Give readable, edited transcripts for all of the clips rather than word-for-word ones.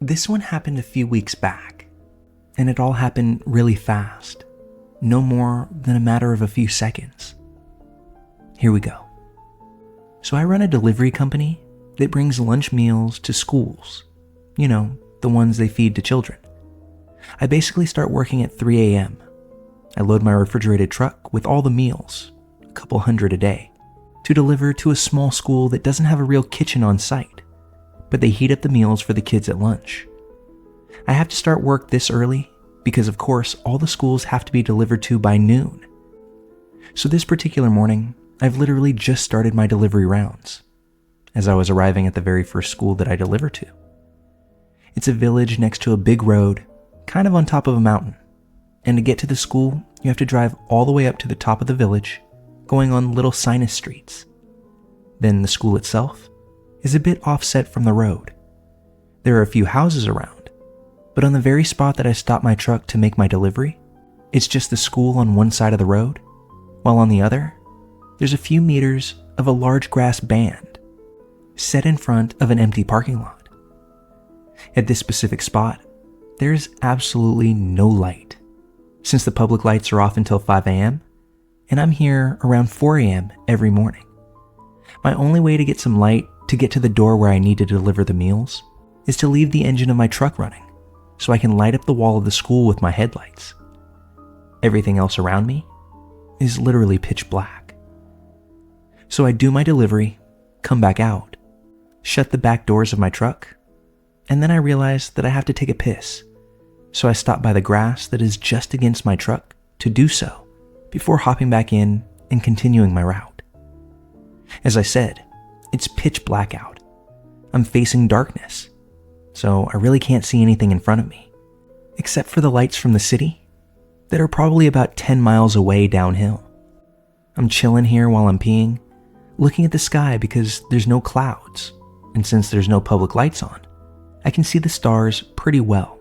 This one happened a few weeks back, and it all happened really fast, no more than a matter of a few seconds. Here we go. So I run a delivery company that brings lunch meals to schools, you know, the ones they feed to children. I basically start working at 3 a.m. I load my refrigerated truck with all the meals, a couple hundred a day, to deliver to a small school that doesn't have a real kitchen on site, but they heat up the meals for the kids at lunch. I have to start work this early because, of course, all the schools have to be delivered to by noon. So this particular morning, I've literally just started my delivery rounds as I was arriving at the very first school that I deliver to. It's a village next to a big road, kind of on top of a mountain. And to get to the school, you have to drive all the way up to the top of the village, going on little sinus streets. Then the school itself is a bit offset from the road. There are a few houses around, but on the very spot that I stop my truck to make my delivery, it's just the school on one side of the road, while on the other, there's a few meters of a large grass band set in front of an empty parking lot. At this specific spot, there's absolutely no light, since the public lights are off until 5 a.m., and I'm here around 4 a.m. every morning. My only way to get some light to get to the door where I need to deliver the meals is to leave the engine of my truck running, so I can light up the wall of the school with my headlights. Everything else around me is literally pitch black. So I do my delivery, come back out, shut the back doors of my truck, and then I realize that I have to take a piss. So I stop by the grass that is just against my truck to do so before hopping back in and continuing my route. As I said, it's pitch black out. I'm facing darkness, so I really can't see anything in front of me, except for the lights from the city that are probably about 10 miles away downhill. I'm chilling here while I'm peeing, looking at the sky because there's no clouds, and since there's no public lights on, I can see the stars pretty well.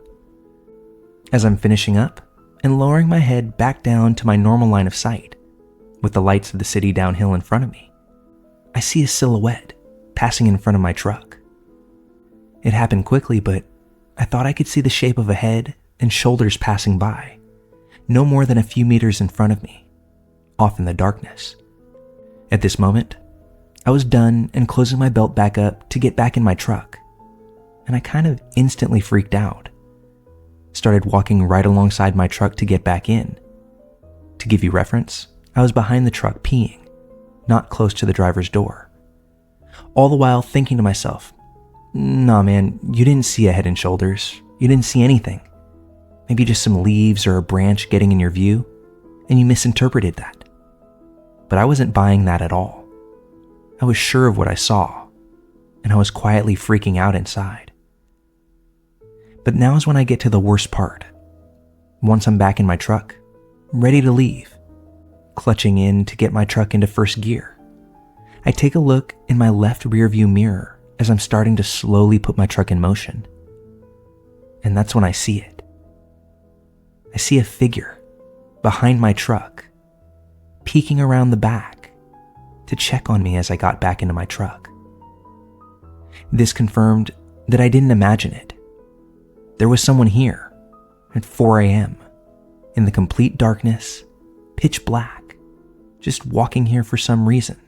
As I'm finishing up and lowering my head back down to my normal line of sight, with the lights of the city downhill in front of me, I see a silhouette passing in front of my truck. It happened quickly, but I thought I could see the shape of a head and shoulders passing by, no more than a few meters in front of me, off in the darkness. At this moment, I was done and closing my belt back up to get back in my truck, and I kind of instantly freaked out. Started walking right alongside my truck to get back in. To give you reference, I was behind the truck peeing, not close to the driver's door. All the while thinking to myself, nah man, you didn't see a head and shoulders. You didn't see anything. Maybe just some leaves or a branch getting in your view, and you misinterpreted that. But I wasn't buying that at all. I was sure of what I saw, and I was quietly freaking out inside. But now is when I get to the worst part. Once I'm back in my truck, ready to leave, clutching in to get my truck into first gear, I take a look in my left rearview mirror as I'm starting to slowly put my truck in motion. And that's when I see it. I see a figure behind my truck, peeking around the back to check on me as I got back into my truck. This confirmed that I didn't imagine it. There was someone here at 4 a.m. in the complete darkness, pitch black, just walking here for some reason,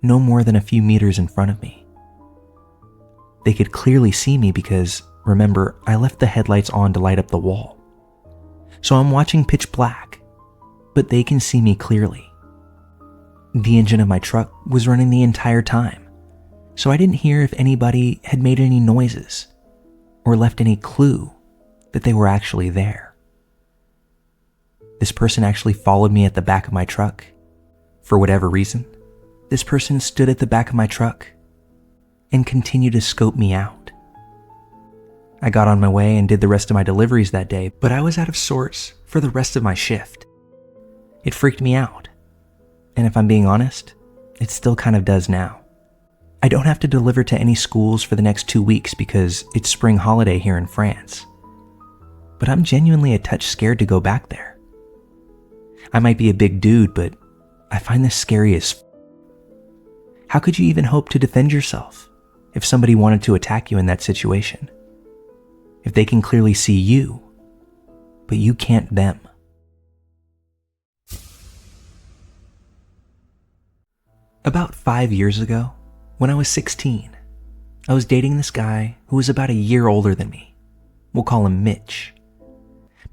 no more than a few meters in front of me. They could clearly see me because, remember, I left the headlights on to light up the wall. So I'm watching pitch black, but they can see me clearly. The engine of my truck was running the entire time, so I didn't hear if anybody had made any noises or left any clue that they were actually there. This person actually followed me at the back of my truck. For whatever reason, this person stood at the back of my truck and continued to scope me out. I got on my way and did the rest of my deliveries that day, but I was out of sorts for the rest of my shift. It freaked me out, and if I'm being honest, it still kind of does now. I don't have to deliver to any schools for the next 2 weeks because it's spring holiday here in France. But I'm genuinely a touch scared to go back there. I might be a big dude, but I find this scary as How could you even hope to defend yourself if somebody wanted to attack you in that situation? if they can clearly see you, but you can't them? About 5 years ago, when I was 16, I was dating this guy who was about a year older than me. We'll call him Mitch.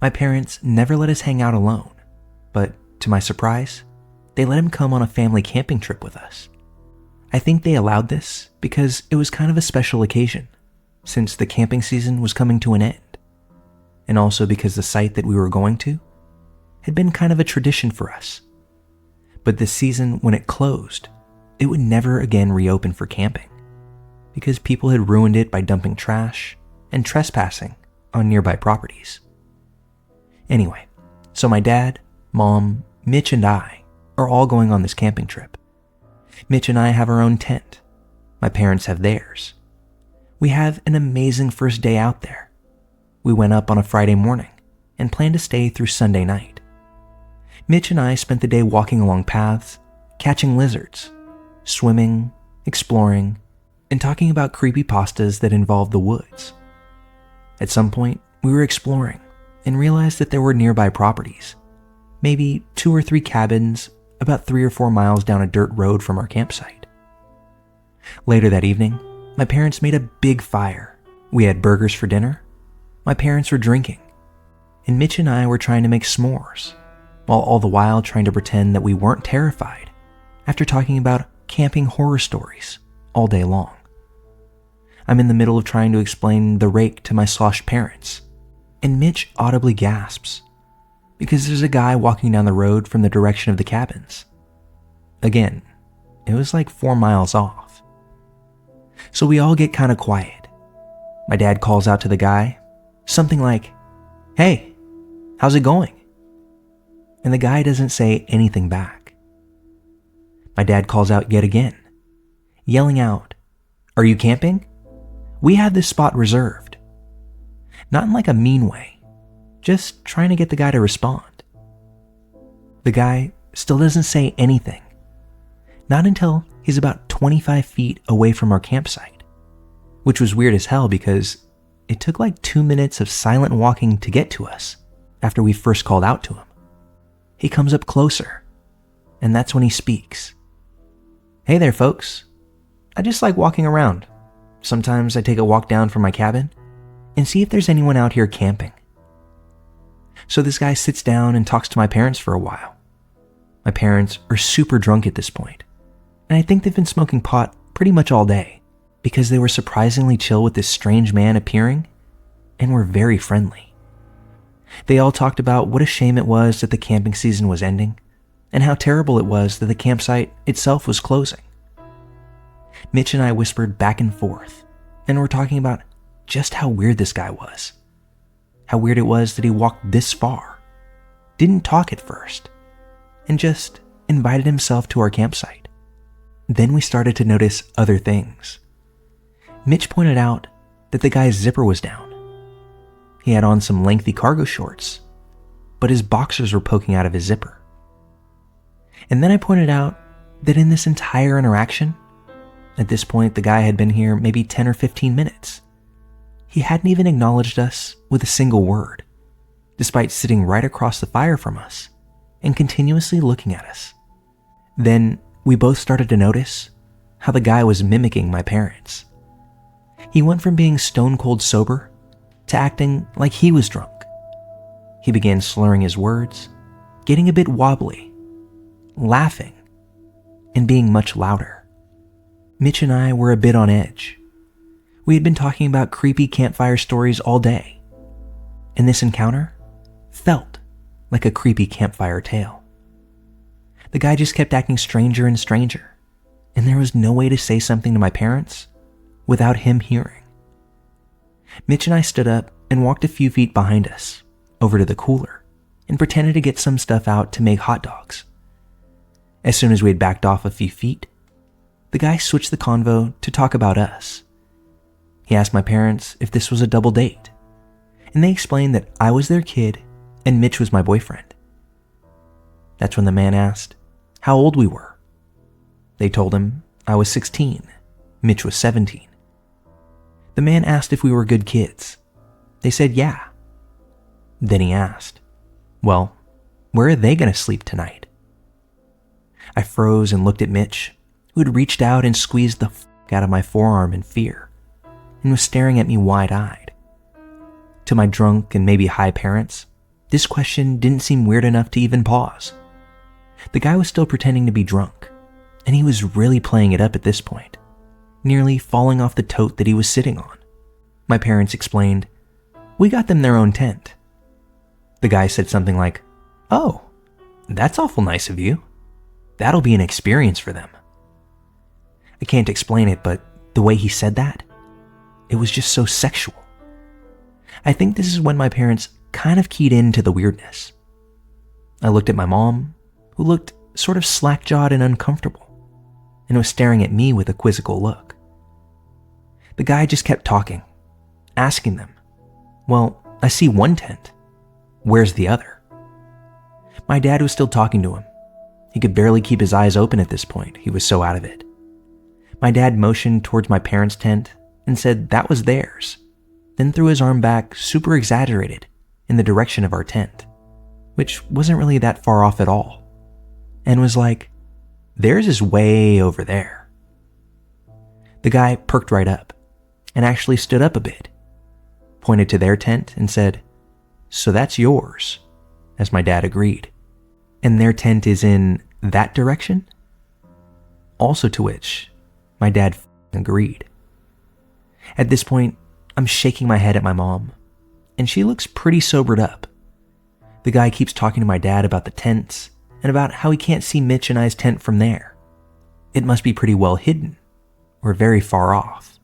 My parents never let us hang out alone, but to my surprise, they let him come on a family camping trip with us. I think they allowed this because it was kind of a special occasion, since the camping season was coming to an end, and also because the site that we were going to had been kind of a tradition for us. But this season, when it closed, it would never again reopen for camping, because people had ruined it by dumping trash and trespassing on nearby properties. Anyway, so my dad, mom, Mitch, and I are all going on this camping trip. Mitch and I have our own tent. My parents have theirs. We have an amazing first day out there. We went up on a Friday morning and planned to stay through Sunday night. Mitch and I spent the day walking along paths, catching lizards, swimming, exploring, and talking about creepypastas that involved the woods. At some point, we were exploring and realized that there were nearby properties, maybe 2 or 3 cabins about 3 or 4 miles down a dirt road from our campsite. Later that evening, my parents made a big fire. We had burgers for dinner, my parents were drinking, and Mitch and I were trying to make s'mores, while all the while trying to pretend that we weren't terrified after talking about camping horror stories all day long. I'm in the middle of trying to explain the rake to my sloshed parents, and Mitch audibly gasps because there's a guy walking down the road from the direction of the cabins. Again, it was like 4 miles off. So we all get kind of quiet. My dad calls out to the guy, something like, "Hey, how's it going?" And the guy doesn't say anything back. My dad calls out yet again, yelling out, "Are you camping? We have this spot reserved." Not in like a mean way, just trying to get the guy to respond. The guy still doesn't say anything, not until he's about 25 feet away from our campsite, which was weird as hell because it took like 2 minutes of silent walking to get to us after we first called out to him. He comes up closer, and that's when he speaks. "Hey there, folks. I just like walking around. Sometimes I take a walk down from my cabin and see if there's anyone out here camping." So this guy sits down and talks to my parents for a while. My parents are super drunk at this point, and I think they've been smoking pot pretty much all day because they were surprisingly chill with this strange man appearing and were very friendly. They all talked about what a shame it was that the camping season was ending and how terrible it was that the campsite itself was closing. Mitch and I whispered back and forth and were talking about just how weird this guy was. How weird it was that he walked this far, didn't talk at first, and just invited himself to our campsite. Then we started to notice other things. Mitch pointed out that the guy's zipper was down. He had on some lengthy cargo shorts, but his boxers were poking out of his zipper. And then I pointed out that in this entire interaction, at this point the guy had been here maybe 10 or 15 minutes. He hadn't even acknowledged us with a single word, despite sitting right across the fire from us and continuously looking at us. Then we both started to notice how the guy was mimicking my parents. He went from being stone cold sober to acting like he was drunk. He began slurring his words, getting a bit wobbly, laughing, and being much louder. Mitch and I were a bit on edge. We had been talking about creepy campfire stories all day, and this encounter felt like a creepy campfire tale. The guy just kept acting stranger and stranger, and there was no way to say something to my parents without him hearing. Mitch and I stood up and walked a few feet behind us, over to the cooler, and pretended to get some stuff out to make hot dogs. As soon as we had backed off a few feet, the guy switched the convo to talk about us. He asked my parents if this was a double date, and they explained that I was their kid and Mitch was my boyfriend. That's when the man asked how old we were. They told him I was 16, Mitch was 17. The man asked if we were good kids, They said yeah. Then he asked, well, where are they going to sleep tonight? I froze and looked at Mitch, who had reached out and squeezed the out of my forearm in fear and was staring at me wide-eyed. To my drunk and maybe high parents, this question didn't seem weird enough to even pause. The guy was still pretending to be drunk, and he was really playing it up at this point, nearly falling off the tote that he was sitting on. My parents explained, we got them their own tent. The guy said something like, oh, that's awful nice of you. That'll be an experience for them. I can't explain it, but the way he said that, it was just so sexual. I think this is when my parents kind of keyed into the weirdness. I looked at my mom, who looked sort of slack-jawed and uncomfortable, and was staring at me with a quizzical look. The guy just kept talking, asking them, well, I see one tent. Where's the other? My dad was still talking to him. He could barely keep his eyes open at this point. He was so out of it. My dad motioned towards my parents' tent and said that was theirs, then threw his arm back super exaggerated in the direction of our tent, which wasn't really that far off at all, and was like, theirs is way over there. The guy perked right up and actually stood up a bit, pointed to their tent and said, so that's yours, as my dad agreed. And their tent is in that direction? Also to which my dad agreed. At this point, I'm shaking my head at my mom, and she looks pretty sobered up. The guy keeps talking to my dad about the tents and about how he can't see Mitch and I's tent from there. It must be pretty well hidden, or very far off.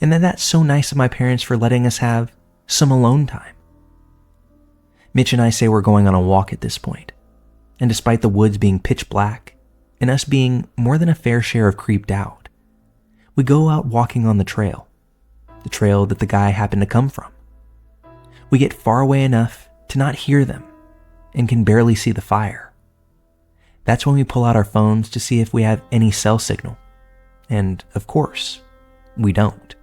And then that's so nice of my parents for letting us have some alone time. Mitch and I say we're going on a walk at this point, and despite the woods being pitch black and us being more than a fair share of creeped out, we go out walking on the trail that the guy happened to come from. We get far away enough to not hear them and can barely see the fire. That's when we pull out our phones to see if we have any cell signal, and of course, we don't.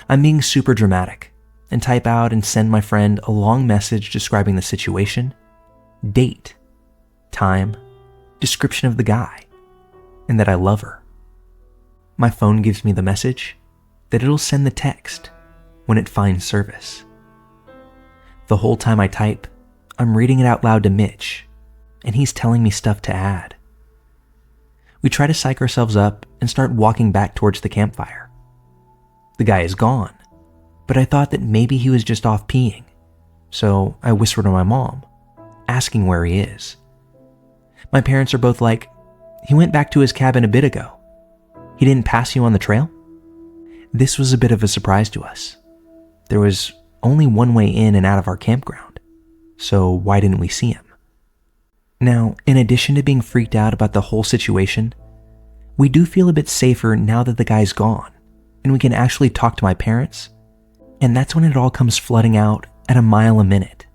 I'm being super dramatic and type out and send my friend a long message describing the situation, date, time, description of the guy, and that I love her. My phone gives me the message that it'll send the text when it finds service. The whole time I type, I'm reading it out loud to Mitch, and he's telling me stuff to add. We try to psych ourselves up and start walking back towards the campfire. The guy is gone, but I thought that maybe he was just off peeing, so I whisper to my mom, asking where he is. My parents are both like, he went back to his cabin a bit ago. He didn't pass you on the trail? This was a bit of a surprise to us. There was only one way in and out of our campground, so why didn't we see him? Now, in addition to being freaked out about the whole situation, we do feel a bit safer now that the guy's gone, and we can actually talk to my parents, and that's when it all comes flooding out at a mile a minute,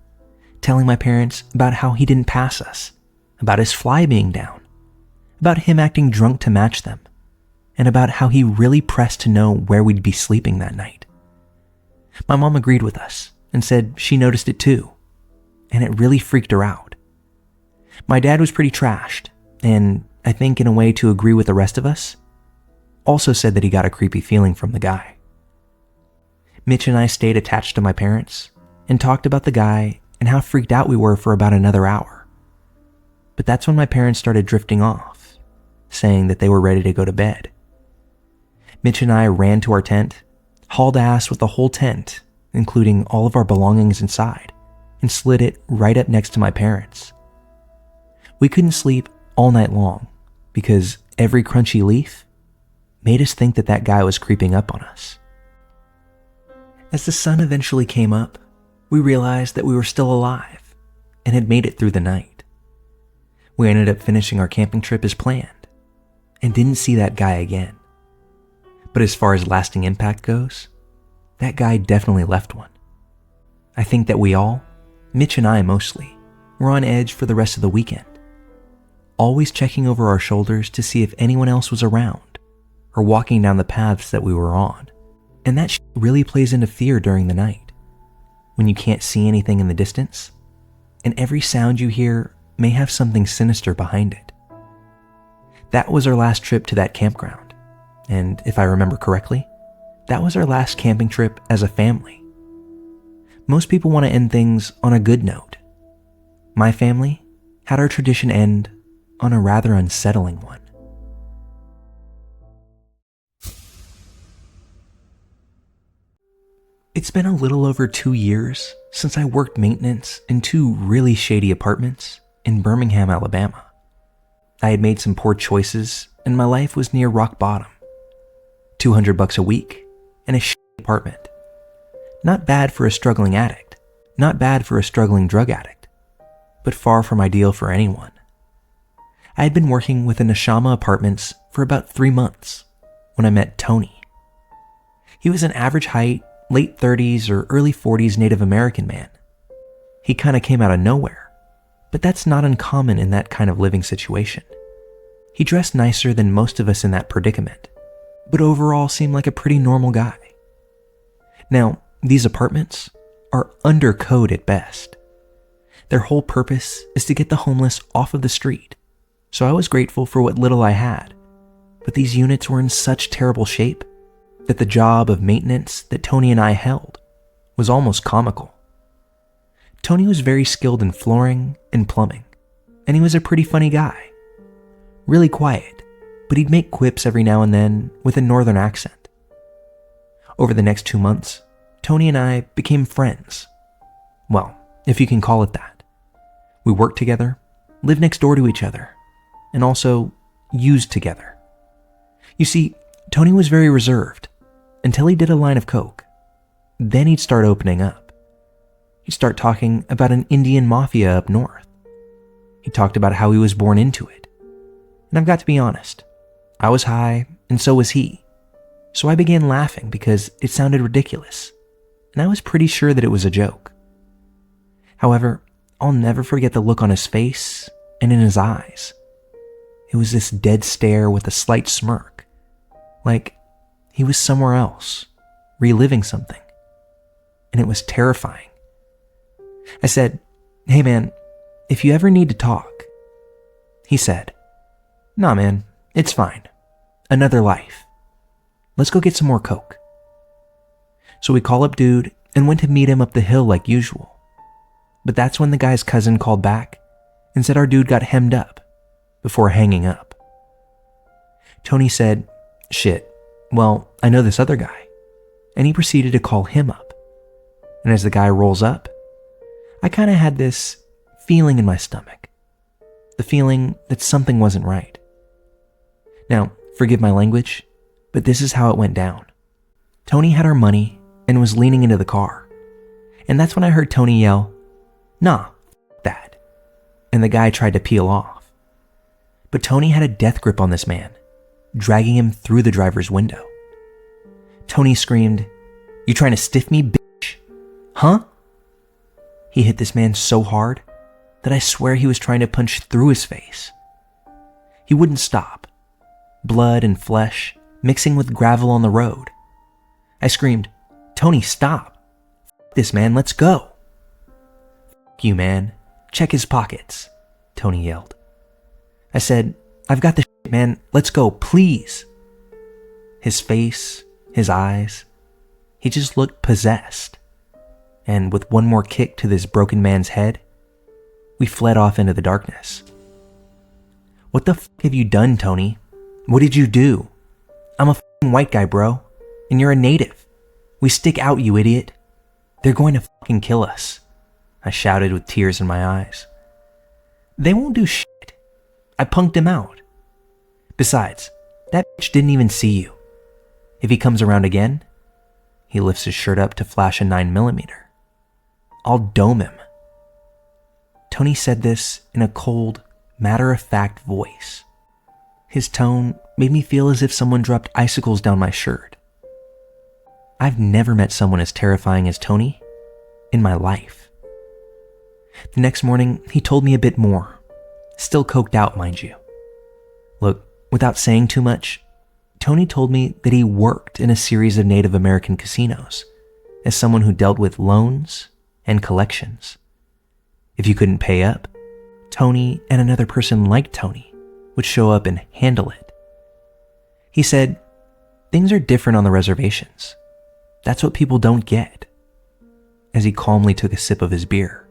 telling my parents about how he didn't pass us, about his fly being down, about him acting drunk to match them, and about how he really pressed to know where we'd be sleeping that night. My mom agreed with us and said she noticed it too, and it really freaked her out. My dad was pretty trashed, and I think in a way to agree with the rest of us, also said that he got a creepy feeling from the guy. Mitch and I stayed attached to my parents and talked about the guy and how freaked out we were for about another hour. But that's when my parents started drifting off, saying that they were ready to go to bed. Mitch and I ran to our tent, hauled ass with the whole tent, including all of our belongings inside, and slid it right up next to my parents. We couldn't sleep all night long because every crunchy leaf made us think that that guy was creeping up on us. As the sun eventually came up, we realized that we were still alive and had made it through the night. We ended up finishing our camping trip as planned and didn't see that guy again. But as far as lasting impact goes, that guy definitely left one. I think that we all, Mitch and I mostly, were on edge for the rest of the weekend, always checking over our shoulders to see if anyone else was around or walking down the paths that we were on. And that really plays into fear during the night, when you can't see anything in the distance, and every sound you hear may have something sinister behind it. That was our last trip to that campground, and if I remember correctly, that was our last camping trip as a family. Most people want to end things on a good note. My family had our tradition end on a rather unsettling one. It's been a little over 2 years since I worked maintenance in 2 really shady apartments in Birmingham, Alabama. I had made some poor choices and my life was near rock bottom. $200 a week and a shitty apartment. Not bad for a struggling addict, not bad for a struggling drug addict, but far from ideal for anyone. I had been working with the Nashama Apartments for about 3 months when I met Tony. He was an average height, late 30s or early 40s Native American man. He kind of came out of nowhere, but that's not uncommon in that kind of living situation. He dressed nicer than most of us in that predicament, but overall seemed like a pretty normal guy. Now, these apartments are under code at best. Their whole purpose is to get the homeless off of the street, so I was grateful for what little I had, but these units were in such terrible shape that the job of maintenance that Tony and I held was almost comical. Tony was very skilled in flooring and plumbing, and he was a pretty funny guy. Really quiet, but he'd make quips every now and then with a northern accent. Over the next 2 months, Tony and I became friends. Well, if you can call it that. We worked together, lived next door to each other, and also used together. You see, Tony was very reserved until he did a line of coke. Then he'd start opening up. He'd start talking about an Indian mafia up north. He talked about how he was born into it. And I've got to be honest, I was high and so was he. So I began laughing because it sounded ridiculous, and I was pretty sure that it was a joke. However, I'll never forget the look on his face and in his eyes. It was this dead stare with a slight smirk, like he was somewhere else, reliving something. And it was terrifying. I said, "Hey man, if you ever need to talk." He said, "Nah man, it's fine. Another life. Let's go get some more coke." So we call up dude and went to meet him up the hill like usual. But that's when the guy's cousin called back and said our dude got hemmed up before hanging up. Tony said, "Shit, well, I know this other guy," and he proceeded to call him up. And as the guy rolls up, I kind of had this feeling in my stomach. The feeling that something wasn't right. Now, forgive my language, but this is how it went down. Tony had our money and was leaning into the car. And that's when I heard Tony yell, "Nah, that." And the guy tried to peel off. But Tony had a death grip on this man, dragging him through the driver's window. Tony screamed, "You trying to stiff me, bitch? Huh?" He hit this man so hard that I swear he was trying to punch through his face. He wouldn't stop. Blood and flesh mixing with gravel on the road. I screamed, "Tony, stop. F this man, let's go." "F you, man. Check his pockets," Tony yelled. I said, "I've got the shit, man. Let's go, please." His face, his eyes, he just looked possessed. And with one more kick to this broken man's head, we fled off into the darkness. "What the f*** have you done, Tony? What did you do? I'm a f***ing white guy, bro. And you're a native. We stick out, you idiot. They're going to f***ing kill us," I shouted with tears in my eyes. "They won't do shit. I punked him out. Besides, that bitch didn't even see you. If he comes around again," he lifts his shirt up to flash a 9mm, "I'll dome him." Tony said this in a cold, matter-of-fact voice. His tone made me feel as if someone dropped icicles down my shirt. I've never met someone as terrifying as Tony in my life. The next morning, he told me a bit more. Still coked out, mind you. Look, without saying too much, Tony told me that he worked in a series of Native American casinos as someone who dealt with loans and collections. If you couldn't pay up, Tony and another person like Tony would show up and handle it. He said, "Things are different on the reservations. That's what people don't get," as he calmly took a sip of his beer.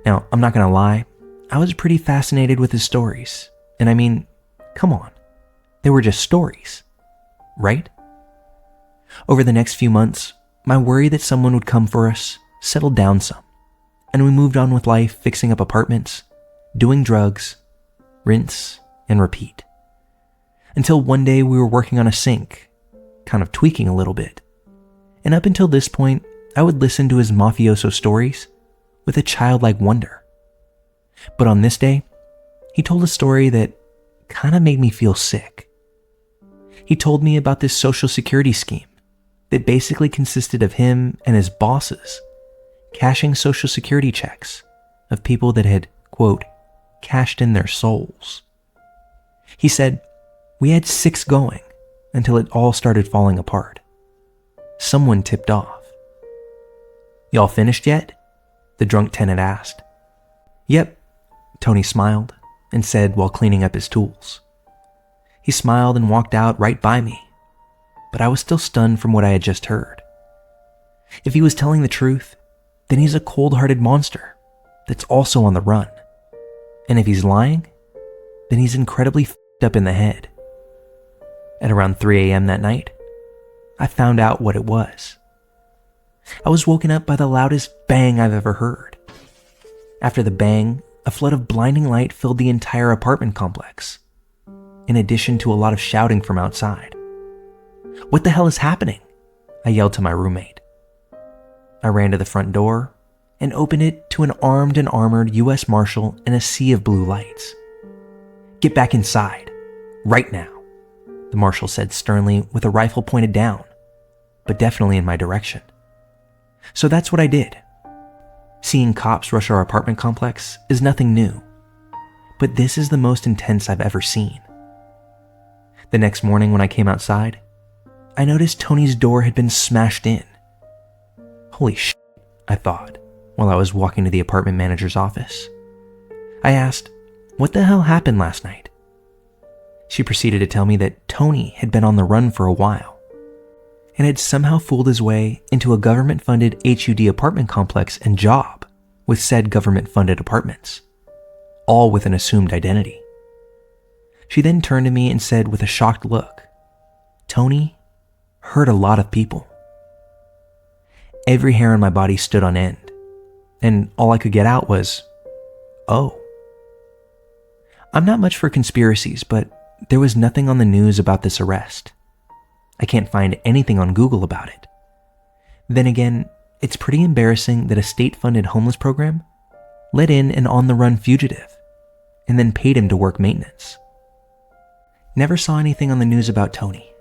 Now, I'm not gonna lie, I was pretty fascinated with his stories. And I mean, come on, they were just stories, right? Over the next few months, my worry that someone would come for us settled down some, and we moved on with life fixing up apartments, doing drugs, rinse and repeat. Until one day we were working on a sink, kind of tweaking a little bit. And up until this point, I would listen to his mafioso stories with a childlike wonder. But on this day, he told a story that kind of made me feel sick. He told me about this social security scheme that basically consisted of him and his bosses cashing social security checks of people that had, quote, cashed in their souls. He said, "We had 6 going until it all started falling apart. Someone tipped off." "Y'all finished yet?" the drunk tenant asked. "Yep," Tony smiled and said while cleaning up his tools. He smiled and walked out right by me, but I was still stunned from what I had just heard. If he was telling the truth, then he's a cold-hearted monster that's also on the run. And if he's lying, then he's incredibly f***ed up in the head. At around 3 a.m. that night, I found out what it was. I was woken up by the loudest bang I've ever heard. After the bang, a flood of blinding light filled the entire apartment complex, in addition to a lot of shouting from outside. "What the hell is happening?" I yelled to my roommate. I ran to the front door and opened it to an armed and armored U.S. Marshal in a sea of blue lights. "Get back inside, right now," the Marshal said sternly with a rifle pointed down, but definitely in my direction. So that's what I did. Seeing cops rush our apartment complex is nothing new, but this is the most intense I've ever seen. The next morning when I came outside, I noticed Tony's door had been smashed in. Holy shit, I thought, while I was walking to the apartment manager's office. I asked, "What the hell happened last night?" She proceeded to tell me that Tony had been on the run for a while and had somehow fooled his way into a government-funded HUD apartment complex and job with said government-funded apartments, all with an assumed identity. She then turned to me and said with a shocked look, "Tony hurt a lot of people." Every hair on my body stood on end, and all I could get out was, "Oh." I'm not much for conspiracies, but there was nothing on the news about this arrest. I can't find anything on Google about it. Then again, it's pretty embarrassing that a state-funded homeless program let in an on-the-run fugitive and then paid him to work maintenance. Never saw anything on the news about Tony.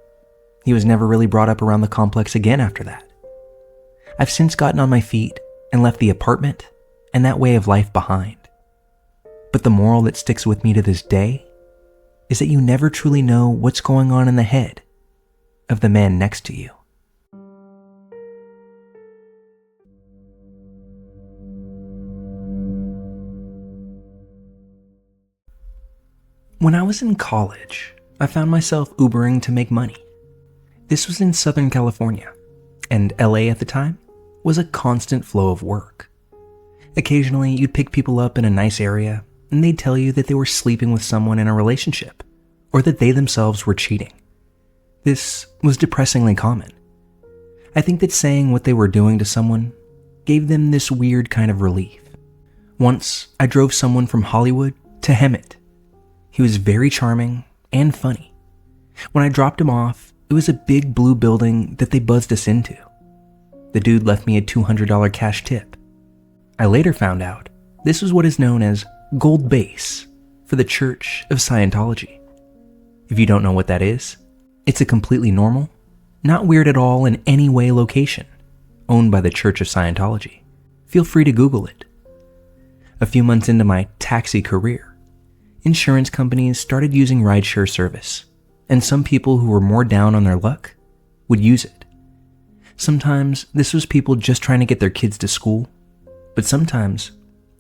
He was never really brought up around the complex again after that. I've since gotten on my feet and left the apartment and that way of life behind. But the moral that sticks with me to this day is that you never truly know what's going on in the head of the man next to you. When I was in college, I found myself Ubering to make money. This was in Southern California, and LA at the time was a constant flow of work. Occasionally, you'd pick people up in a nice area, and they'd tell you that they were sleeping with someone in a relationship, or that they themselves were cheating. This was depressingly common. I think that saying what they were doing to someone gave them this weird kind of relief. Once, I drove someone from Hollywood to Hemet. He was very charming and funny. When I dropped him off, it was a big blue building that they buzzed us into. The dude left me a $200 cash tip. I later found out this was what is known as gold base for the Church of Scientology. If you don't know what that is, it's a completely normal, not weird at all in any way location, owned by the Church of Scientology. Feel free to Google it. A few months into my taxi career, insurance companies started using rideshare service, and some people who were more down on their luck would use it. Sometimes this was people just trying to get their kids to school, but sometimes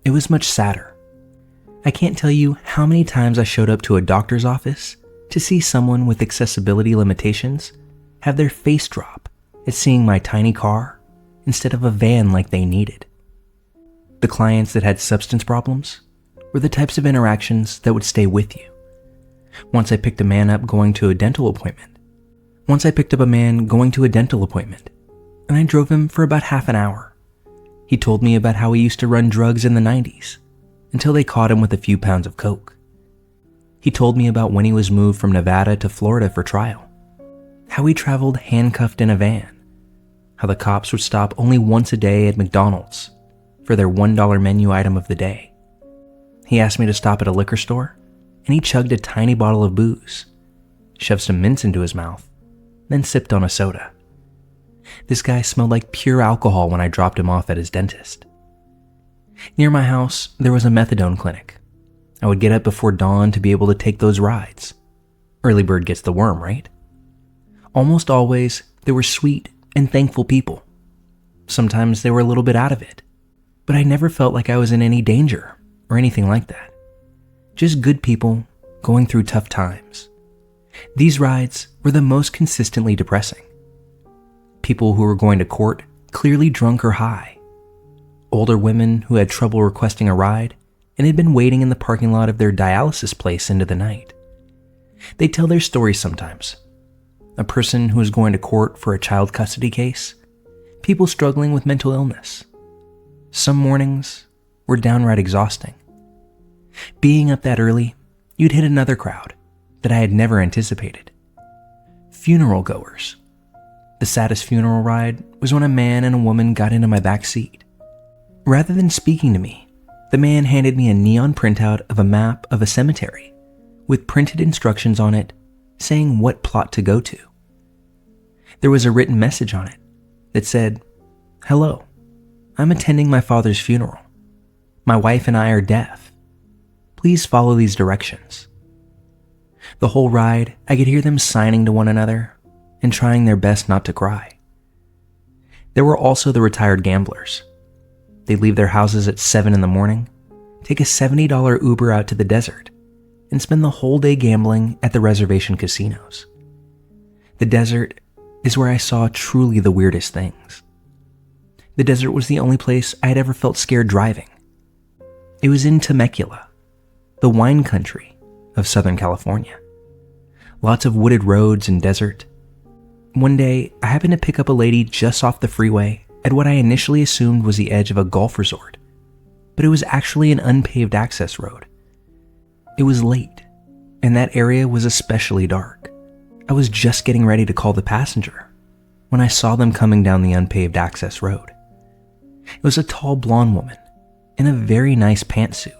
it was much sadder. I can't tell you how many times I showed up to a doctor's office to see someone with accessibility limitations have their face drop at seeing my tiny car instead of a van like they needed. The clients that had substance problems were the types of interactions that would stay with you. Once I picked a man up going to a dental appointment. And I drove him for about half an hour. He told me about how he used to run drugs in the 90s until they caught him with a few pounds of coke. He told me about when he was moved from Nevada to Florida for trial, how he traveled handcuffed in a van, how the cops would stop only once a day at McDonald's for their $1 menu item of the day. He asked me to stop at a liquor store, and he chugged a tiny bottle of booze, shoved some mints into his mouth, then sipped on a soda. This guy smelled like pure alcohol when I dropped him off at his dentist. Near my house, there was a methadone clinic. I would get up before dawn to be able to take those rides. Early bird gets the worm, right? Almost always, there were sweet and thankful people. Sometimes they were a little bit out of it, but I never felt like I was in any danger or anything like that. Just good people going through tough times. These rides were the most consistently depressing. People who were going to court clearly drunk or high. Older women who had trouble requesting a ride and had been waiting in the parking lot of their dialysis place into the night. They tell their stories sometimes. A person who was going to court for a child custody case. People struggling with mental illness. Some mornings were downright exhausting. Being up that early, you'd hit another crowd that I had never anticipated. Funeral goers. The saddest funeral ride was when a man and a woman got into my back seat. Rather than speaking to me, the man handed me a neon printout of a map of a cemetery with printed instructions on it saying what plot to go to. There was a written message on it that said, "Hello, I'm attending my father's funeral. My wife and I are deaf. Please follow these directions." The whole ride, I could hear them signing to one another and trying their best not to cry. There were also the retired gamblers. They'd leave their houses at 7 in the morning, take a $70 Uber out to the desert, and spend the whole day gambling at the reservation casinos. The desert is where I saw truly the weirdest things. The desert was the only place I had ever felt scared driving. It was in Temecula, the wine country of Southern California. Lots of wooded roads and desert. One day, I happened to pick up a lady just off the freeway at what I initially assumed was the edge of a golf resort, but it was actually an unpaved access road. It was late, and that area was especially dark. I was just getting ready to call the passenger when I saw them coming down the unpaved access road. It was a tall blonde woman in a very nice pantsuit.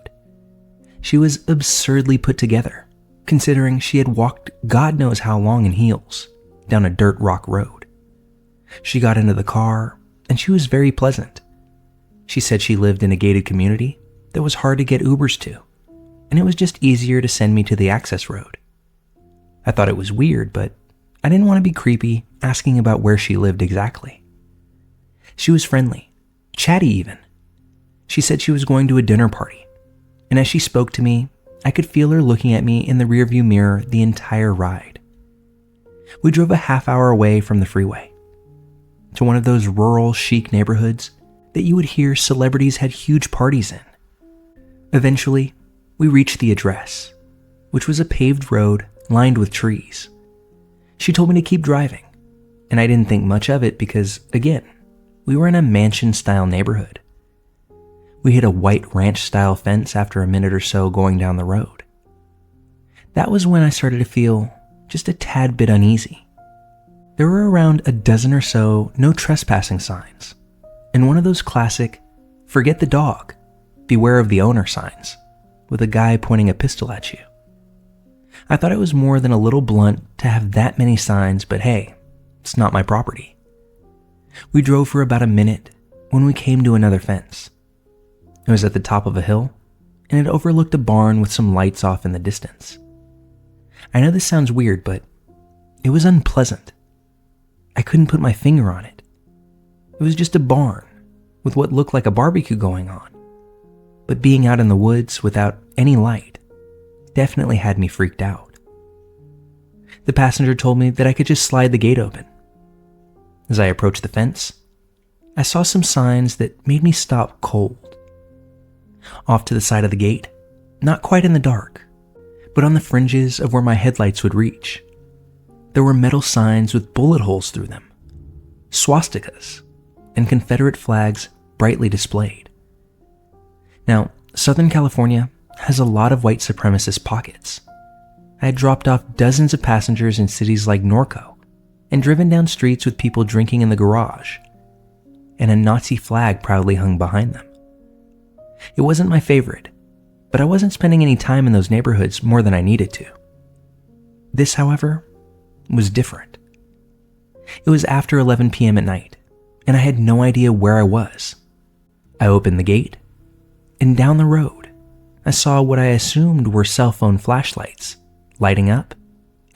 She was absurdly put together, considering she had walked God knows how long in heels down a dirt rock road. She got into the car, and she was very pleasant. She said she lived in a gated community that was hard to get Ubers to, and it was just easier to send me to the access road. I thought it was weird, but I didn't want to be creepy asking about where she lived exactly. She was friendly, chatty even. She said she was going to a dinner party, and as she spoke to me, I could feel her looking at me in the rearview mirror the entire ride. We drove a half hour away from the freeway to one of those rural chic neighborhoods that you would hear celebrities had huge parties in. Eventually, we reached the address, which was a paved road lined with trees. She told me to keep driving, and I didn't think much of it because, again, we were in a mansion-style neighborhood. We hit a white ranch-style fence after a minute or so going down the road. That was when I started to feel just a tad bit uneasy. There were around a dozen or so no trespassing signs, and one of those classic, "Forget the dog, beware of the owner" signs, with a guy pointing a pistol at you. I thought it was more than a little blunt to have that many signs, but hey, it's not my property. We drove for about a minute when we came to another fence. It was at the top of a hill, and it overlooked a barn with some lights off in the distance. I know this sounds weird, but it was unpleasant. I couldn't put my finger on it, It was just a barn with what looked like a barbecue going on. But being out in the woods without any light definitely had me freaked out. The passenger told me that I could just slide the gate open. As I approached the fence, I saw some signs that made me stop cold. Off to the side of the gate, not quite in the dark, but on the fringes of where my headlights would reach, there were metal signs with bullet holes through them, swastikas, and Confederate flags brightly displayed. Now, Southern California has a lot of white supremacist pockets. I had dropped off dozens of passengers in cities like Norco and driven down streets with people drinking in the garage, and a Nazi flag proudly hung behind them. It wasn't my favorite, but I wasn't spending any time in those neighborhoods more than I needed to. This, however, was different. It was after 11 p.m. at night, and I had no idea where I was. I opened the gate, and down the road, I saw what I assumed were cell phone flashlights lighting up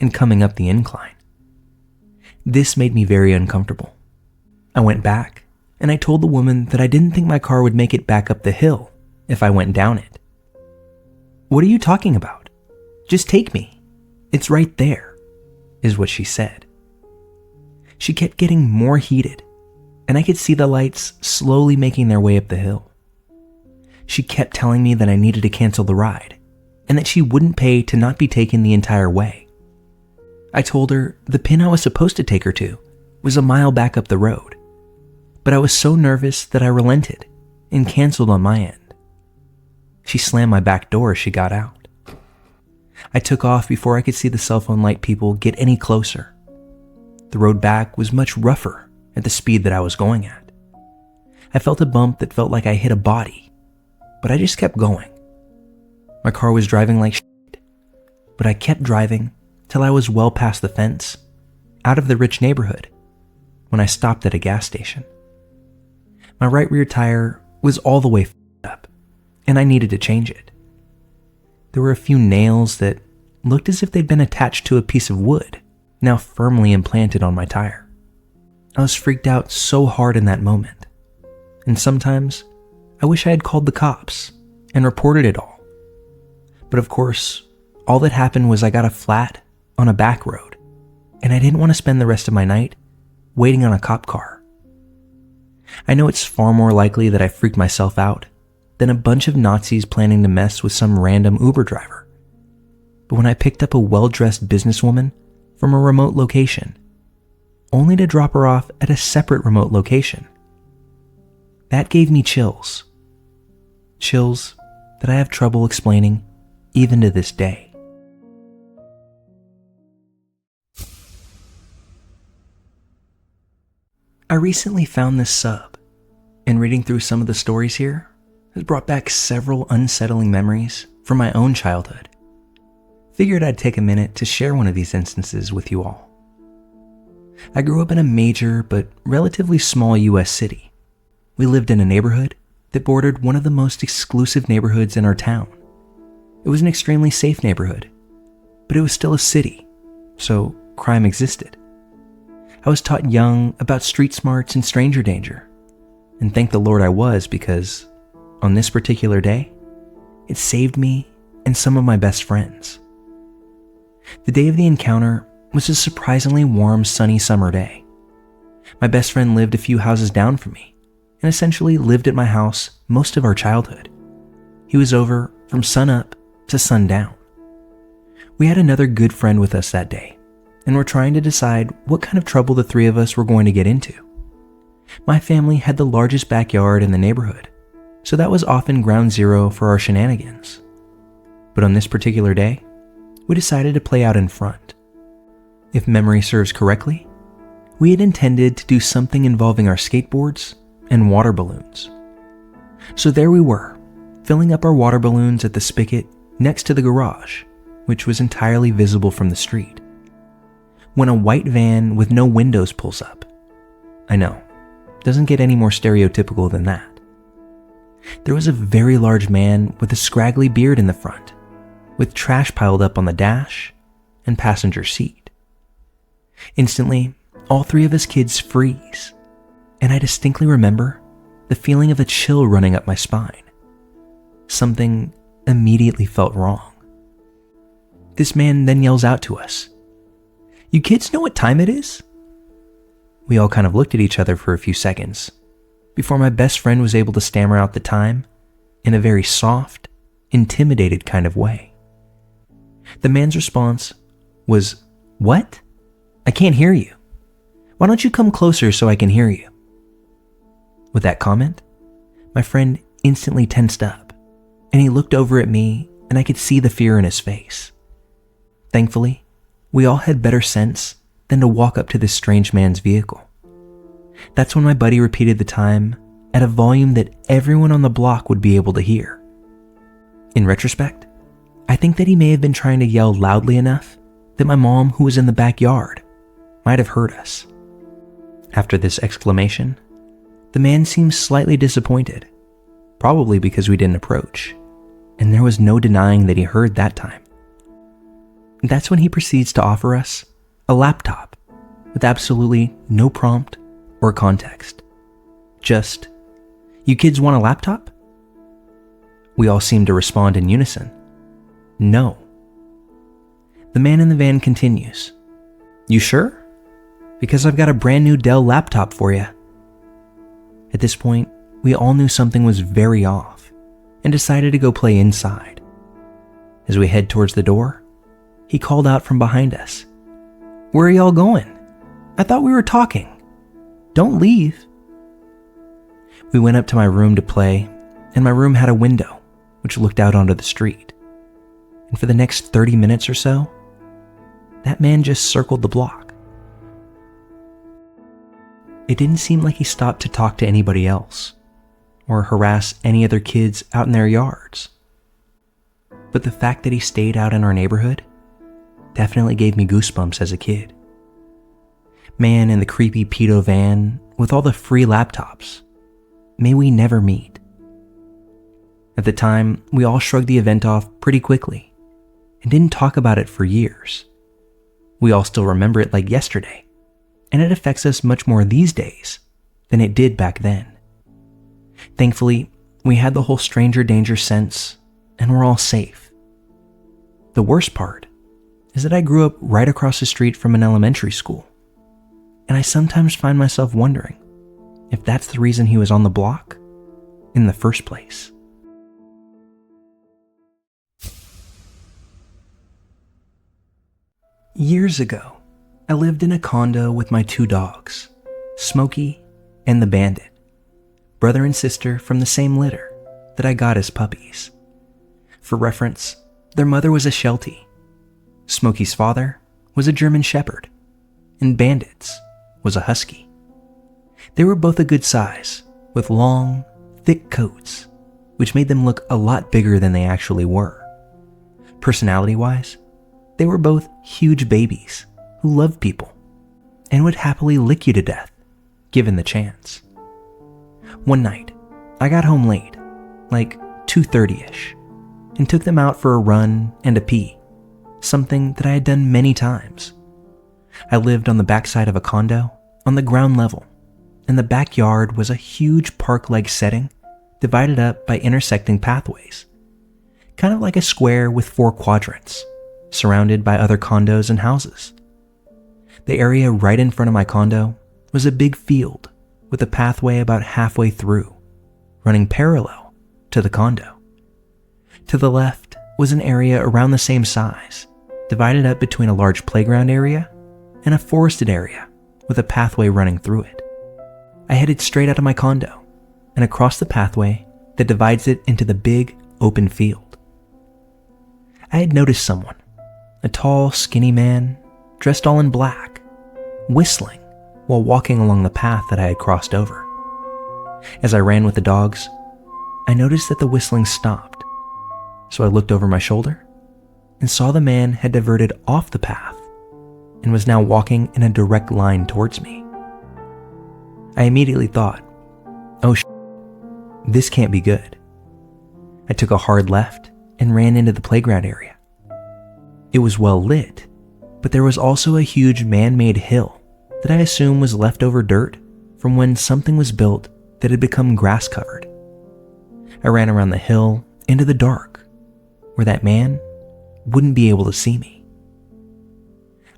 and coming up the incline. This made me very uncomfortable. I went back, and I told the woman that I didn't think my car would make it back up the hill if I went down it. "What are you talking about? Just take me. It's right there," is what she said. She kept getting more heated, and I could see the lights slowly making their way up the hill. She kept telling me that I needed to cancel the ride, and that she wouldn't pay to not be taken the entire way. I told her the pin I was supposed to take her to was a mile back up the road, but I was so nervous that I relented and canceled on my end. She slammed my back door as she got out. I took off before I could see the cell phone light people get any closer. The road back was much rougher at the speed that I was going at. I felt a bump that felt like I hit a body, but I just kept going. My car was driving like shit, but I kept driving till I was well past the fence, out of the rich neighborhood, when I stopped at a gas station. My right rear tire was all the way up, and I needed to change it. There were a few nails that looked as if they'd been attached to a piece of wood, now firmly implanted on my tire. I was freaked out so hard in that moment, and sometimes I wish I had called the cops and reported it all. But of course, all that happened was I got a flat on a back road, and I didn't want to spend the rest of my night waiting on a cop car. I know it's far more likely that I freaked myself out than a bunch of Nazis planning to mess with some random Uber driver. But when I picked up a well-dressed businesswoman from a remote location, only to drop her off at a separate remote location, that gave me chills. Chills that I have trouble explaining even to this day. I recently found this sub, and reading through some of the stories here has brought back several unsettling memories from my own childhood. Figured I'd take a minute to share one of these instances with you all. I grew up in a major but relatively small US city. We lived in a neighborhood that bordered one of the most exclusive neighborhoods in our town. It was an extremely safe neighborhood, but it was still a city, so crime existed. I was taught young about street smarts and stranger danger, and thank the Lord I was, because on this particular day, it saved me and some of my best friends. The day of the encounter was a surprisingly warm, sunny summer day. My best friend lived a few houses down from me, and essentially lived at my house most of our childhood. He was over from sunup to sundown. We had another good friend with us that day, and were trying to decide what kind of trouble the three of us were going to get into. My family had the largest backyard in the neighborhood, so that was often ground zero for our shenanigans. But on this particular day, we decided to play out in front. If memory serves correctly, we had intended to do something involving our skateboards and water balloons. So there we were, filling up our water balloons at the spigot next to the garage, which was entirely visible from the street, when a white van with no windows pulls up. I know, doesn't get any more stereotypical than that. There was a very large man with a scraggly beard in the front, with trash piled up on the dash and passenger seat. Instantly, all three of us kids freeze, and I distinctly remember the feeling of a chill running up my spine. Something immediately felt wrong. This man then yells out to us, "You kids know what time it is?" We all kind of looked at each other for a few seconds before my best friend was able to stammer out the time in a very soft, intimidated kind of way. The man's response was, "What? I can't hear you. Why don't you come closer so I can hear you?" With that comment, my friend instantly tensed up, and he looked over at me, and I could see the fear in his face. Thankfully, we all had better sense than to walk up to this strange man's vehicle. That's when my buddy repeated the time at a volume that everyone on the block would be able to hear. In retrospect, I think that he may have been trying to yell loudly enough that my mom, who was in the backyard, might have heard us. After this exclamation, the man seemed slightly disappointed, probably because we didn't approach, and there was no denying that he heard that time. That's when he proceeds to offer us a laptop with absolutely no prompt or context. Just, "You kids want a laptop?" We all seemed to respond in unison, "No." The man in the van continues, "You sure? Because I've got a brand new Dell laptop for you." At this point, we all knew something was very off and decided to go play inside. As we head towards the door, he called out from behind us, "Where are y'all going? I thought we were talking. Don't leave." We went up to my room to play, and my room had a window which looked out onto the street. And for the next 30 minutes or so, that man just circled the block. It didn't seem like he stopped to talk to anybody else or harass any other kids out in their yards. But the fact that he stayed out in our neighborhood definitely gave me goosebumps as a kid. Man in the creepy pedo van with all the free laptops. May we never meet. At the time, we all shrugged the event off pretty quickly and didn't talk about it for years. We all still remember it like yesterday, and it affects us much more these days than it did back then. Thankfully, we had the whole stranger danger sense, and we're all safe. The worst part is that I grew up right across the street from an elementary school, and I sometimes find myself wondering if that's the reason he was on the block in the first place. Years ago, I lived in a condo with my 2 dogs, Smokey and the Bandit, brother and sister from the same litter that I got as puppies. For reference, their mother was a Sheltie, Smokey's father was a German Shepherd, and Bandit's was a Husky. They were both a good size, with long, thick coats, which made them look a lot bigger than they actually were. Personality-wise, they were both huge babies who loved people and would happily lick you to death, given the chance. One night, I got home late, like 2:30ish, and took them out for a run and a pee, something that I had done many times. I lived on the backside of a condo on the ground level, and the backyard was a huge park-like setting divided up by intersecting pathways, kind of like a square with 4 quadrants, surrounded by other condos and houses. The area right in front of my condo was a big field with a pathway about halfway through, running parallel to the condo. To the left was an area around the same size, divided up between a large playground area and a forested area with a pathway running through it. I headed straight out of my condo and across the pathway that divides it into the big open field. I had noticed someone, a tall, skinny man, dressed all in black, whistling while walking along the path that I had crossed over. As I ran with the dogs, I noticed that the whistling stopped, so I looked over my shoulder and saw the man had diverted off the path and was now walking in a direct line towards me. I immediately thought, oh this can't be good. I took a hard left and ran into the playground area. It was well lit, but there was also a huge man-made hill that I assume was leftover dirt from when something was built that had become grass covered. I ran around the hill into the dark, where that man wouldn't be able to see me.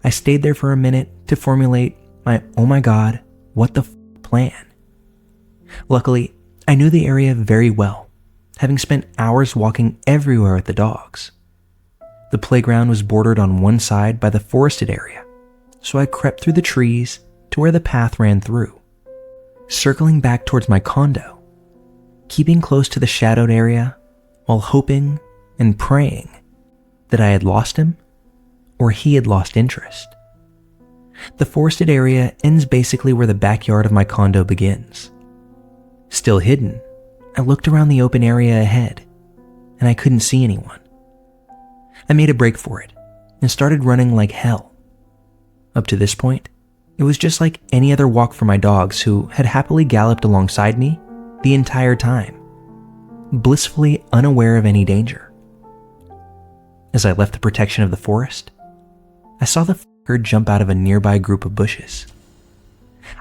I stayed there for a minute to formulate my oh my god, what the plan. Luckily, I knew the area very well, having spent hours walking everywhere with the dogs. The playground was bordered on one side by the forested area, so I crept through the trees to where the path ran through, circling back towards my condo, keeping close to the shadowed area while hoping and praying that I had lost him or he had lost interest. The forested area ends basically where the backyard of my condo begins. Still hidden, I looked around the open area ahead, and I couldn't see anyone. I made a break for it and started running like hell. Up to this point, it was just like any other walk for my dogs who had happily galloped alongside me the entire time, blissfully unaware of any danger. As I left the protection of the forest, I saw the fucker jump out of a nearby group of bushes.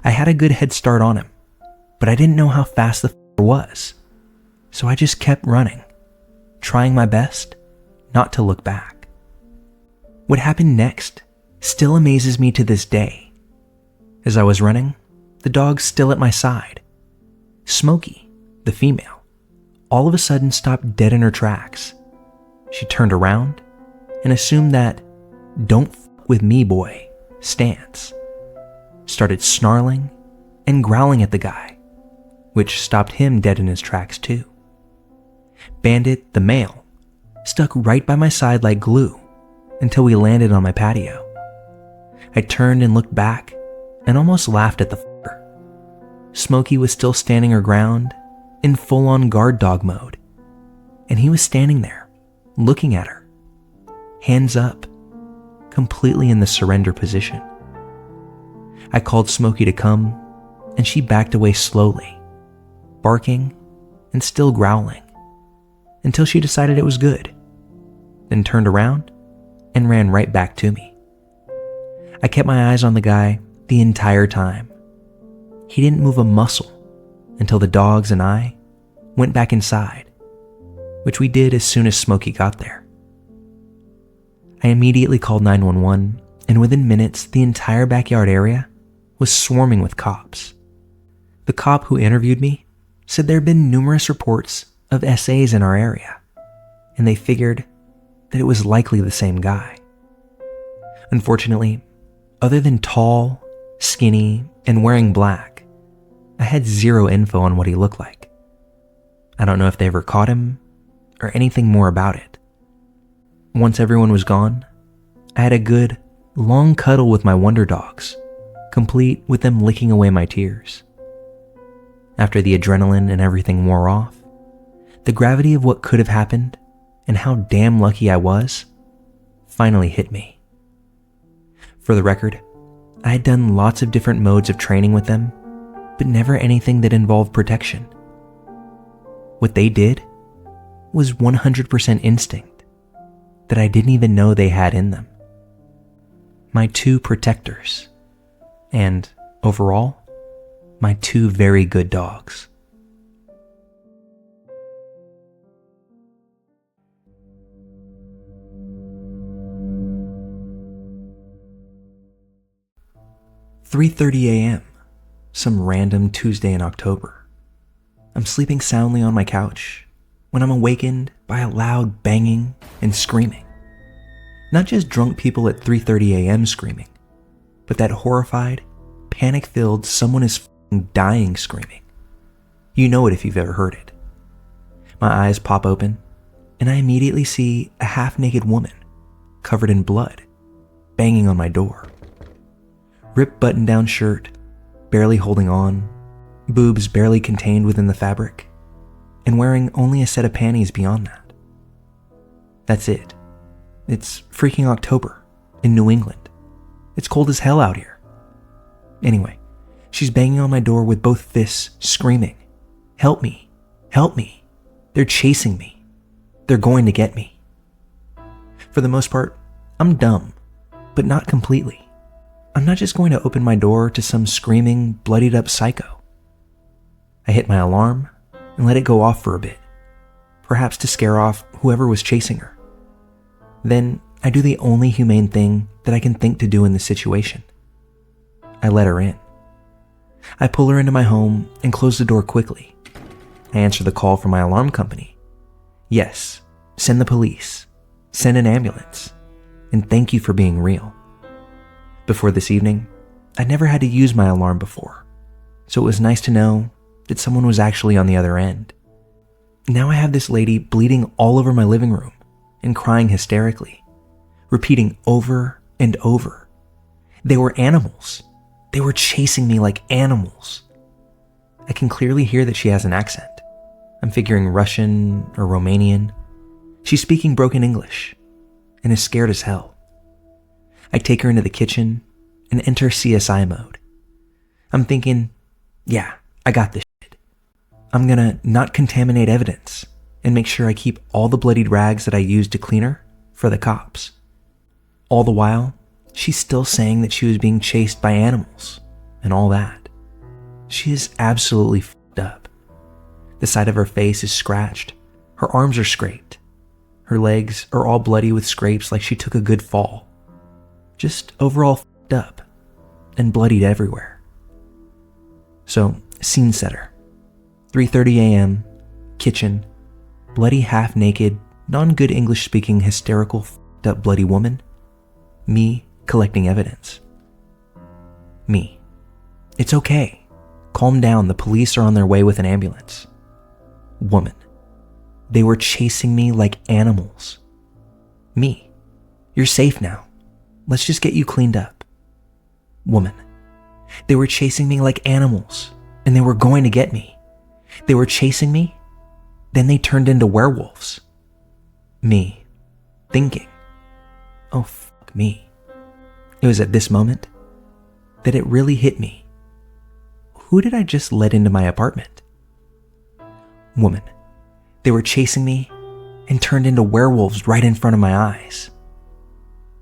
I had a good head start on him, but I didn't know how fast the fucker was, so I just kept running, trying my best not to look back. What happened next still amazes me to this day. As I was running, the dog's still at my side. Smokey, the female, all of a sudden stopped dead in her tracks. She turned around and assumed that "don't f with me, boy" stance, started snarling and growling at the guy, which stopped him dead in his tracks too. Bandit, the male, stuck right by my side like glue until we landed on my patio. I turned and looked back and almost laughed at the fucker. Smokey was still standing her ground in full-on guard dog mode, and he was standing there, looking at her, hands up, completely in the surrender position. I called Smokey to come, and she backed away slowly, barking and still growling, until she decided it was good, then turned around and ran right back to me. I kept my eyes on the guy the entire time. He didn't move a muscle until the dogs and I went back inside, which we did as soon as Smokey got there. I immediately called 911, and within minutes, the entire backyard area was swarming with cops. The cop who interviewed me said there had been numerous reports of SAs in our area, and they figured that it was likely the same guy. Unfortunately, other than tall, skinny, and wearing black, I had zero info on what he looked like. I don't know if they ever caught him or anything more about it. Once everyone was gone, I had a good, long cuddle with my wonder dogs, complete with them licking away my tears. After the adrenaline and everything wore off, the gravity of what could have happened and how damn lucky I was finally hit me. For the record, I had done lots of different modes of training with them, but never anything that involved protection. What they did was 100% instinct that I didn't even know they had in them. My two protectors, and overall, my two very good dogs. "3:30 a.m., some random Tuesday in October. I'm sleeping soundly on my couch when I'm awakened by a loud banging and screaming. Not just drunk people at 3:30 a.m. screaming, but that horrified, panic-filled, someone is f***ing dying screaming. You know it if you've ever heard it. My eyes pop open, and I immediately see a half-naked woman, covered in blood, banging on my door. Ripped button-down shirt, barely holding on, boobs barely contained within the fabric, and wearing only a set of panties beyond that. That's it. It's freaking October in New England. It's cold as hell out here. Anyway, she's banging on my door with both fists, screaming, "Help me! Help me! They're chasing me! They're going to get me!" For the most part, I'm dumb, but not completely. I'm not just going to open my door to some screaming, bloodied up psycho. I hit my alarm and let it go off for a bit, perhaps to scare off whoever was chasing her. Then I do the only humane thing that I can think to do in this situation. I let her in. I pull her into my home and close the door quickly. I answer the call from my alarm company. Yes, send the police, send an ambulance, and thank you for being real. Before this evening, I'd never had to use my alarm before, so it was nice to know that someone was actually on the other end. Now I have this lady bleeding all over my living room and crying hysterically, repeating over and over. They were animals. They were chasing me like animals. I can clearly hear that she has an accent. I'm figuring Russian or Romanian. She's speaking broken English and is scared as hell. I take her into the kitchen and enter CSI mode. I'm thinking, yeah, I got this shit. I'm gonna not contaminate evidence and make sure I keep all the bloodied rags that I used to clean her for the cops. All the while, she's still saying that she was being chased by animals and all that. She is absolutely fucked up. The side of her face is scratched. Her arms are scraped. Her legs are all bloody with scrapes like she took a good fall. Just overall fucked up and bloodied everywhere. So, scene setter. 3:30 a.m., kitchen, bloody half-naked, non-good English-speaking, hysterical, fucked up bloody woman. Me collecting evidence. Me. It's okay. Calm down, the police are on their way with an ambulance. Woman. They were chasing me like animals. Me. You're safe now. Let's just get you cleaned up. Woman. They were chasing me like animals, and they were going to get me. They were chasing me, then they turned into werewolves. Me. Thinking. Oh, fuck me. It was at this moment that it really hit me. Who did I just let into my apartment? Woman. They were chasing me and turned into werewolves right in front of my eyes.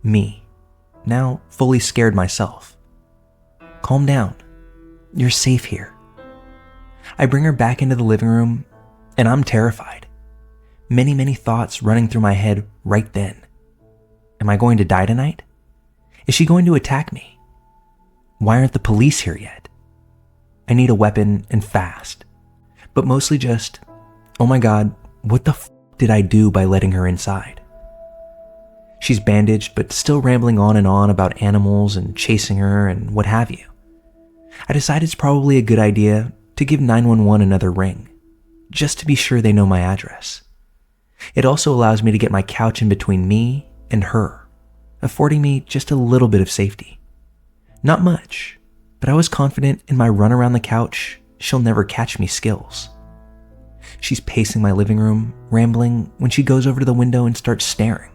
Me. Now fully scared myself. Calm down. You're safe here. I bring her back into the living room and I'm terrified. Many thoughts running through my head right then. Am I going to die tonight? Is she going to attack me? Why aren't the police here yet? I need a weapon and fast. But mostly just, oh my God, what the f*** did I do by letting her inside? She's bandaged but still rambling on and on about animals and chasing her and what have you. I decide it's probably a good idea to give 911 another ring, just to be sure they know my address. It also allows me to get my couch in between me and her, affording me just a little bit of safety. Not much, but I was confident in my run around the couch, she'll never catch me skills. She's pacing my living room, rambling, when she goes over to the window and starts staring.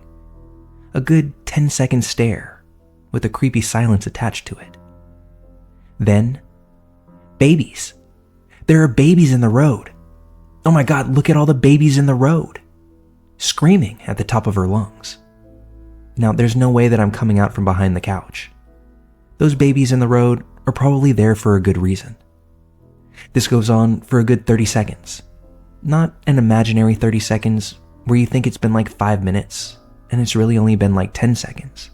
A good 10-second stare, with a creepy silence attached to it. Then, babies. There are babies in the road. Oh my God, look at all the babies in the road. Screaming at the top of her lungs. Now, there's no way that I'm coming out from behind the couch. Those babies in the road are probably there for a good reason. This goes on for a good 30 seconds. Not an imaginary 30 seconds where you think it's been like 5 minutes and it's really only been like 10 seconds.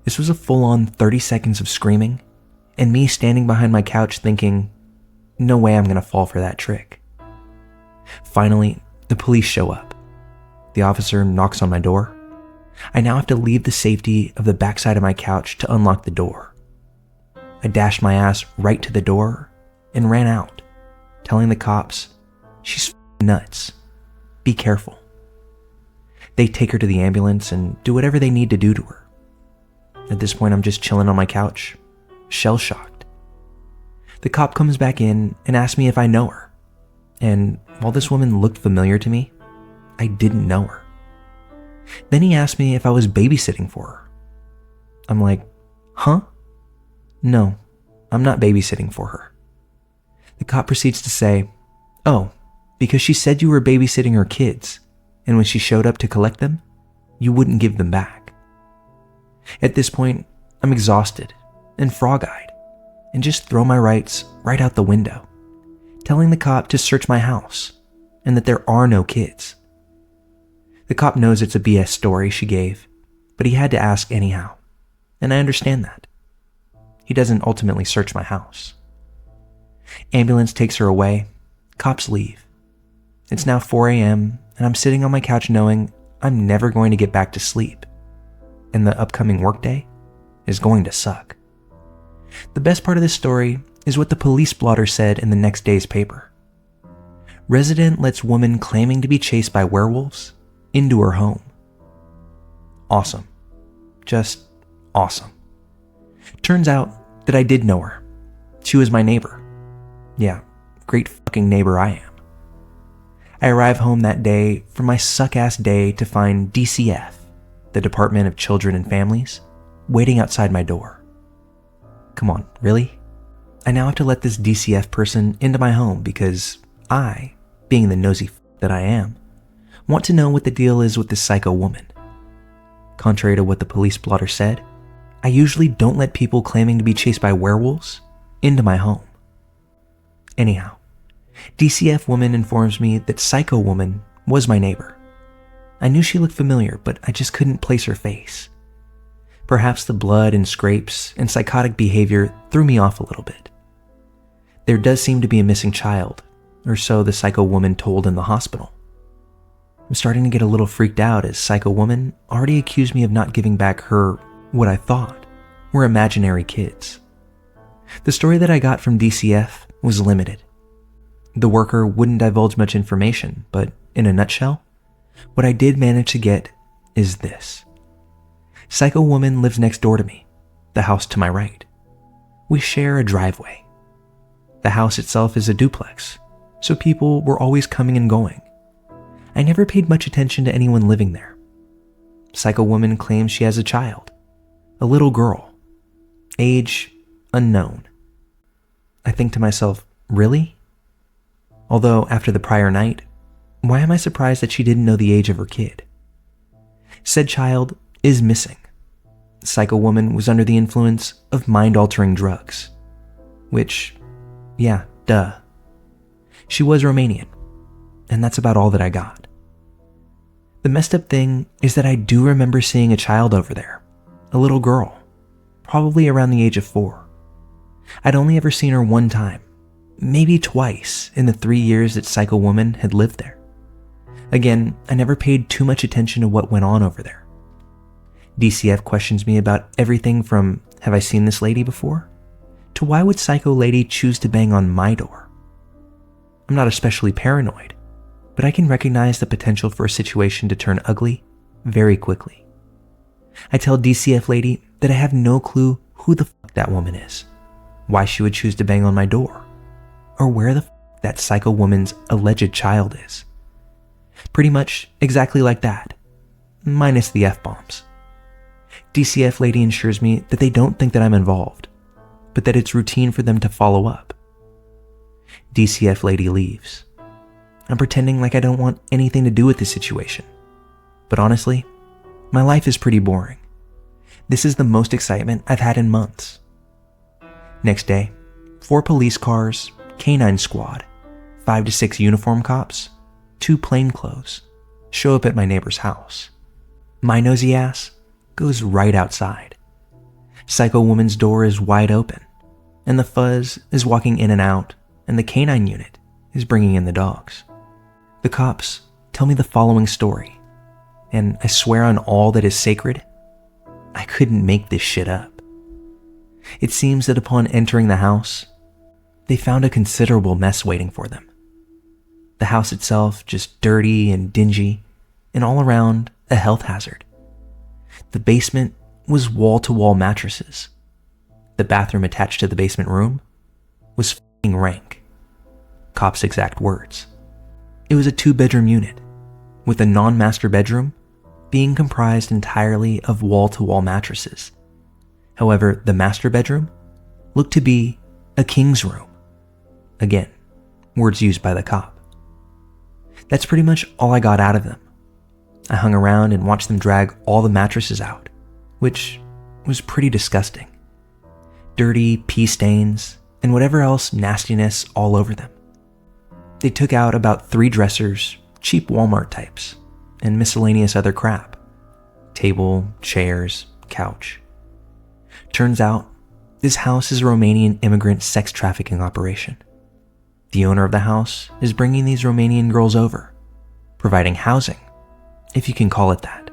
This was a full-on 30 seconds of screaming and me standing behind my couch thinking, no way I'm gonna fall for that trick. Finally, the police show up. The officer knocks on my door. I now have to leave the safety of the backside of my couch to unlock the door. I dashed my ass right to the door and ran out, telling the cops, she's f***ing nuts. Be careful. They take her to the ambulance and do whatever they need to do to her. At this point, I'm just chilling on my couch, shell-shocked. The cop comes back in and asks me if I know her. And while this woman looked familiar to me, I didn't know her. Then he asked me if I was babysitting for her. I'm like, huh? No, I'm not babysitting for her. The cop proceeds to say, oh, because she said you were babysitting her kids, and when she showed up to collect them, you wouldn't give them back. At this point, I'm exhausted and frog-eyed and just throw my rights right out the window, telling the cop to search my house and that there are no kids. The cop knows it's a BS story she gave, but he had to ask anyhow, and I understand that. He doesn't ultimately search my house. Ambulance takes her away, cops leave. It's now 4 a.m. and I'm sitting on my couch knowing I'm never going to get back to sleep, and the upcoming workday is going to suck. The best part of this story is what the police blotter said in the next day's paper. Resident lets woman claiming to be chased by werewolves into her home. Awesome. Just awesome. Turns out that I did know her. She was my neighbor. Yeah, great fucking neighbor I am. I arrive home that day from my suck-ass day to find DCF, the Department of Children and Families, waiting outside my door. Come on, really? I now have to let this DCF person into my home because I, being the nosy that I am, want to know what the deal is with this psycho woman. Contrary to what the police blotter said, I usually don't let people claiming to be chased by werewolves into my home. Anyhow, DCF woman informs me that psycho woman was my neighbor. I knew she looked familiar, but I just couldn't place her face. Perhaps the blood and scrapes and psychotic behavior threw me off a little bit. There does seem to be a missing child, or so the psycho woman told in the hospital. I'm starting to get a little freaked out as psycho woman already accused me of not giving back her, what I thought, were imaginary kids. The story that I got from DCF was limited. The worker wouldn't divulge much information, but in a nutshell, what I did manage to get is this. Psycho woman lives next door to me, the house to my right. We share a driveway. The house itself is a duplex, so people were always coming and going. I never paid much attention to anyone living there. Psycho woman claims she has a child, a little girl, age unknown. I think to myself, really? Although after the prior night, why am I surprised that she didn't know the age of her kid? Said child is missing. Psycho woman was under the influence of mind-altering drugs. Which, yeah, duh. She was Romanian, and that's about all that I got. The messed up thing is that I do remember seeing a child over there, a little girl, probably around the age of 4. I'd only ever seen her one time, maybe twice in the 3 years that Psycho woman had lived there. Again, I never paid too much attention to what went on over there. DCF questions me about everything from, have I seen this lady before? To why would Psycho lady choose to bang on my door? I'm not especially paranoid, but I can recognize the potential for a situation to turn ugly very quickly. I tell DCF lady that I have no clue who the fuck that woman is, why she would choose to bang on my door, or where the fuck that psycho woman's alleged child is. Pretty much exactly like that, minus the F-bombs. DCF lady assures me that they don't think that I'm involved, but that it's routine for them to follow up. DCF lady leaves. I'm pretending like I don't want anything to do with this situation. But honestly, my life is pretty boring. This is the most excitement I've had in months. Next day, 4 police cars, K9 squad, 5 to 6 uniform cops, 2 plainclothes, show up at my neighbor's house. My nosy ass goes right outside. Psycho woman's door is wide open, and the fuzz is walking in and out, and the K9 unit is bringing in the dogs. The cops tell me the following story, and I swear on all that is sacred, I couldn't make this shit up. It seems that upon entering the house, they found a considerable mess waiting for them. The house itself just dirty and dingy, and all around a health hazard. The basement was wall-to-wall mattresses. The bathroom attached to the basement room was f***ing rank. Cops' exact words. It was a 2-bedroom unit, with a non-master bedroom being comprised entirely of wall-to-wall mattresses. However, the master bedroom looked to be a king's room. Again, words used by the cop. That's pretty much all I got out of them. I hung around and watched them drag all the mattresses out, which was pretty disgusting. dirty pee stains, and whatever else nastiness all over them. They took out about 3 dressers, cheap Walmart types, and miscellaneous other crap. Table, chairs, couch. Turns out, this house is a Romanian immigrant sex trafficking operation. The owner of the house is bringing these Romanian girls over, providing housing, if you can call it that,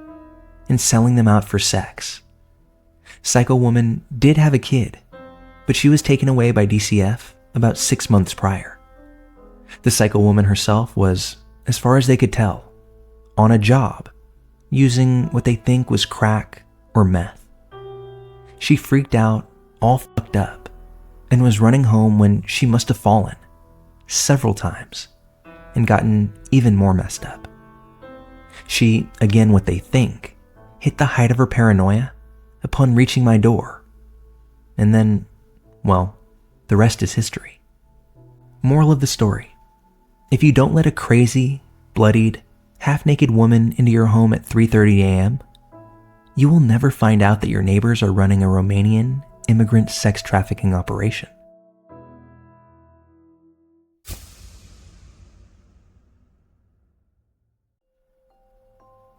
and selling them out for sex. Psycho Woman did have a kid, but she was taken away by DCF about 6 months prior. The Psycho Woman herself was, as far as they could tell, on a job, using what they think was crack or meth. She freaked out, all fucked up, and was running home when she must have fallen several times and gotten even more messed up. She, again what they think, hit the height of her paranoia upon reaching my door. And then, well, the rest is history. Moral of the story: if you don't let a crazy, bloodied, half-naked woman into your home at 3:30 a.m., you will never find out that your neighbors are running a Romanian immigrant sex trafficking operation.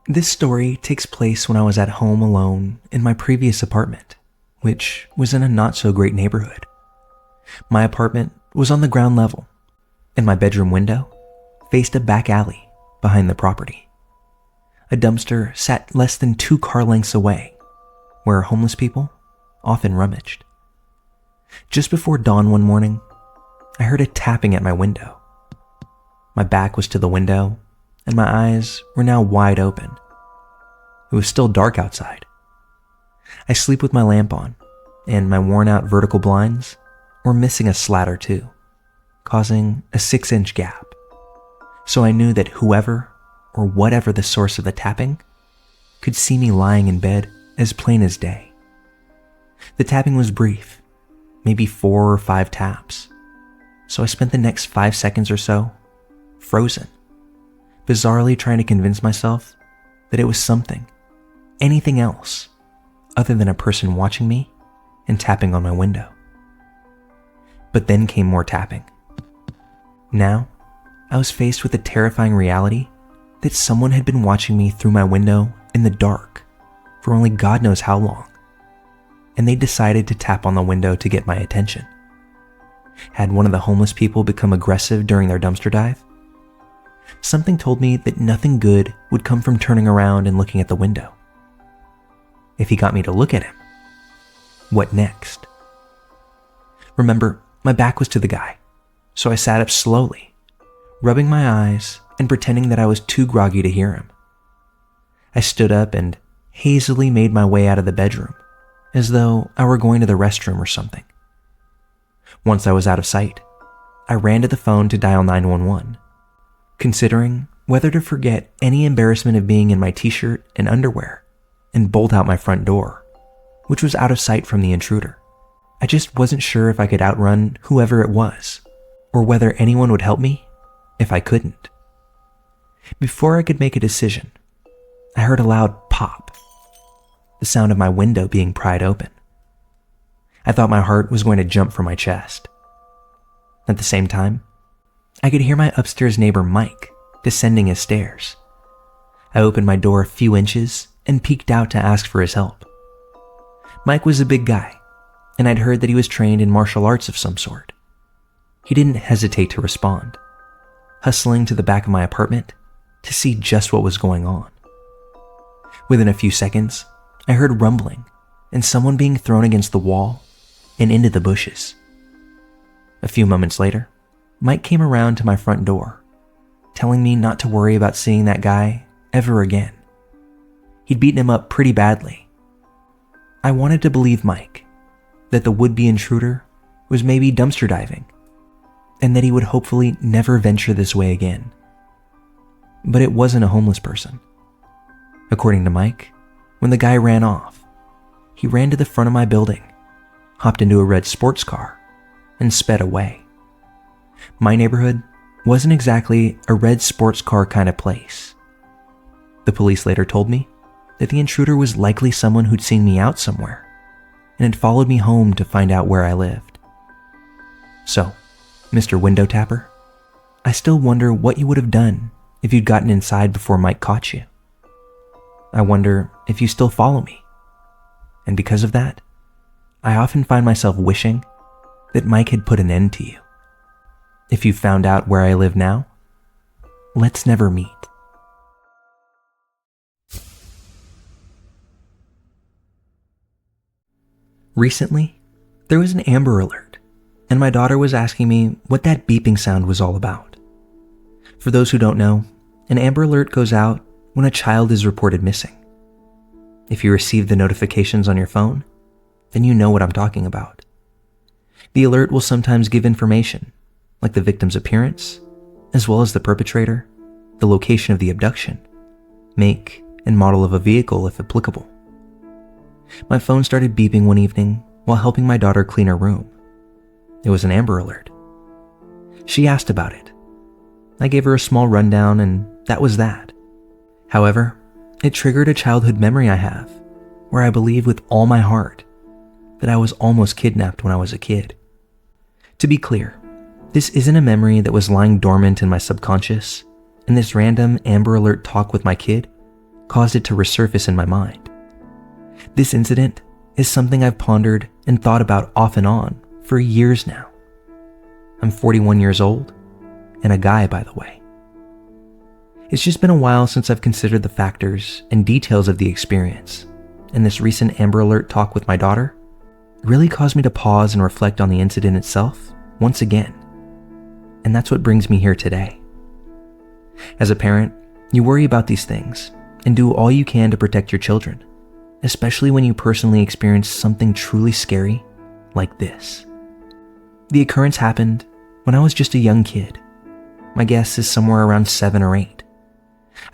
This story takes place when I was at home alone in my previous apartment, which was in a not-so-great neighborhood. My apartment was on the ground level, and my bedroom window faced a back alley behind the property. A dumpster sat less than 2 car lengths away, where homeless people often rummaged. Just before dawn one morning, I heard a tapping at my window. My back was to the window, and my eyes were now wide open. It was still dark outside. I sleep with my lamp on, and my worn-out vertical blinds were missing a slat or two, causing a 6-inch gap. So I knew that whoever or whatever the source of the tapping could see me lying in bed as plain as day. The tapping was brief, maybe 4 or 5 taps, so I spent the next 5 seconds or so frozen, bizarrely trying to convince myself that it was something, anything else, other than a person watching me and tapping on my window. But then came more tapping. Now, I was faced with the terrifying reality that someone had been watching me through my window in the dark for only God knows how long, and they decided to tap on the window to get my attention. Had one of the homeless people become aggressive during their dumpster dive? Something told me that nothing good would come from turning around and looking at the window. If he got me to look at him, what next? Remember, my back was to the guy, so I sat up slowly, rubbing my eyes and pretending that I was too groggy to hear him. I stood up and hazily made my way out of the bedroom, as though I were going to the restroom or something. Once I was out of sight, I ran to the phone to dial 911, considering whether to forget any embarrassment of being in my t-shirt and underwear and bolt out my front door, which was out of sight from the intruder. I just wasn't sure if I could outrun whoever it was, or whether anyone would help me if I couldn't. Before I could make a decision, I heard a loud pop, the sound of my window being pried open. I thought my heart was going to jump from my chest. At the same time, I could hear my upstairs neighbor Mike descending his stairs. I opened my door a few inches and peeked out to ask for his help. Mike was a big guy, and I'd heard that he was trained in martial arts of some sort. He didn't hesitate to respond, hustling to the back of my apartment to see just what was going on. Within a few seconds, I heard rumbling and someone being thrown against the wall and into the bushes. A few moments later, Mike came around to my front door, telling me not to worry about seeing that guy ever again. He'd beaten him up pretty badly. I wanted to believe Mike, that the would-be intruder was maybe dumpster diving, and that he would hopefully never venture this way again. But it wasn't a homeless person. According to Mike, when the guy ran off, he ran to the front of my building, hopped into a red sports car, and sped away. My neighborhood wasn't exactly a red sports car kind of place. The police later told me that the intruder was likely someone who'd seen me out somewhere and had followed me home to find out where I lived. So, Mr. Window Tapper, I still wonder what you would have done if you'd gotten inside before Mike caught you. I wonder if you still follow me. And because of that, I often find myself wishing that Mike had put an end to you. If you found out where I live now, let's never meet. Recently, there was an Amber Alert, and my daughter was asking me what that beeping sound was all about. For those who don't know, an Amber Alert goes out when a child is reported missing. If you receive the notifications on your phone, then you know what I'm talking about. The alert will sometimes give information, like the victim's appearance, as well as the perpetrator, the location of the abduction, make and model of a vehicle if applicable. My phone started beeping one evening while helping my daughter clean her room. It was an Amber Alert. She asked about it. I gave her a small rundown, and that was that. However, it triggered a childhood memory I have, where I believe with all my heart that I was almost kidnapped when I was a kid. To be clear, this isn't a memory that was lying dormant in my subconscious, and this random Amber Alert talk with my kid caused it to resurface in my mind. This incident is something I've pondered and thought about off and on for years now. I'm 41 years old, and a guy, by the way. It's just been a while since I've considered the factors and details of the experience, and this recent Amber Alert talk with my daughter really caused me to pause and reflect on the incident itself once again. And that's what brings me here today. As a parent, you worry about these things and do all you can to protect your children, especially when you personally experience something truly scary like this. The occurrence happened when I was just a young kid. My guess is somewhere around 7 or 8.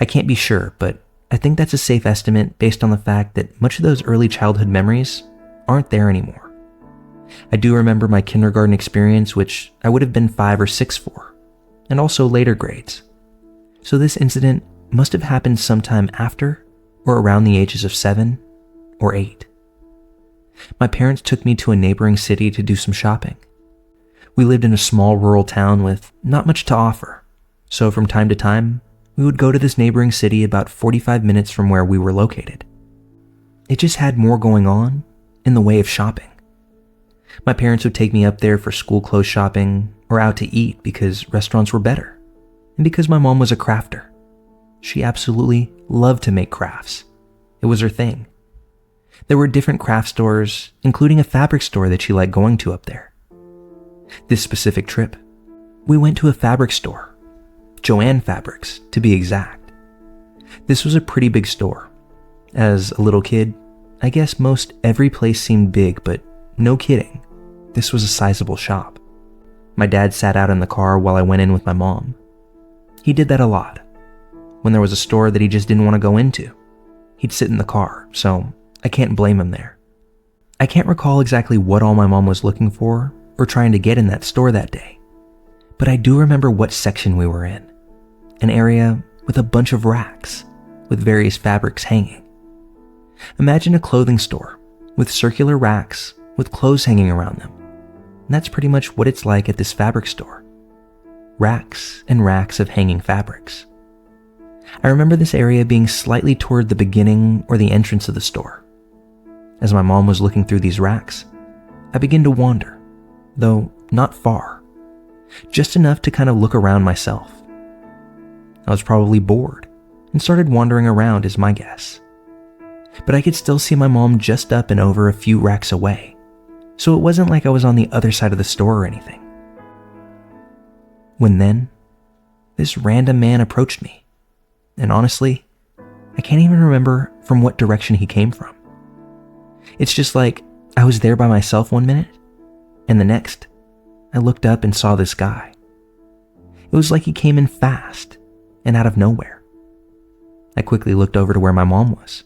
I can't be sure, but I think that's a safe estimate based on the fact that much of those early childhood memories aren't there anymore. I do remember my kindergarten experience, which I would have been 5 or 6 for, and also later grades. So this incident must have happened sometime after or around the ages of 7 or 8. My parents took me to a neighboring city to do some shopping. We lived in a small rural town with not much to offer, so from time to time, we would go to this neighboring city about 45 minutes from where we were located. It just had more going on in the way of shopping. My parents would take me up there for school clothes shopping or out to eat because restaurants were better, and because my mom was a crafter. She absolutely loved to make crafts. It was her thing. There were different craft stores, including a fabric store that she liked going to up there. This specific trip, we went to a fabric store, Joanne Fabrics to be exact. This was a pretty big store. As a little kid, I guess most every place seemed big, but no kidding, this was a sizable shop. My dad sat out in the car while I went in with my mom. He did that a lot. When there was a store that he just didn't want to go into, he'd sit in the car, so I can't blame him there. I can't recall exactly what all my mom was looking for or trying to get in that store that day, but I do remember what section we were in, an area with a bunch of racks with various fabrics hanging. Imagine a clothing store with circular racks with clothes hanging around them. And that's pretty much what it's like at this fabric store. Racks and racks of hanging fabrics. I remember this area being slightly toward the beginning or the entrance of the store. As my mom was looking through these racks, I began to wander, though not far, just enough to kind of look around myself. I was probably bored and started wandering around is my guess. But I could still see my mom just up and over a few racks away, so it wasn't like I was on the other side of the store or anything. When then, this random man approached me, and honestly, I can't even remember from what direction he came from. It's just like I was there by myself one minute, and the next, I looked up and saw this guy. It was like he came in fast and out of nowhere. I quickly looked over to where my mom was.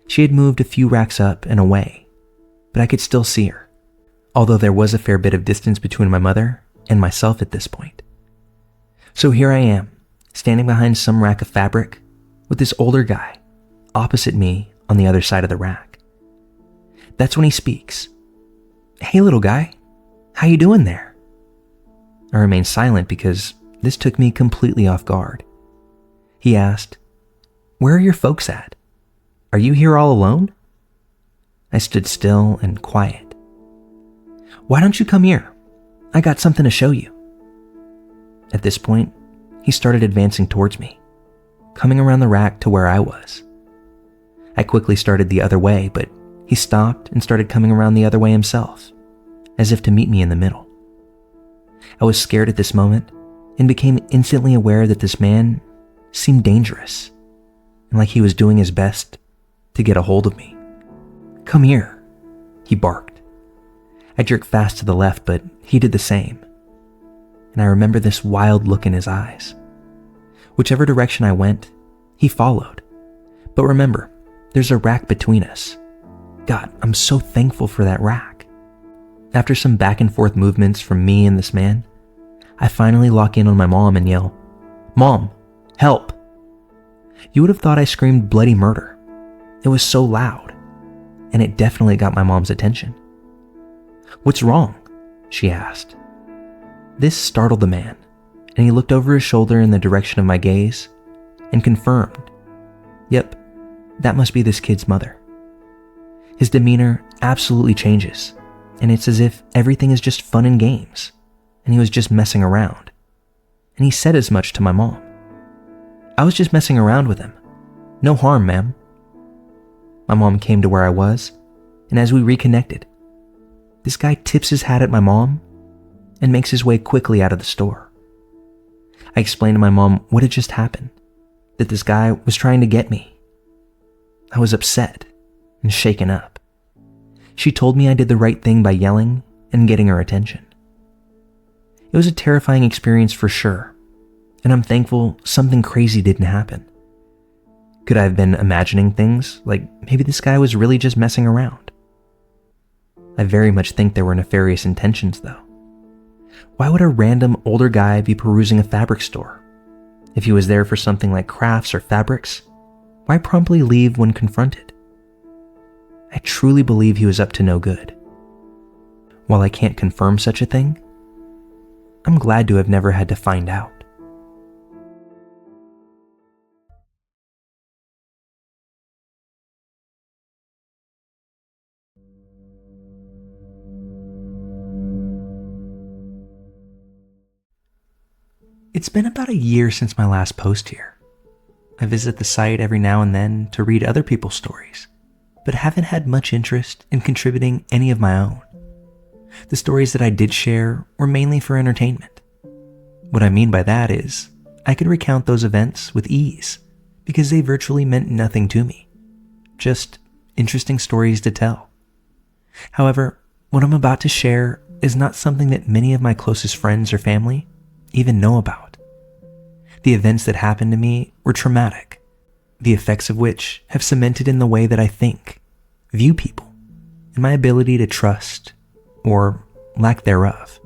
She had moved a few racks up and away, but I could still see her, although there was a fair bit of distance between my mother and myself at this point. So here I am, standing behind some rack of fabric with this older guy opposite me on the other side of the rack. That's when he speaks. "Hey, little guy, how you doing there?" I remained silent because this took me completely off guard. He asked, "Where are your folks at? Are you here all alone?" I stood still and quiet. "Why don't you come here? I got something to show you." At this point, he started advancing towards me, coming around the rack to where I was. I quickly started the other way, but he stopped and started coming around the other way himself, as if to meet me in the middle. I was scared at this moment and became instantly aware that this man seemed dangerous and like he was doing his best to get a hold of me. "Come here," he barked. I jerked fast to the left, but he did the same. And I remember this wild look in his eyes. Whichever direction I went, he followed. But remember, there's a rack between us. God, I'm so thankful for that rack. After some back and forth movements from me and this man, I finally lock in on my mom and yell, "Mom, help!" You would have thought I screamed bloody murder. It was so loud, and it definitely got my mom's attention. "What's wrong?" she asked. This startled the man, and he looked over his shoulder in the direction of my gaze and confirmed, "Yep, that must be this kid's mother." His demeanor absolutely changes, and it's as if everything is just fun and games, and he was just messing around. And he said as much to my mom. "I was just messing around with him. No harm, ma'am." My mom came to where I was, and as we reconnected, this guy tips his hat at my mom and makes his way quickly out of the store. I explained to my mom what had just happened, that this guy was trying to get me. I was upset and shaken up. She told me I did the right thing by yelling and getting her attention. It was a terrifying experience for sure, and I'm thankful something crazy didn't happen. Could I have been imagining things, like maybe this guy was really just messing around? I very much think there were nefarious intentions though. Why would a random older guy be perusing a fabric store? If he was there for something like crafts or fabrics, why promptly leave when confronted? I truly believe he was up to no good. While I can't confirm such a thing, I'm glad to have never had to find out. It's been about a year since my last post here. I visit the site every now and then to read other people's stories, but haven't had much interest in contributing any of my own. The stories that I did share were mainly for entertainment. What I mean by that is, I could recount those events with ease because they virtually meant nothing to me. Just interesting stories to tell. However, what I'm about to share is not something that many of my closest friends or family even know about. The events that happened to me were traumatic, the effects of which have cemented in the way that I think, view people, and my ability to trust, or lack thereof.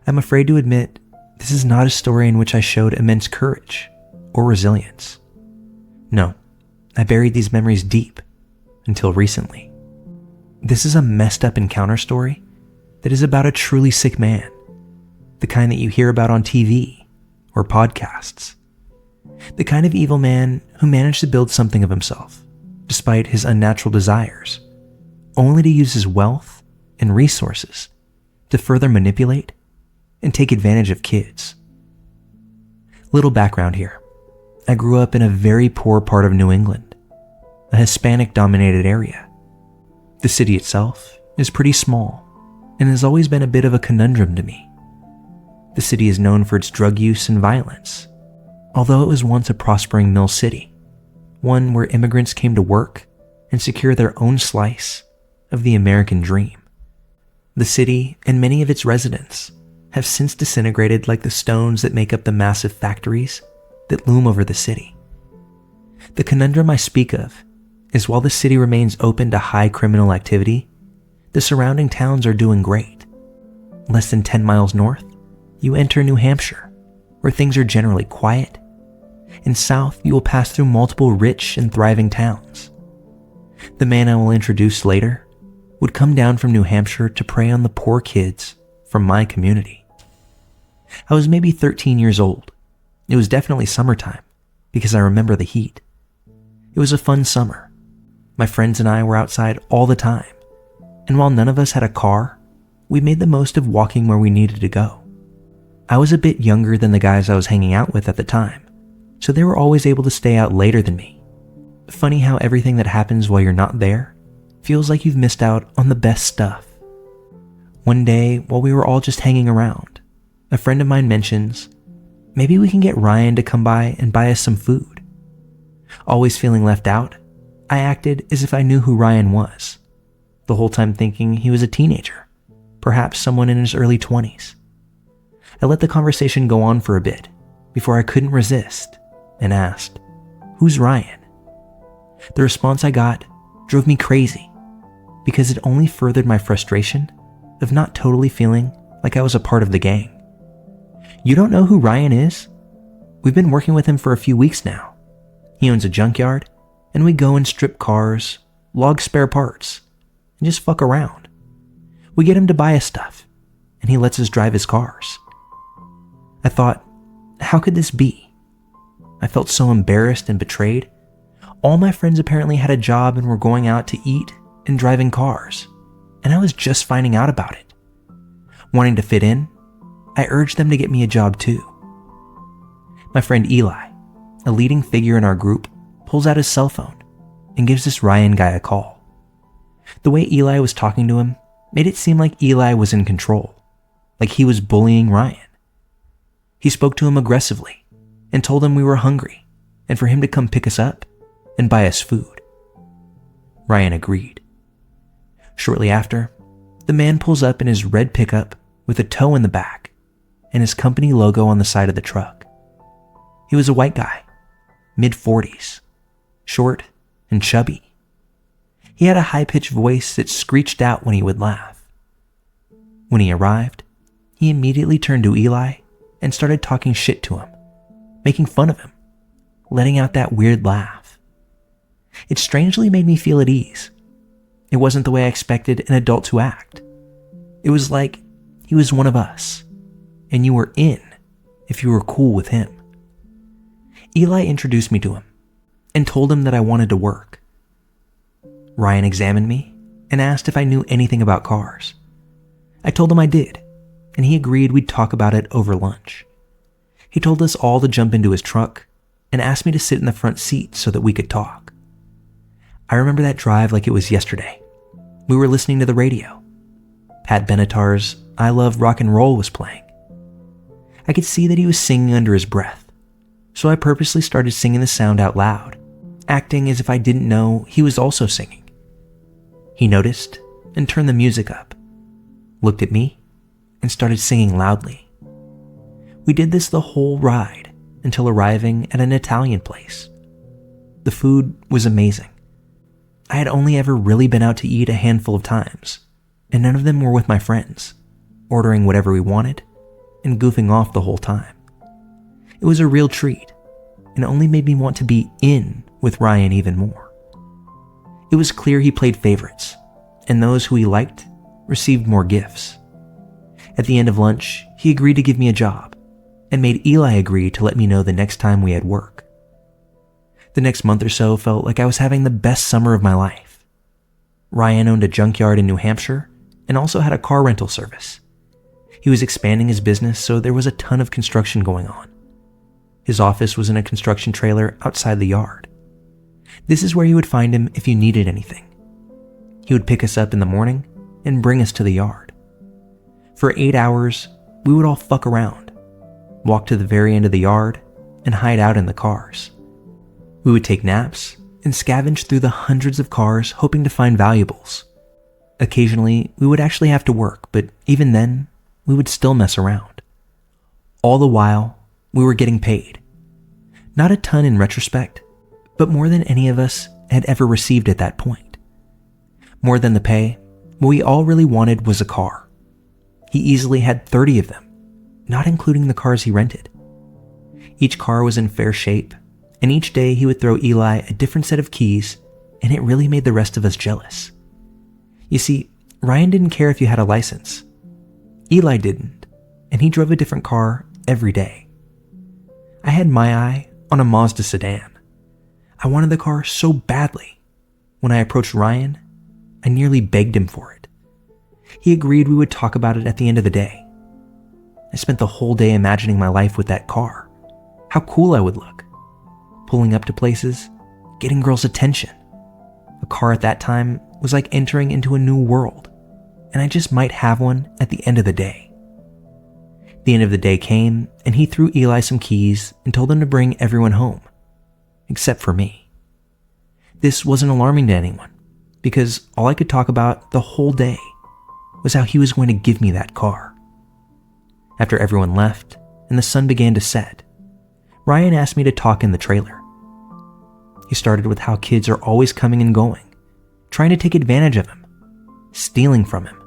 I'm afraid to admit this is not a story in which I showed immense courage or resilience. No, I buried these memories deep until recently. This is a messed up encounter story that is about a truly sick man, the kind that you hear about on TV or podcasts. The kind of evil man who managed to build something of himself, despite his unnatural desires, only to use his wealth and resources to further manipulate and take advantage of kids. Little background here. I grew up in a very poor part of New England, a Hispanic-dominated area. The city itself is pretty small and has always been a bit of a conundrum to me. The city is known for its drug use and violence, although it was once a prospering mill city, one where immigrants came to work and secure their own slice of the American dream. The city and many of its residents have since disintegrated like the stones that make up the massive factories that loom over the city. The conundrum I speak of is while the city remains open to high criminal activity, the surrounding towns are doing great. Less than 10 miles north, you enter New Hampshire, where things are generally quiet, and south you will pass through multiple rich and thriving towns. The man I will introduce later would come down from New Hampshire to prey on the poor kids from my community. I was maybe 13 years old. It was definitely summertime because I remember the heat. It was a fun summer. My friends and I were outside all the time, and while none of us had a car, we made the most of walking where we needed to go. I was a bit younger than the guys I was hanging out with at the time, so they were always able to stay out later than me. Funny how everything that happens while you're not there feels like you've missed out on the best stuff. One day, while we were all just hanging around, a friend of mine mentions, maybe we can get Ryan to come by and buy us some food. Always feeling left out, I acted as if I knew who Ryan was, the whole time thinking he was a teenager, perhaps someone in his early 20s. I let the conversation go on for a bit before I couldn't resist and asked, "Who's Ryan?" The response I got drove me crazy because it only furthered my frustration of not totally feeling like I was a part of the gang. "You don't know who Ryan is? We've been working with him for a few weeks now. He owns a junkyard, and we go and strip cars, log spare parts, and just fuck around. We get him to buy us stuff, and he lets us drive his cars." I thought, how could this be? I felt so embarrassed and betrayed. All my friends apparently had a job and were going out to eat and driving cars, and I was just finding out about it. Wanting to fit in, I urged them to get me a job too. My friend Eli, a leading figure in our group, pulls out his cell phone and gives this Ryan guy a call. The way Eli was talking to him made it seem like Eli was in control, like he was bullying Ryan. He spoke to him aggressively and told him we were hungry and for him to come pick us up and buy us food. Ryan agreed. Shortly after, the man pulls up in his red pickup with a tow in the back and his company logo on the side of the truck. He was a white guy, mid-40s, short and chubby. He had a high-pitched voice that screeched out when he would laugh. When he arrived, he immediately turned to Eli and started talking shit to him, making fun of him, letting out that weird laugh. It strangely made me feel at ease. It wasn't the way I expected an adult to act. It was like he was one of us, and you were in if you were cool with him. Eli introduced me to him and told him that I wanted to work. Ryan examined me and asked if I knew anything about cars. I told him I did, and he agreed we'd talk about it over lunch. He told us all to jump into his truck and asked me to sit in the front seat so that we could talk. I remember that drive like it was yesterday. We were listening to the radio. Pat Benatar's I Love Rock and Roll was playing. I could see that he was singing under his breath, so I purposely started singing the sound out loud, acting as if I didn't know he was also singing. He noticed and turned the music up, looked at me, and started singing loudly. We did this the whole ride until arriving at an Italian place. The food was amazing. I had only ever really been out to eat a handful of times, and none of them were with my friends, ordering whatever we wanted and goofing off the whole time. It was a real treat, and only made me want to be in with Ryan even more. It was clear he played favorites, and those who he liked received more gifts. At the end of lunch, he agreed to give me a job, and made Eli agree to let me know the next time we had work. The next month or so felt like I was having the best summer of my life. Ryan owned a junkyard in New Hampshire and also had a car rental service. He was expanding his business, so there was a ton of construction going on. His office was in a construction trailer outside the yard. This is where you would find him if you needed anything. He would pick us up in the morning and bring us to the yard. For 8 hours, we would all fuck around, walk to the very end of the yard, and hide out in the cars. We would take naps and scavenge through the hundreds of cars hoping to find valuables. Occasionally, we would actually have to work, but even then, we would still mess around. All the while, we were getting paid. Not a ton in retrospect, but more than any of us had ever received at that point. More than the pay, what we all really wanted was a car. He easily had 30 of them, not including the cars he rented. Each car was in fair shape, and each day he would throw Eli a different set of keys, and it really made the rest of us jealous. You see, Ryan didn't care if you had a license. Eli didn't, and he drove a different car every day. I had my eye on a Mazda sedan. I wanted the car so badly. When I approached Ryan, I nearly begged him for it. He agreed we would talk about it at the end of the day. I spent the whole day imagining my life with that car. How cool I would look. Pulling up to places, getting girls' attention. A car at that time was like entering into a new world, and I just might have one at the end of the day. The end of the day came, and he threw Eli some keys and told him to bring everyone home, except for me. This wasn't alarming to anyone, because all I could talk about the whole day was how he was going to give me that car. After everyone left and the sun began to set, Ryan asked me to talk in the trailer. He started with how kids are always coming and going, trying to take advantage of him, stealing from him,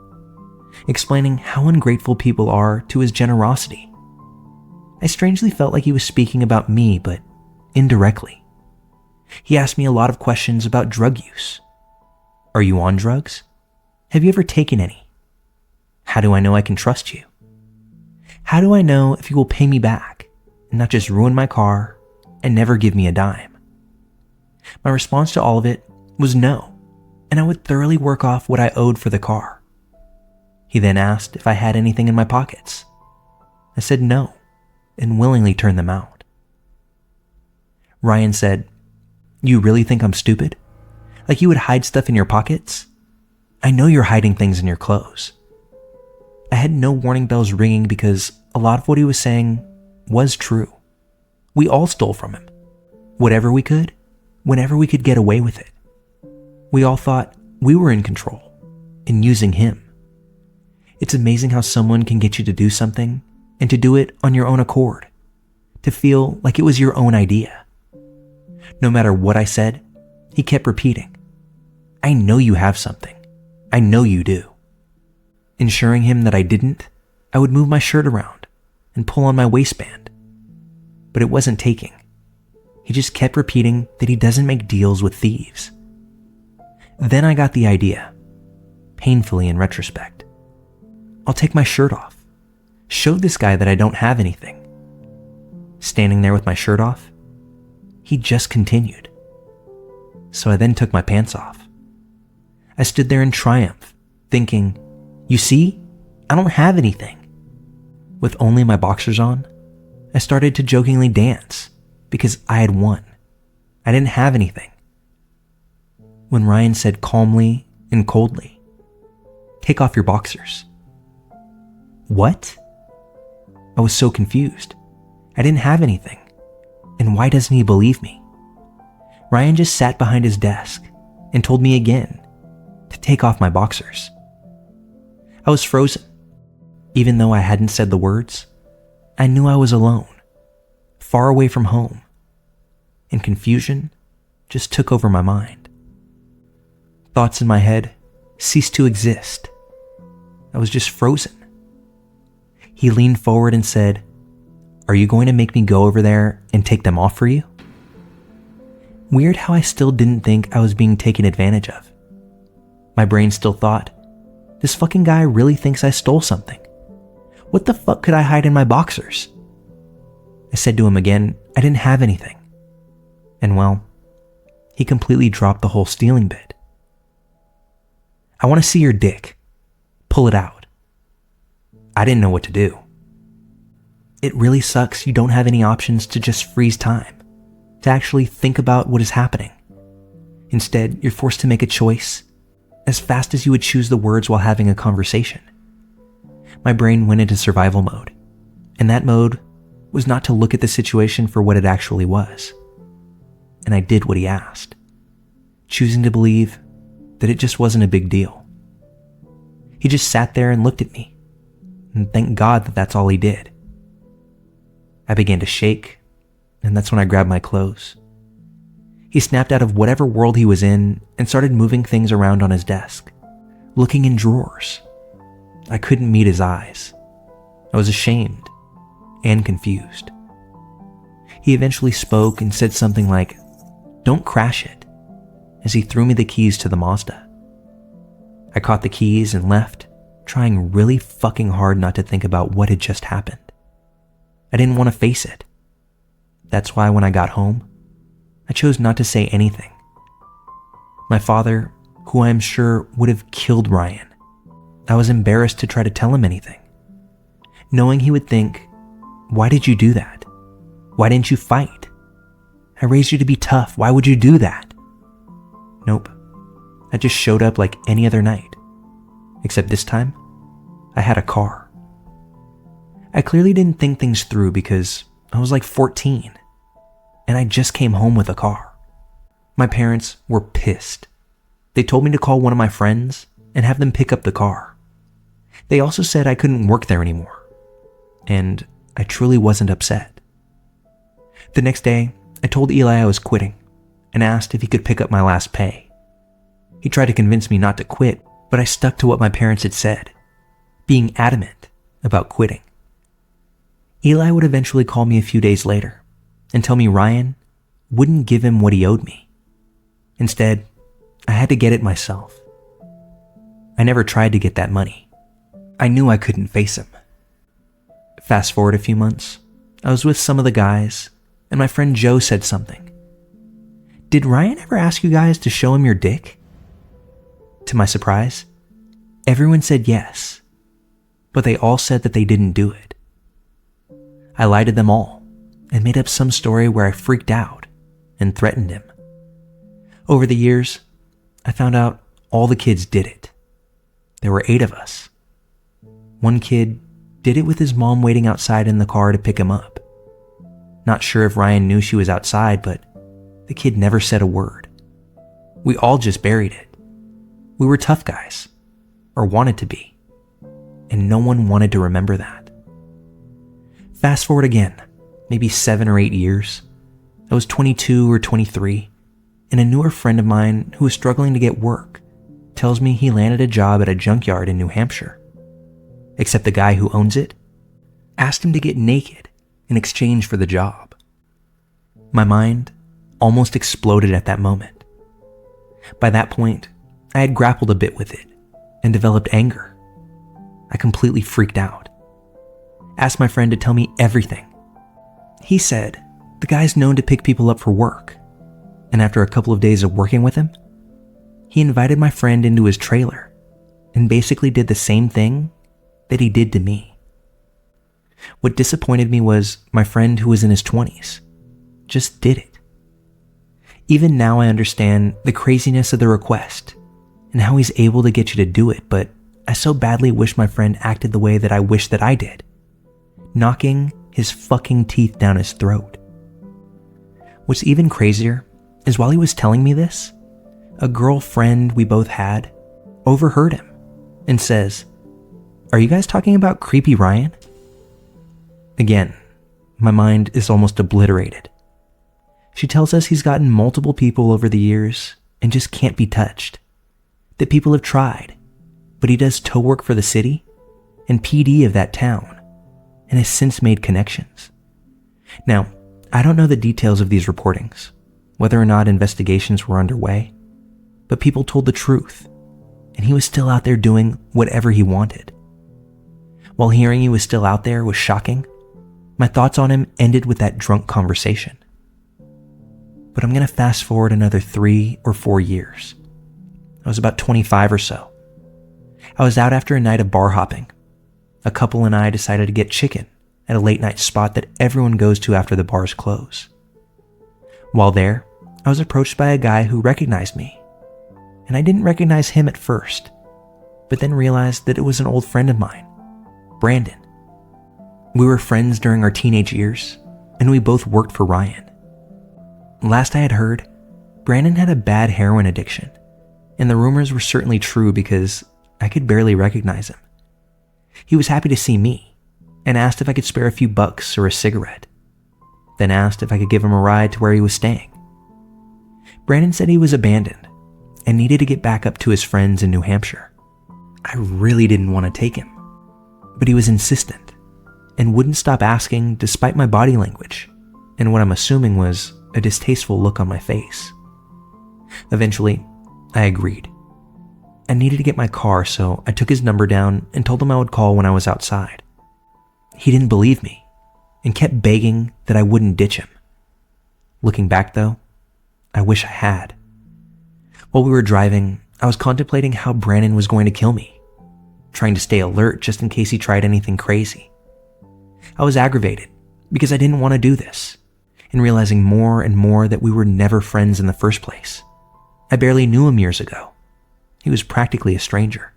explaining how ungrateful people are to his generosity. I strangely felt like he was speaking about me, but indirectly. He asked me a lot of questions about drug use. Are you on drugs? Have you ever taken any? How do I know I can trust you? How do I know if you will pay me back and not just ruin my car and never give me a dime? My response to all of it was no, and I would thoroughly work off what I owed for the car. He then asked if I had anything in my pockets. I said no, and willingly turned them out. Ryan said, "You really think I'm stupid? Like you would hide stuff in your pockets? I know you're hiding things in your clothes." I had no warning bells ringing because a lot of what he was saying was true. We all stole from him. Whatever we could, whenever we could get away with it. We all thought we were in control and using him. It's amazing how someone can get you to do something and to do it on your own accord, to feel like it was your own idea. No matter what I said, he kept repeating, "I know you have something. I know you do." Ensuring him that I didn't, I would move my shirt around and pull on my waistband. But it wasn't taking. He just kept repeating that he doesn't make deals with thieves. Then I got the idea, painfully in retrospect. I'll take my shirt off, show this guy that I don't have anything. Standing there with my shirt off, he just continued. So I then took my pants off. I stood there in triumph, thinking, "You see, I don't have anything." With only my boxers on, I started to jokingly dance because I had won. I didn't have anything. When Ryan said calmly and coldly, "Take off your boxers." What? I was so confused. I didn't have anything. And why doesn't he believe me? Ryan just sat behind his desk and told me again to take off my boxers. I was frozen. Even though I hadn't said the words, I knew I was alone, far away from home, and confusion just took over my mind. Thoughts in my head ceased to exist. I was just frozen. He leaned forward and said, "Are you going to make me go over there and take them off for you?" Weird how I still didn't think I was being taken advantage of. My brain still thought, this fucking guy really thinks I stole something. What the fuck could I hide in my boxers? I said to him again, I didn't have anything. And well, he completely dropped the whole stealing bit. "I want to see your dick. Pull it out." I didn't know what to do. It really sucks you don't have any options to just freeze time, to actually think about what is happening. Instead, you're forced to make a choice as fast as you would choose the words while having a conversation. My brain went into survival mode, and that mode was not to look at the situation for what it actually was. And I did what he asked, choosing to believe that it just wasn't a big deal. He just sat there and looked at me, and thank God that that's all he did. I began to shake, and that's when I grabbed my clothes. He snapped out of whatever world he was in and started moving things around on his desk, looking in drawers. I couldn't meet his eyes. I was ashamed and confused. He eventually spoke and said something like, "Don't crash it," as he threw me the keys to the Mazda. I caught the keys and left, trying really fucking hard not to think about what had just happened. I didn't want to face it. That's why when I got home, I chose not to say anything. My father, who I am sure would have killed Ryan, I was embarrassed to try to tell him anything, knowing he would think, "Why did you do that? Why didn't you fight? I raised you to be tough. Why would you do that?" Nope. I just showed up like any other night, except this time, I had a car. I clearly didn't think things through because I was like 14, and I just came home with a car. My parents were pissed. They told me to call one of my friends and have them pick up the car. They also said I couldn't work there anymore, and I truly wasn't upset. The next day, I told Eli I was quitting and asked if he could pick up my last pay. He tried to convince me not to quit, but I stuck to what my parents had said, being adamant about quitting. Eli would eventually call me a few days later and tell me Ryan wouldn't give him what he owed me. Instead, I had to get it myself. I never tried to get that money. I knew I couldn't face him. Fast forward a few months, I was with some of the guys, and my friend Joe said something. "Did Ryan ever ask you guys to show him your dick?" To my surprise, everyone said yes, but they all said that they didn't do it. I lied to them all and made up some story where I freaked out and threatened him. Over the years, I found out all the kids did it. There were 8 of us. One kid did it with his mom waiting outside in the car to pick him up. Not sure if Ryan knew she was outside, but the kid never said a word. We all just buried it. We were tough guys, or wanted to be, and no one wanted to remember that. Fast forward again, maybe 7 or 8 years. I was 22 or 23, and a newer friend of mine who was struggling to get work tells me he landed a job at a junkyard in New Hampshire. Except the guy who owns it asked him to get naked in exchange for the job. My mind almost exploded at that moment. By that point, I had grappled a bit with it and developed anger. I completely freaked out. Asked my friend to tell me everything. He said the guy's known to pick people up for work, and after a couple of days of working with him, he invited my friend into his trailer and basically did the same thing that he did to me. What disappointed me was my friend, who was in his 20s, just did it. Even now I understand the craziness of the request and how he's able to get you to do it, but I so badly wish my friend acted the way that I wish that I did, knocking his fucking teeth down his throat. What's even crazier is while he was telling me this, a girlfriend we both had overheard him and says, "Are you guys talking about creepy Ryan?" Again, my mind is almost obliterated. She tells us he's gotten multiple people over the years and just can't be touched. That people have tried, but he does tow work for the city and PD of that town and has since made connections. Now, I don't know the details of these reportings, whether or not investigations were underway, but people told the truth, and he was still out there doing whatever he wanted. While hearing he was still out there was shocking, my thoughts on him ended with that drunk conversation. But I'm going to fast forward another 3 or 4 years. I was about 25 or so. I was out after a night of bar hopping. A couple and I decided to get chicken at a late night spot that everyone goes to after the bars close. While there, I was approached by a guy who recognized me, and I didn't recognize him at first, but then realized that it was an old friend of mine, Brandon. We were friends during our teenage years, and we both worked for Ryan. Last I had heard, Brandon had a bad heroin addiction, and the rumors were certainly true because I could barely recognize him. He was happy to see me and asked if I could spare a few bucks or a cigarette, then asked if I could give him a ride to where he was staying. Brandon said he was abandoned and needed to get back up to his friends in New Hampshire. I really didn't want to take him, but he was insistent and wouldn't stop asking despite my body language and what I'm assuming was a distasteful look on my face. Eventually, I agreed. I needed to get my car, so I took his number down and told him I would call when I was outside. He didn't believe me and kept begging that I wouldn't ditch him. Looking back though, I wish I had. While we were driving, I was contemplating how Brandon was going to kill me, trying to stay alert just in case he tried anything crazy. I was aggravated because I didn't want to do this, and realizing more and more that we were never friends in the first place. I barely knew him years ago. He was practically a stranger.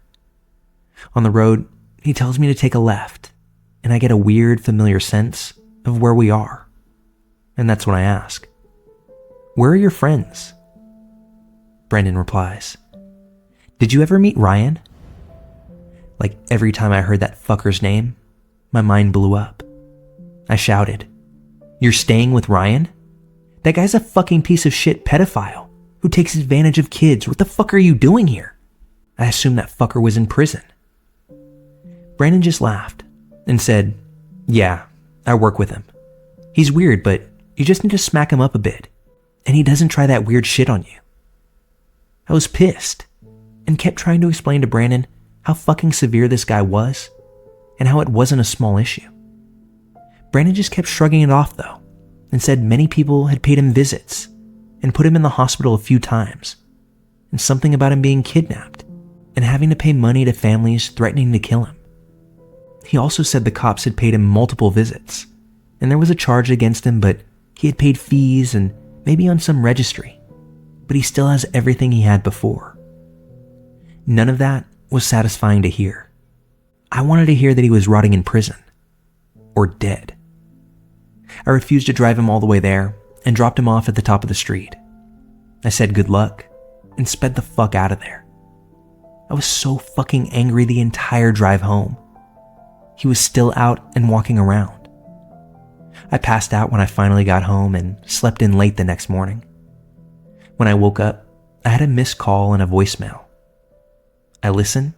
On the road, he tells me to take a left, and I get a weird, familiar sense of where we are. And that's when I ask, "Where are your friends?" Brandon replies, "Did you ever meet Ryan?" Like every time I heard that fucker's name, my mind blew up. I shouted, "You're staying with Ryan? That guy's a fucking piece of shit pedophile who takes advantage of kids. What the fuck are you doing here? I assumed that fucker was in prison." Brandon just laughed and said, "Yeah, I work with him. He's weird, but you just need to smack him up a bit, and he doesn't try that weird shit on you." I was pissed and kept trying to explain to Brandon how fucking severe this guy was and how it wasn't a small issue. Brandon just kept shrugging it off though and said many people had paid him visits and put him in the hospital a few times, and something about him being kidnapped and having to pay money to families threatening to kill him. He also said the cops had paid him multiple visits, and there was a charge against him, but he had paid fees and maybe on some registry, but he still has everything he had before. None of that was satisfying to hear. I wanted to hear that he was rotting in prison, or dead. I refused to drive him all the way there and dropped him off at the top of the street. I said good luck and sped the fuck out of there. I was so fucking angry the entire drive home. He was still out and walking around. I passed out when I finally got home and slept in late the next morning. When I woke up, I had a missed call and a voicemail. I listened,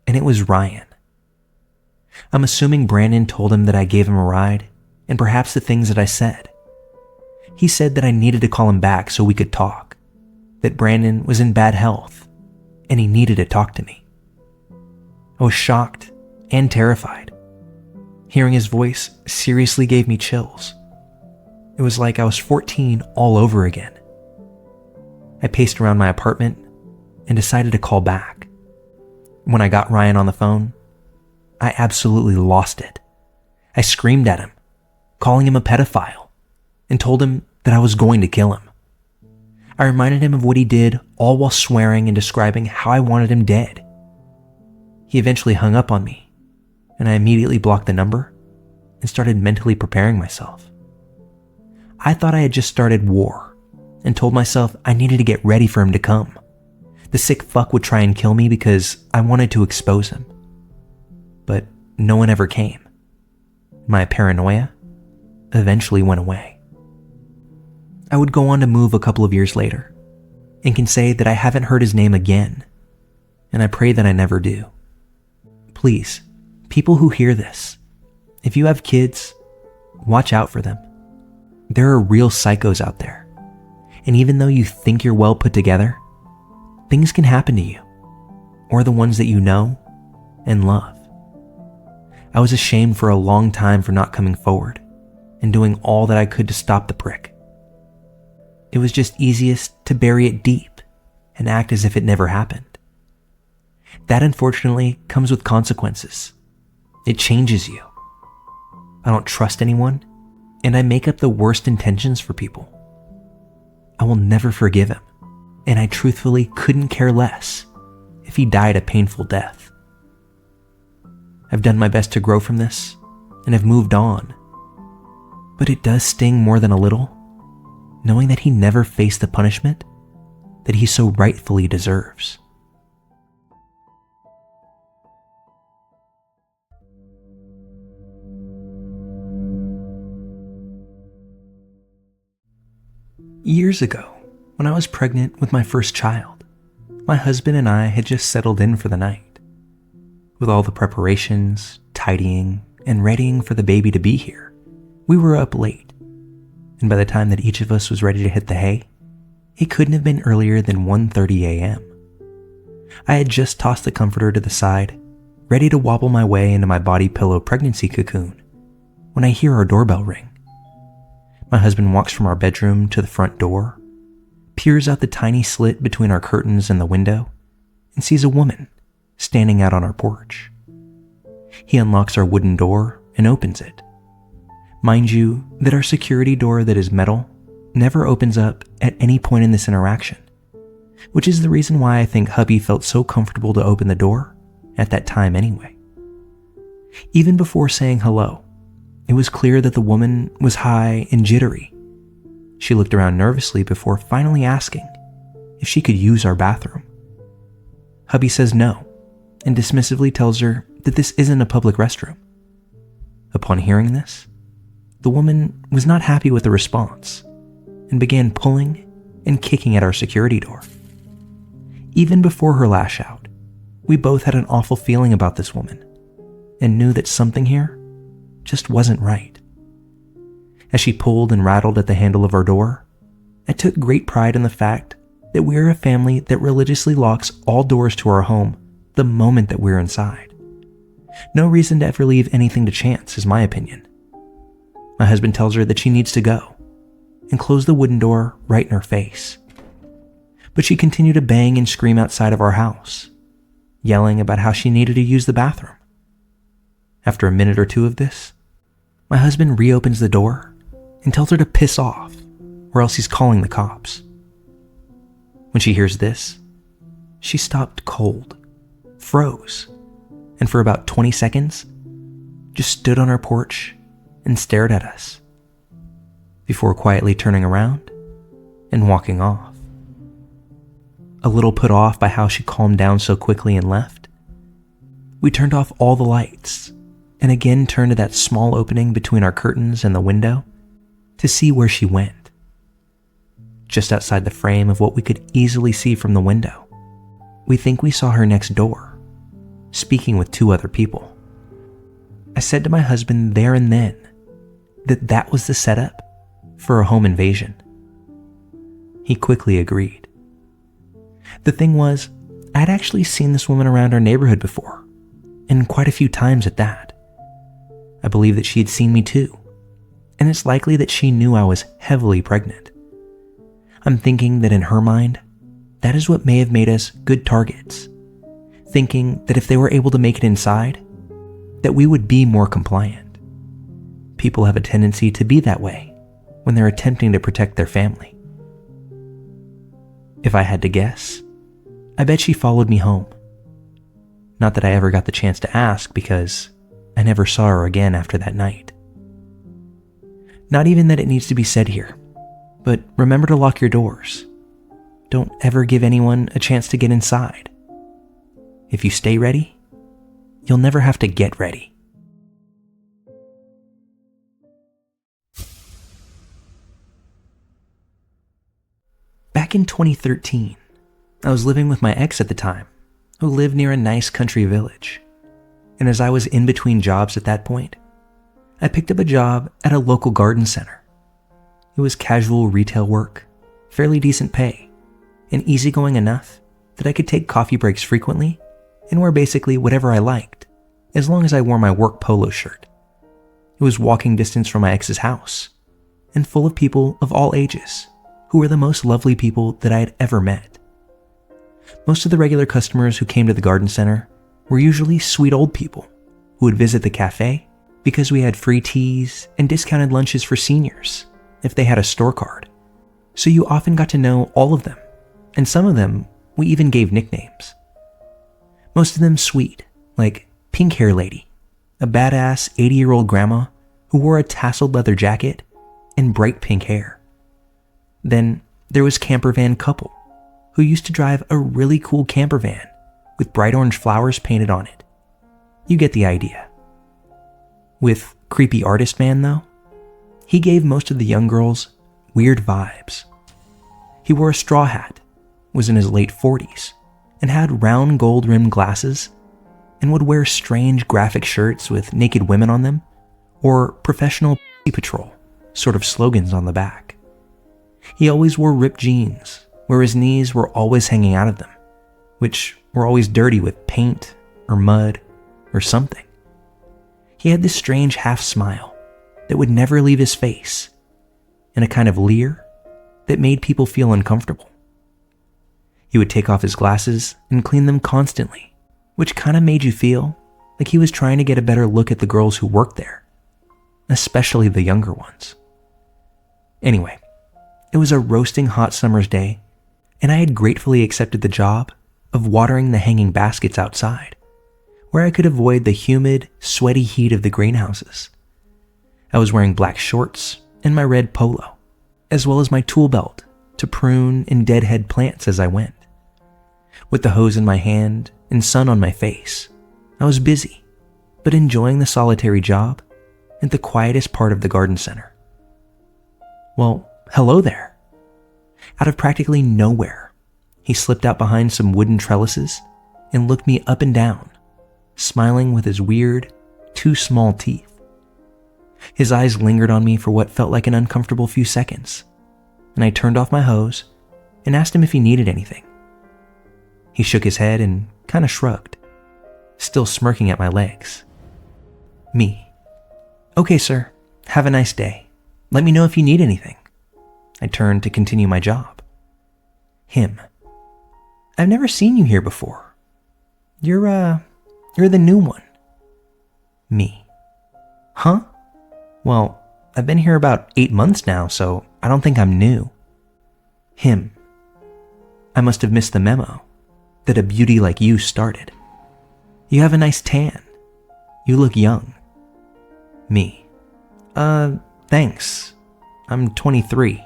and it was Ryan. I'm assuming Brandon told him that I gave him a ride, and perhaps the things that I said. He said that I needed to call him back so we could talk, that Brandon was in bad health, and he needed to talk to me. I was shocked and terrified. Hearing his voice seriously gave me chills. It was like I was 14 all over again. I paced around my apartment and decided to call back. When I got Ryan on the phone, I absolutely lost it. I screamed at him, calling him a pedophile, and told him that I was going to kill him. I reminded him of what he did, all while swearing and describing how I wanted him dead. He eventually hung up on me, and I immediately blocked the number and started mentally preparing myself. I thought I had just started war and told myself I needed to get ready for him to come. The sick fuck would try and kill me because I wanted to expose him. But no one ever came. My paranoia eventually went away. I would go on to move a couple of years later and can say that I haven't heard his name again, and I pray that I never do. Please, people who hear this, if you have kids, watch out for them. There are real psychos out there, and even though you think you're well put together, things can happen to you, or the ones that you know and love. I was ashamed for a long time for not coming forward and doing all that I could to stop the prick. It was just easiest to bury it deep and act as if it never happened. That unfortunately comes with consequences. It changes you. I don't trust anyone, and I make up the worst intentions for people. I will never forgive him, and I truthfully couldn't care less if he died a painful death. I've done my best to grow from this and have moved on, but it does sting more than a little, knowing that he never faced the punishment that he so rightfully deserves. Years ago, when I was pregnant with my first child, my husband and I had just settled in for the night. With all the preparations, tidying, and readying for the baby to be here, we were up late, and by the time that each of us was ready to hit the hay, it couldn't have been earlier than 1:30 a.m. I had just tossed the comforter to the side, ready to wobble my way into my body pillow pregnancy cocoon, when I hear our doorbell ring. My husband walks from our bedroom to the front door, peers out the tiny slit between our curtains and the window, and sees a woman standing out on our porch. He unlocks our wooden door and opens it. Mind you that our security door that is metal never opens up at any point in this interaction, which is the reason why I think hubby felt so comfortable to open the door at that time anyway. Even before saying hello, it was clear that the woman was high and jittery. She looked around nervously before finally asking if she could use our bathroom. Hubby says no and dismissively tells her that this isn't a public restroom. Upon hearing this, the woman was not happy with the response and began pulling and kicking at our security door. Even before her lash out, we both had an awful feeling about this woman and knew that something here just wasn't right. As she pulled and rattled at the handle of our door, I took great pride in the fact that we're a family that religiously locks all doors to our home the moment that we're inside. No reason to ever leave anything to chance, is my opinion. My husband tells her that she needs to go and close the wooden door right in her face. But she continued to bang and scream outside of our house, yelling about how she needed to use the bathroom. After a minute or two of this, my husband reopens the door and tells her to piss off, or else he's calling the cops. When she hears this, she stopped cold, froze, and for about 20 seconds, just stood on our porch and stared at us, before quietly turning around and walking off. A little put off by how she calmed down so quickly and left, we turned off all the lights and again turned to that small opening between our curtains and the window to see where she went. Just outside the frame of what we could easily see from the window, we think we saw her next door, speaking with 2 other people. I said to my husband there and then that that was the setup for a home invasion. He quickly agreed. The thing was, I'd actually seen this woman around our neighborhood before, and quite a few times at that. I believe that she had seen me too, and it's likely that she knew I was heavily pregnant. I'm thinking that in her mind, that is what may have made us good targets, thinking that if they were able to make it inside, that we would be more compliant. People have a tendency to be that way when they're attempting to protect their family. If I had to guess, I bet she followed me home. Not that I ever got the chance to ask, because I never saw her again after that night. Not even that it needs to be said here, but remember to lock your doors. Don't ever give anyone a chance to get inside. If you stay ready, you'll never have to get ready. Back in 2013, I was living with my ex at the time, who lived near a nice country village. And as I was in between jobs at that point, I picked up a job at a local garden center. It was casual retail work, fairly decent pay, and easygoing enough that I could take coffee breaks frequently and wear basically whatever I liked, as long as I wore my work polo shirt. It was walking distance from my ex's house, and full of people of all ages, who were the most lovely people that I had ever met. Most of the regular customers who came to the garden center were usually sweet old people who would visit the cafe because we had free teas and discounted lunches for seniors if they had a store card. So you often got to know all of them, and some of them we even gave nicknames. Most of them sweet, like Pink Hair Lady, a badass 80-year-old grandma who wore a tasseled leather jacket and bright pink hair. Then there was Camper Van Couple, who used to drive a really cool camper van with bright orange flowers painted on it. You get the idea. With Creepy Artist Man, though, he gave most of the young girls weird vibes. He wore a straw hat, was in his late 40s, and had round gold-rimmed glasses, and would wear strange graphic shirts with naked women on them, or Professional Patrol sort of slogans on the back. He always wore ripped jeans, where his knees were always hanging out of them, which were always dirty with paint or mud or something. He had this strange half smile that would never leave his face, and a kind of leer that made people feel uncomfortable. He would take off his glasses and clean them constantly, which kind of made you feel like he was trying to get a better look at the girls who worked there, especially the younger ones. Anyway, it was a roasting hot summer's day, and I had gratefully accepted the job of watering the hanging baskets outside, where I could avoid the humid, sweaty heat of the greenhouses. I was wearing black shorts and my red polo, as well as my tool belt to prune and deadhead plants as I went. With the hose in my hand and sun on my face, I was busy, but enjoying the solitary job at the quietest part of the garden center. Well, hello there. Out of practically nowhere, he slipped out behind some wooden trellises and looked me up and down, smiling with his weird, too small teeth. His eyes lingered on me for what felt like an uncomfortable few seconds, and I turned off my hose and asked him if he needed anything. He shook his head and kind of shrugged, still smirking at my legs. Me. Okay, sir. Have a nice day. Let me know if you need anything. I turned to continue my job. Him. I've never seen you here before. You're the new one. Me. Huh? Well, I've been here about 8 months now, so I don't think I'm new. Him. I must have missed the memo that a beauty like you started. You have a nice tan. You look young. Me. Thanks. I'm 23.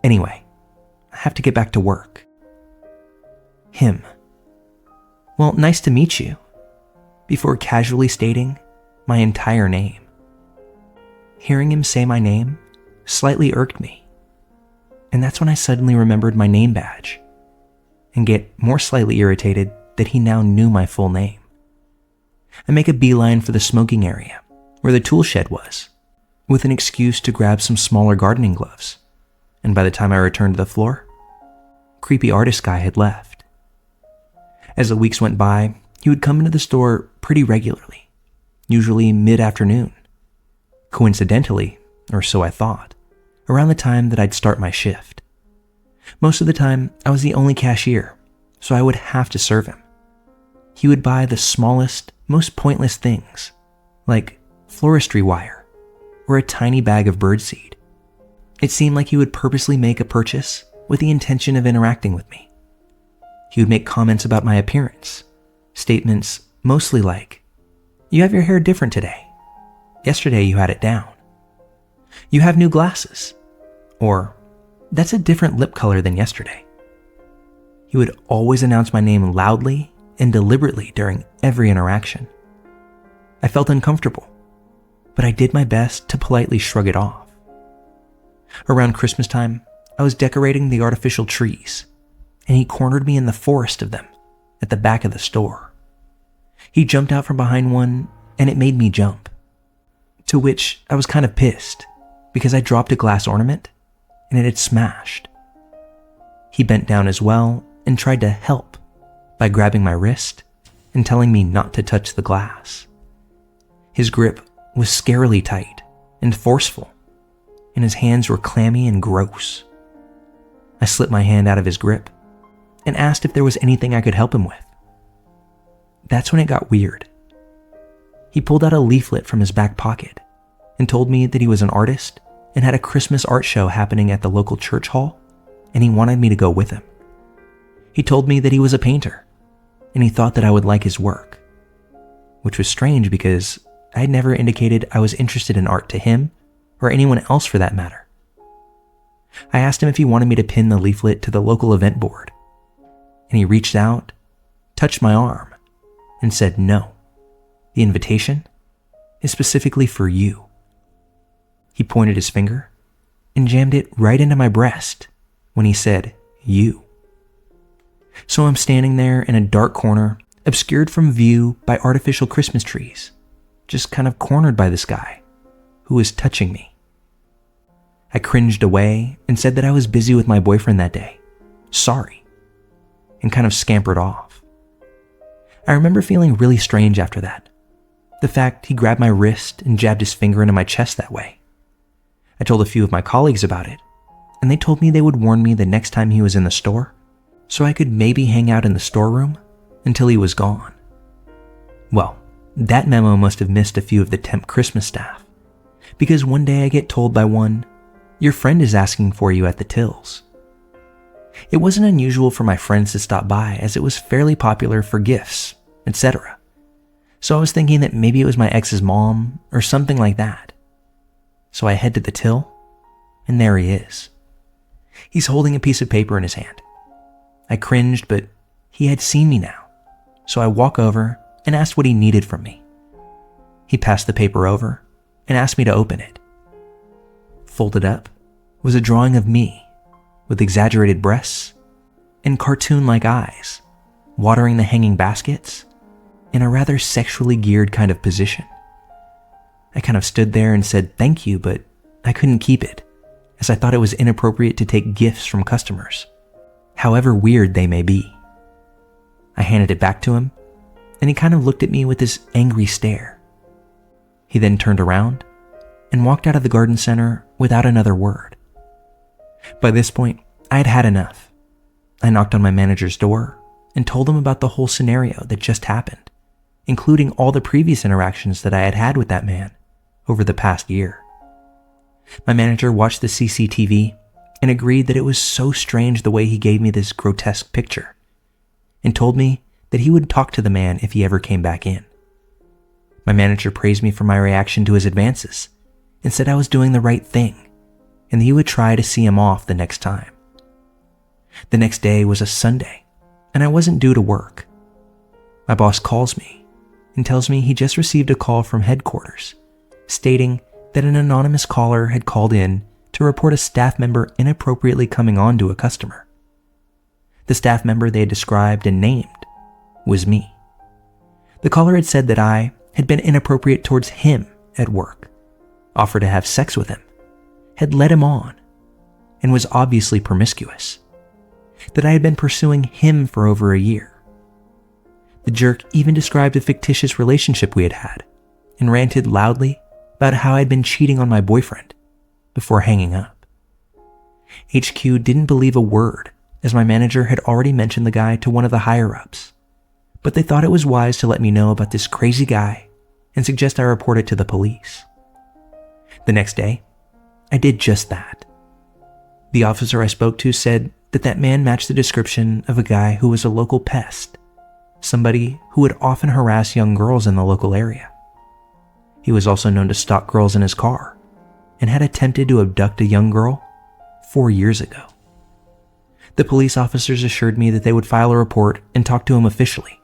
Anyway, I have to get back to work. Him. Well, nice to meet you. Before casually stating my entire name. Hearing him say my name slightly irked me, and that's when I suddenly remembered my name badge and get more slightly irritated that he now knew my full name. I make a beeline for the smoking area where the tool shed was, with an excuse to grab some smaller gardening gloves, and by the time I returned to the floor, creepy artist guy had left. As the weeks went by, he would come into the store pretty regularly, usually mid-afternoon. Coincidentally, or so I thought, around the time that I'd start my shift. Most of the time, I was the only cashier, so I would have to serve him. He would buy the smallest, most pointless things, like floristry wire or a tiny bag of birdseed. It seemed like he would purposely make a purchase with the intention of interacting with me. He would make comments about my appearance, statements mostly like, "You have your hair different today. Yesterday you had it down. You have new glasses." Or, "That's a different lip color than yesterday." He would always announce my name loudly and deliberately during every interaction. I felt uncomfortable, but I did my best to politely shrug it off. Around Christmas time, I was decorating the artificial trees, and he cornered me in the forest of them at the back of the store. He jumped out from behind one, and it made me jump. To which I was kind of pissed because I dropped a glass ornament and it had smashed. He bent down as well and tried to help by grabbing my wrist and telling me not to touch the glass. His grip was scarily tight and forceful, and his hands were clammy and gross. I slipped my hand out of his grip and asked if there was anything I could help him with. That's when it got weird. He pulled out a leaflet from his back pocket and told me that he was an artist and had a Christmas art show happening at the local church hall, and he wanted me to go with him. He told me that he was a painter, and he thought that I would like his work, which was strange because I had never indicated I was interested in art to him or anyone else for that matter. I asked him if he wanted me to pin the leaflet to the local event board, and he reached out, touched my arm, and said no. The invitation is specifically for you. He pointed his finger and jammed it right into my breast when he said, "You." So I'm standing there in a dark corner, obscured from view by artificial Christmas trees, just kind of cornered by this guy who was touching me. I cringed away and said that I was busy with my boyfriend that day. Sorry. and kind of scampered off. I remember feeling really strange after that. The fact he grabbed my wrist and jabbed his finger into my chest that way. I told a few of my colleagues about it, and they told me they would warn me the next time he was in the store, so I could maybe hang out in the storeroom until he was gone. Well, that memo must have missed a few of the temp Christmas staff, because one day I get told by one, "Your friend is asking for you at the tills." It wasn't unusual for my friends to stop by, as it was fairly popular for gifts, etc. So I was thinking that maybe it was my ex's mom or something like that. So I head to the till, and there he is. He's holding a piece of paper in his hand. I cringed, but he had seen me now, so I walk over and asked what he needed from me. He passed the paper over and asked me to open it. Folded up was a drawing of me with exaggerated breasts and cartoon-like eyes, watering the hanging baskets in a rather sexually geared kind of position. I kind of stood there and said thank you, but I couldn't keep it, as I thought it was inappropriate to take gifts from customers, however weird they may be. I handed it back to him, and he kind of looked at me with this angry stare. He then turned around and walked out of the garden center without another word. By this point, I had had enough. I knocked on my manager's door and told him about the whole scenario that just happened, including all the previous interactions that I had had with that man over the past year. My manager watched the CCTV and agreed that it was so strange the way he gave me this grotesque picture, and told me that he would talk to the man if he ever came back in. My manager praised me for my reaction to his advances and said I was doing the right thing, and that he would try to see him off the next time. The next day was a Sunday, and I wasn't due to work. My boss calls me and tells me he just received a call from headquarters stating that an anonymous caller had called in to report a staff member inappropriately coming on to a customer. The staff member they had described and named was me. The caller had said that I had been inappropriate towards him at work, offered to have sex with him, had led him on, and was obviously promiscuous, that I had been pursuing him for over a year. The jerk even described a fictitious relationship we had had and ranted loudly about how I had been cheating on my boyfriend before hanging up. HQ didn't believe a word, as my manager had already mentioned the guy to one of the higher-ups, but they thought it was wise to let me know about this crazy guy and suggest I report it to the police. The next day, I did just that. The officer I spoke to said that that man matched the description of a guy who was a local pest, somebody who would often harass young girls in the local area. He was also known to stalk girls in his car and had attempted to abduct a young girl 4 years ago. The police officers assured me that they would file a report and talk to him officially,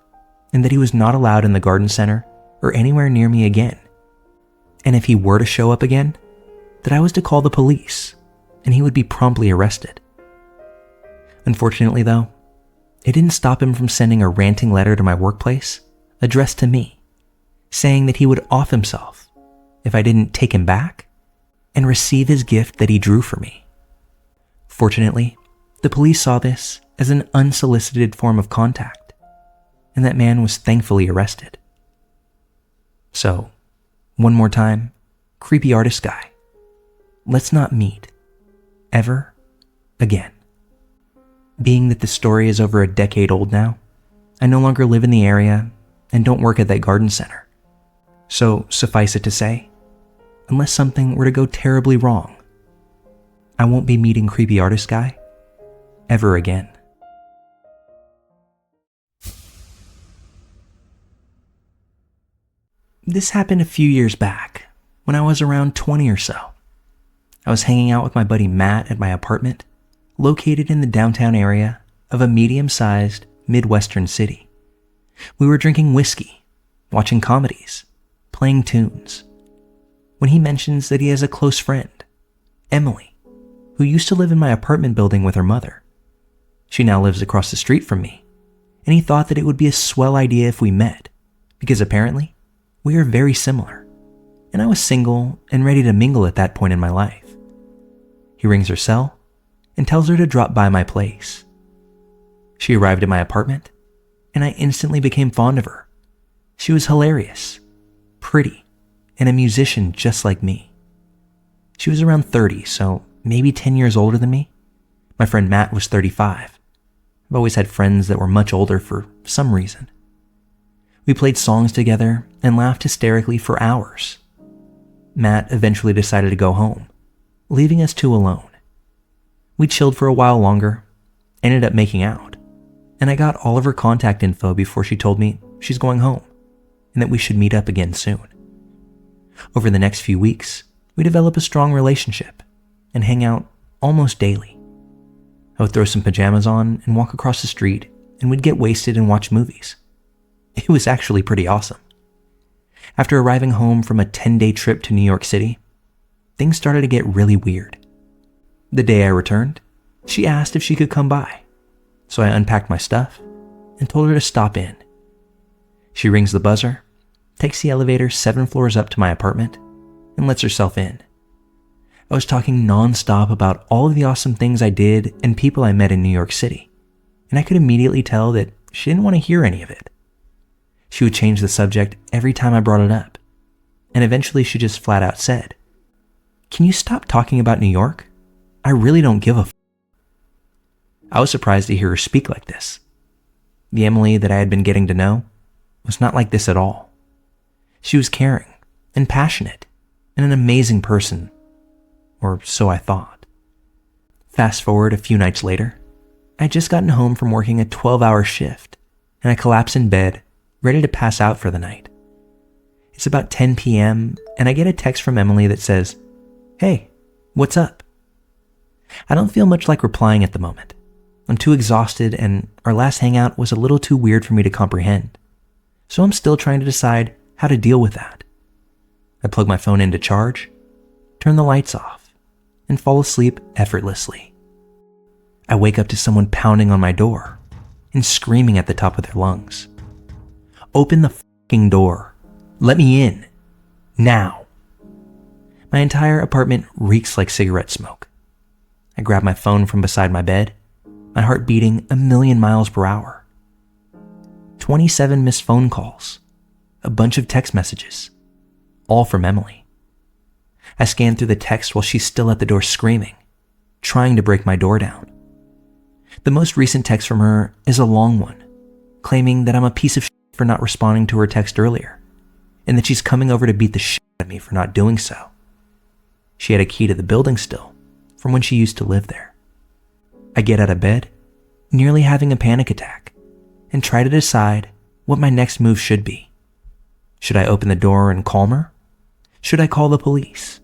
and that he was not allowed in the garden center or anywhere near me again. And if he were to show up again, that I was to call the police and he would be promptly arrested. Unfortunately though, it didn't stop him from sending a ranting letter to my workplace addressed to me, saying that he would off himself if I didn't take him back and receive his gift that he drew for me. Fortunately, the police saw this as an unsolicited form of contact, and that man was thankfully arrested. So, one more time, creepy artist guy, let's not meet ever again. Being that the story is over a decade old now, I no longer live in the area and don't work at that garden center. So suffice it to say, unless something were to go terribly wrong, I won't be meeting creepy artist guy ever again. This happened a few years back when I was around 20 or so. I was hanging out with my buddy Matt at my apartment, located in the downtown area of a medium-sized Midwestern city. We were drinking whiskey, watching comedies, playing tunes, when he mentions that he has a close friend, Emily, who used to live in my apartment building with her mother. She now lives across the street from me, and he thought that it would be a swell idea if we met, because apparently we are very similar, and I was single and ready to mingle at that point in my life. He rings her cell and tells her to drop by my place. She arrived at my apartment, and I instantly became fond of her. She was hilarious, pretty, and a musician just like me. She was around 30, so maybe 10 years older than me. My friend Matt was 35. I've always had friends that were much older for some reason. We played songs together and laughed hysterically for hours. Matt eventually decided to go home, leaving us two alone. We chilled for a while longer, ended up making out, and I got all of her contact info before she told me she's going home and that we should meet up again soon. Over the next few weeks, we developed a strong relationship and hang out almost daily. I would throw some pajamas on and walk across the street, and we'd get wasted and watch movies. It was actually pretty awesome. After arriving home from a 10-day trip to New York City, things started to get really weird. The day I returned, she asked if she could come by, so I unpacked my stuff and told her to stop in. She rings the buzzer, takes the elevator 7 floors up to my apartment, and lets herself in. I was talking non-stop about all of the awesome things I did and people I met in New York City, and I could immediately tell that she didn't want to hear any of it. She would change the subject every time I brought it up, and eventually she just flat out said, "Can you stop talking about New York? I really don't give a f." I was surprised to hear her speak like this. The Emily that I had been getting to know was not like this at all. She was caring and passionate and an amazing person, or so I thought. Fast forward a few nights later, I had just gotten home from working a 12-hour shift, and I collapsed in bed, ready to pass out for the night. It's about 10 p.m., and I get a text from Emily that says, "Hey, what's up?" I don't feel much like replying at the moment. I'm too exhausted, and our last hangout was a little too weird for me to comprehend. So I'm still trying to decide how to deal with that. I plug my phone into charge, turn the lights off, and fall asleep effortlessly. I wake up to someone pounding on my door and screaming at the top of their lungs. "Open the fucking door. Let me in. Now." My entire apartment reeks like cigarette smoke. I grab my phone from beside my bed, my heart beating 1,000,000 miles per hour. 27 missed phone calls, a bunch of text messages, all from Emily. I scan through the text while she's still at the door screaming, trying to break my door down. The most recent text from her is a long one, claiming that I'm a piece of shit for not responding to her text earlier, and that she's coming over to beat the shit out of me for not doing so. She had a key to the building still, from when she used to live there. I get out of bed, nearly having a panic attack, and try to decide what my next move should be. Should I open the door and calm her? Should I call the police?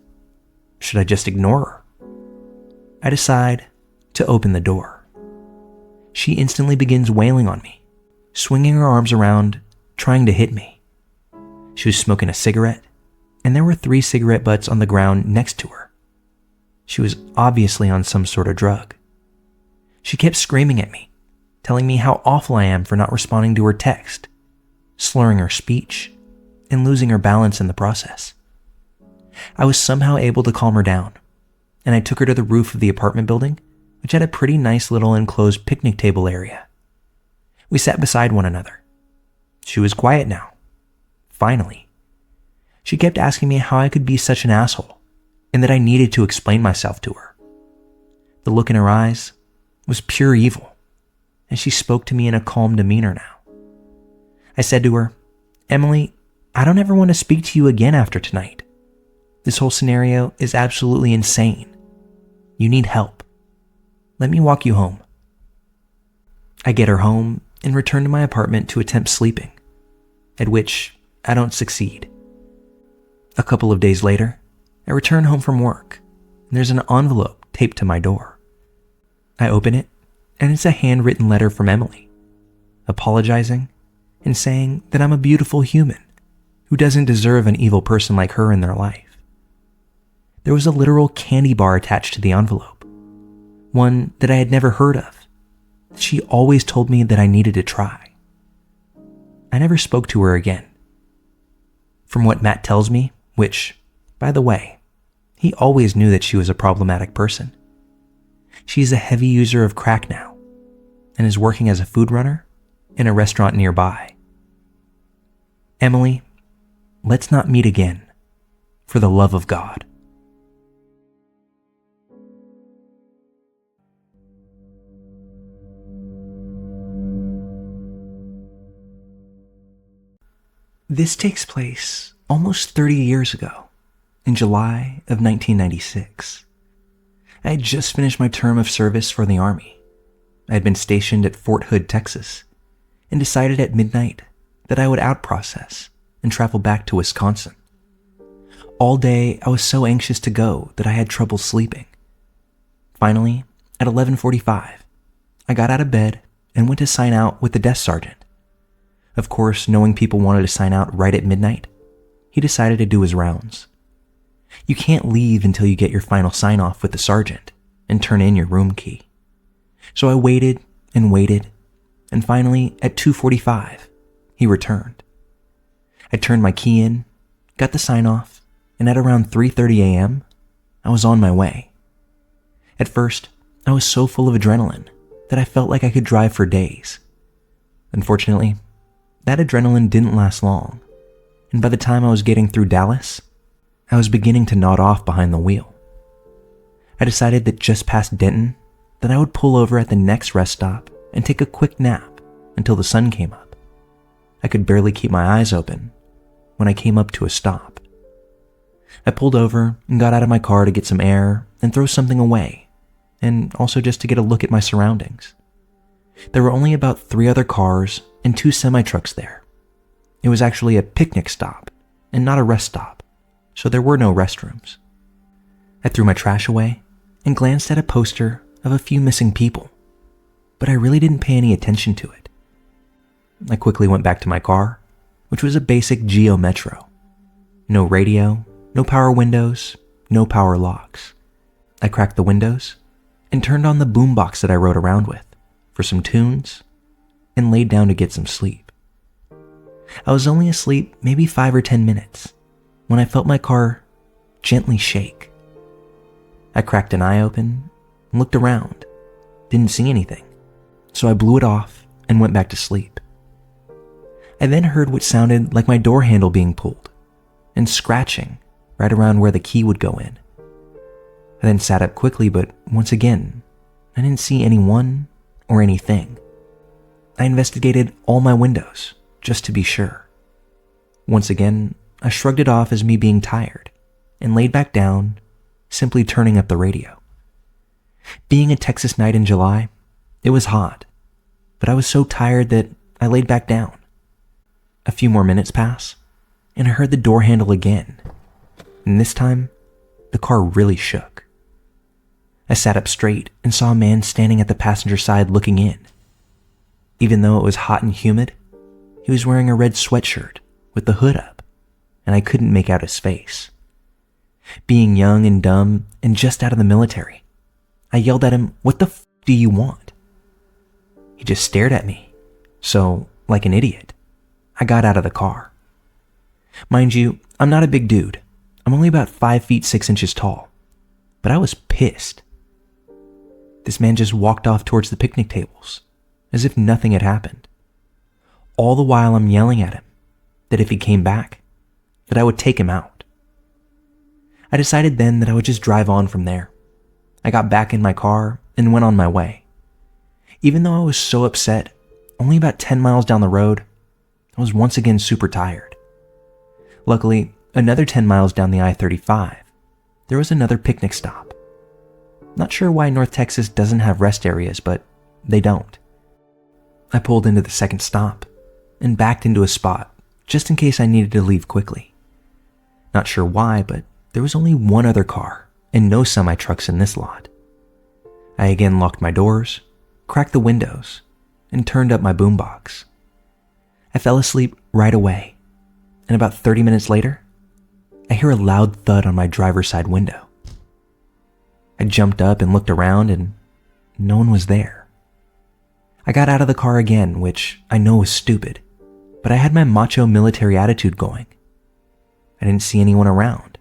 Should I just ignore her? I decide to open the door. She instantly begins wailing on me, swinging her arms around, trying to hit me. She was smoking a cigarette, and there were 3 cigarette butts on the ground next to her. She was obviously on some sort of drug. She kept screaming at me, telling me how awful I am for not responding to her text, slurring her speech, and losing her balance in the process. I was somehow able to calm her down, and I took her to the roof of the apartment building, which had a pretty nice little enclosed picnic table area. We sat beside one another. She was quiet now. Finally. She kept asking me how I could be such an asshole, and that I needed to explain myself to her. The look in her eyes was pure evil, and she spoke to me in a calm demeanor now. I said to her, "Emily, I don't ever want to speak to you again after tonight. This whole scenario is absolutely insane. You need help. Let me walk you home." I get her home and return to my apartment to attempt sleeping, at which I don't succeed. A couple of days later, I return home from work, and there's an envelope taped to my door. I open it, and it's a handwritten letter from Emily, apologizing and saying that I'm a beautiful human who doesn't deserve an evil person like her in their life. There was a literal candy bar attached to the envelope, one that I had never heard of. She always told me that I needed to try. I never spoke to her again. From what Matt tells me, which, by the way, he always knew that she was a problematic person. She's a heavy user of crack now, and is working as a food runner in a restaurant nearby. Emily, let's not meet again, for the love of God. This takes place almost 30 years ago, in July of 1996. I had just finished my term of service for the Army. I had been stationed at Fort Hood, Texas, and decided at midnight that I would out-process and travel back to Wisconsin. All day, I was so anxious to go that I had trouble sleeping. Finally, at 11:45, I got out of bed and went to sign out with the desk sergeant. Of course, knowing people wanted to sign out right at midnight, he decided to do his rounds. You can't leave until you get your final sign-off with the sergeant and turn in your room key. So I waited, and finally, at 2:45, he returned. I turned my key in, got the sign-off, and at around 3:30 a.m., I was on my way. At first, I was so full of adrenaline that I felt like I could drive for days. Unfortunately, that adrenaline didn't last long, and by the time I was getting through Dallas, I was beginning to nod off behind the wheel. I decided that just past Denton, that I would pull over at the next rest stop and take a quick nap until the sun came up. I could barely keep my eyes open when I came up to a stop. I pulled over and got out of my car to get some air and throw something away, and also just to get a look at my surroundings. There were only about 3 other cars and 2 semi-trucks there. It was actually a picnic stop and not a rest stop, so there were no restrooms. I threw my trash away and glanced at a poster of a few missing people, but I really didn't pay any attention to it. I quickly went back to my car, which was a basic Geo Metro. No radio, no power windows, no power locks. I cracked the windows and turned on the boombox that I rode around with for some tunes and laid down to get some sleep. I was only asleep maybe 5 or 10 minutes when I felt my car gently shake. I cracked an eye open and looked around, didn't see anything, so I blew it off and went back to sleep. I then heard what sounded like my door handle being pulled and scratching right around where the key would go in. I then sat up quickly, but once again, I didn't see anyone or anything. I investigated all my windows just to be sure. Once again, I shrugged it off as me being tired and laid back down, simply turning up the radio. Being a Texas night in July, it was hot, but I was so tired that I laid back down. A few more minutes pass, and I heard the door handle again, and this time, the car really shook. I sat up straight and saw a man standing at the passenger side looking in. Even though it was hot and humid, he was wearing a red sweatshirt with the hood up, and I couldn't make out his face. Being young and dumb and just out of the military, I yelled at him, "What the f*** do you want?" He just stared at me, so, like an idiot, I got out of the car. Mind you, I'm not a big dude. I'm only about 5 feet 6 inches tall, but I was pissed. This man just walked off towards the picnic tables, as if nothing had happened. All the while I'm yelling at him that if he came back, that I would take him out. I decided then that I would just drive on from there. I got back in my car and went on my way. Even though I was so upset, only about 10 miles down the road, I was once again super tired. Luckily, another 10 miles down the I-35, there was another picnic stop. Not sure why North Texas doesn't have rest areas, but they don't. I pulled into the second stop and backed into a spot just in case I needed to leave quickly. Not sure why, but there was only one other car and no semi-trucks in this lot. I again locked my doors, cracked the windows, and turned up my boombox. I fell asleep right away, and about 30 minutes later, I hear a loud thud on my driver's side window. I jumped up and looked around, and no one was there. I got out of the car again, which I know was stupid, but I had my macho military attitude going. I didn't see anyone around.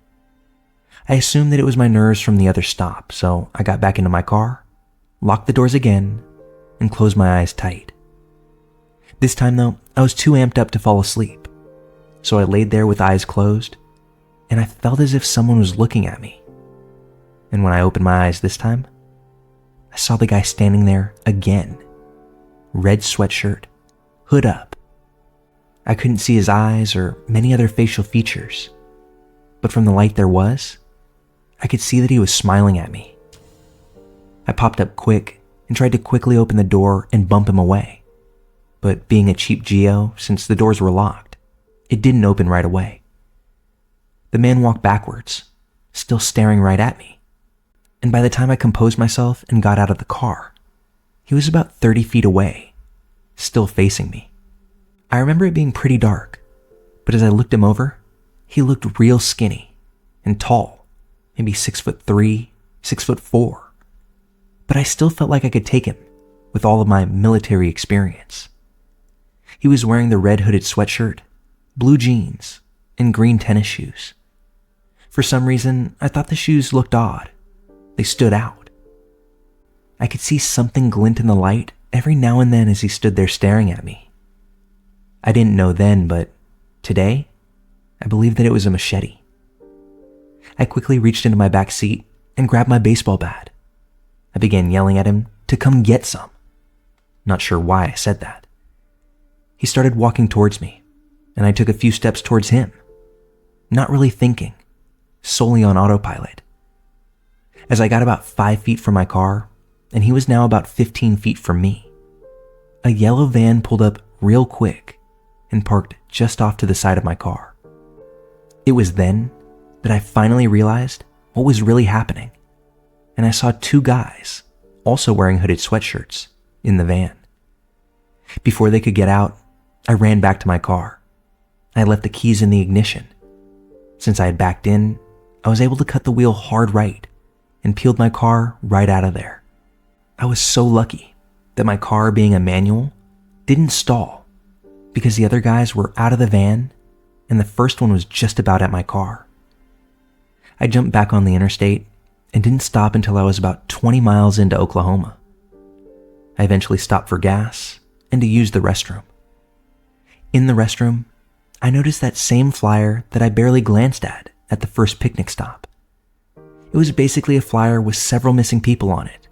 I assumed that it was my nerves from the other stop, so I got back into my car, locked the doors again, and closed my eyes tight. This time though, I was too amped up to fall asleep, so I laid there with eyes closed, and I felt as if someone was looking at me. And when I opened my eyes this time, I saw the guy standing there again. Red sweatshirt, hood up. I couldn't see his eyes or many other facial features, but from the light there was, I could see that he was smiling at me. I popped up quick and tried to quickly open the door and bump him away, but being a cheap geo, since the doors were locked, it didn't open right away. The man walked backwards, still staring right at me, and by the time I composed myself and got out of the car, he was about 30 feet away, still facing me. I remember it being pretty dark, but as I looked him over, he looked real skinny and tall, maybe 6'3", 6'4". But I still felt like I could take him with all of my military experience. He was wearing the red hooded sweatshirt, blue jeans, and green tennis shoes. For some reason, I thought the shoes looked odd. They stood out. I could see something glint in the light every now and then as he stood there staring at me. I didn't know then, but today, I believe that it was a machete. I quickly reached into my back seat and grabbed my baseball bat. I began yelling at him to come get some. Not sure why I said that. He started walking towards me, and I took a few steps towards him, not really thinking, solely on autopilot. As I got about 5 feet from my car, and he was now about 15 feet from me, a yellow van pulled up real quick and parked just off to the side of my car. It was then that I finally realized what was really happening, and I saw two guys, also wearing hooded sweatshirts, in the van. Before they could get out, I ran back to my car. I left the keys in the ignition. Since I had backed in, I was able to cut the wheel hard right and peeled my car right out of there. I was so lucky that my car, being a manual, didn't stall because the other guys were out of the van and the first one was just about at my car. I jumped back on the interstate and didn't stop until I was about 20 miles into Oklahoma. I eventually stopped for gas and to use the restroom. In the restroom, I noticed that same flyer that I barely glanced at the first picnic stop. It was basically a flyer with several missing people on it,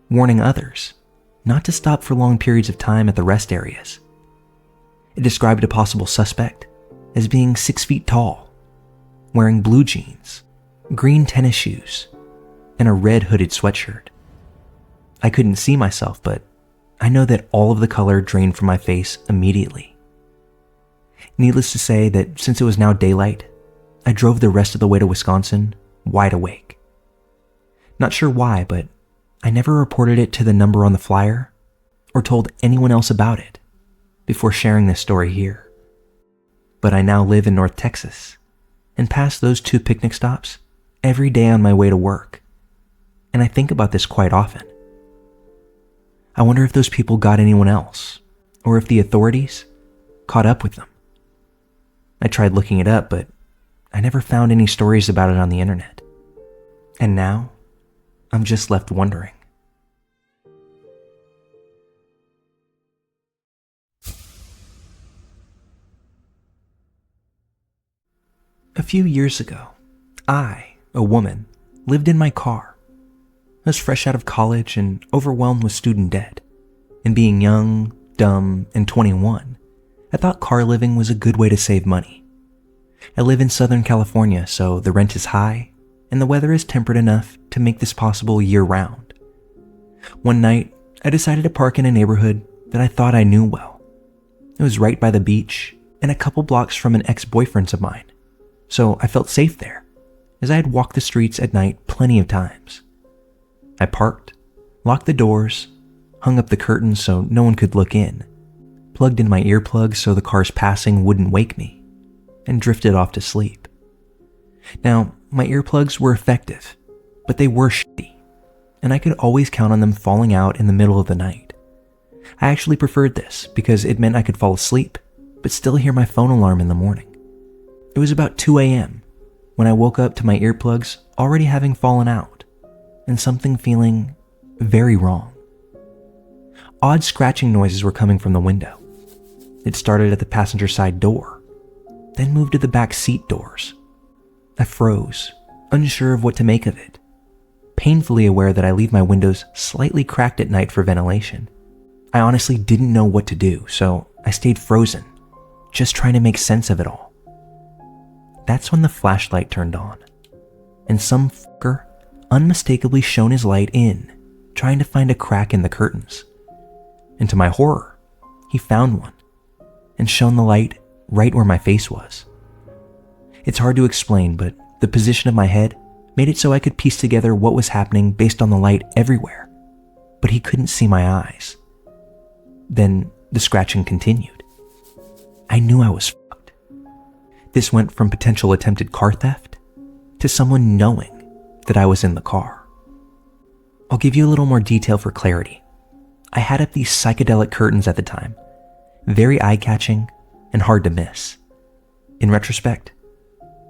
warning others not to stop for long periods of time at the rest areas. It described a possible suspect as being 6 feet tall, wearing blue jeans, green tennis shoes, and a red hooded sweatshirt. I couldn't see myself, but I know that all of the color drained from my face immediately. Needless to say that since it was now daylight, I drove the rest of the way to Wisconsin wide awake. Not sure why, but I never reported it to the number on the flyer or told anyone else about it before sharing this story here. But I now live in North Texas and pass those two picnic stops every day on my way to work, and I think about this quite often. I wonder if those people got anyone else, or if the authorities caught up with them. I tried looking it up, but I never found any stories about it on the internet. And now, I'm just left wondering. A few years ago, I, a woman, lived in my car. I was fresh out of college and overwhelmed with student debt. And being young, dumb, and 21, I thought car living was a good way to save money. I live in Southern California, so the rent is high, and the weather is temperate enough to make this possible year-round. One night, I decided to park in a neighborhood that I thought I knew well. It was right by the beach and a couple blocks from an ex-boyfriend's of mine, so I felt safe there, as I had walked the streets at night plenty of times. I parked, locked the doors, hung up the curtains so no one could look in, plugged in my earplugs so the cars passing wouldn't wake me, and drifted off to sleep. Now, my earplugs were effective, but they were shitty, and I could always count on them falling out in the middle of the night. I actually preferred this because it meant I could fall asleep, but still hear my phone alarm in the morning. It was about 2 a.m. when I woke up to my earplugs already having fallen out, and something feeling very wrong. odd scratching noises were coming from the window. It started at the passenger side door, then moved to the back seat doors. I froze, unsure of what to make of it, painfully aware that I leave my windows slightly cracked at night for ventilation. I honestly didn't know what to do, so I stayed frozen, just trying to make sense of it all. That's when the flashlight turned on, and some fucker unmistakably shone his light in, trying to find a crack in the curtains. And to my horror, he found one, and shone the light right where my face was. It's hard to explain, but the position of my head made it so I could piece together what was happening based on the light everywhere, but he couldn't see my eyes. Then the scratching continued. I knew I was fucked. This went from potential attempted car theft to someone knowing that I was in the car. I'll give you a little more detail for clarity. I had up these psychedelic curtains at the time, very eye-catching and hard to miss. In retrospect,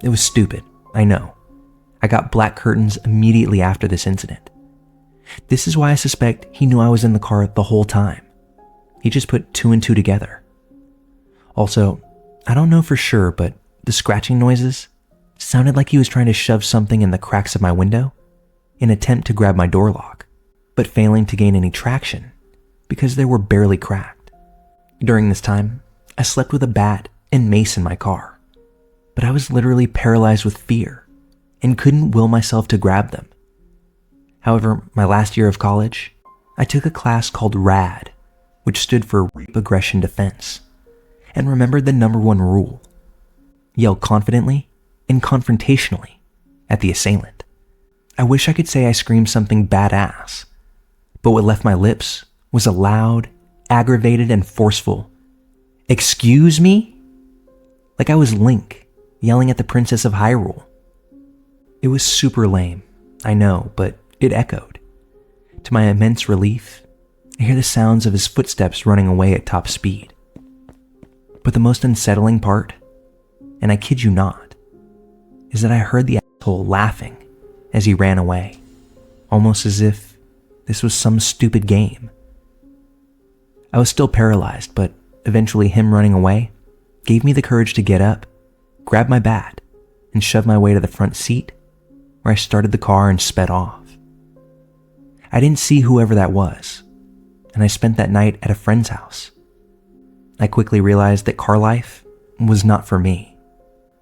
it was stupid, I know. I got black curtains immediately after this incident. This is why I suspect he knew I was in the car the whole time. He just put two and two together. Also, I don't know for sure, but the scratching noises sounded like he was trying to shove something in the cracks of my window in an attempt to grab my door lock, but failing to gain any traction because they were barely cracked. During this time, I slept with a bat and mace in my car, but I was literally paralyzed with fear and couldn't will myself to grab them. However, my last year of college, I took a class called RAD, which stood for Rape Aggression Defense, and remembered the number one rule: yell confidently and confrontationally at the assailant. I wish I could say I screamed something badass, but what left my lips was a loud, aggravated, and forceful, "Excuse me?" Like I was Link, yelling at the Princess of Hyrule. It was super lame, I know, but it echoed. To my immense relief, I hear the sounds of his footsteps running away at top speed. But the most unsettling part, and I kid you not, is that I heard the asshole laughing as he ran away, almost as if this was some stupid game. I was still paralyzed, but eventually him running away gave me the courage to get up, grab my bat, and shove my way to the front seat, where I started the car and sped off. I didn't see whoever that was, and I spent that night at a friend's house. I quickly realized that car life was not for me,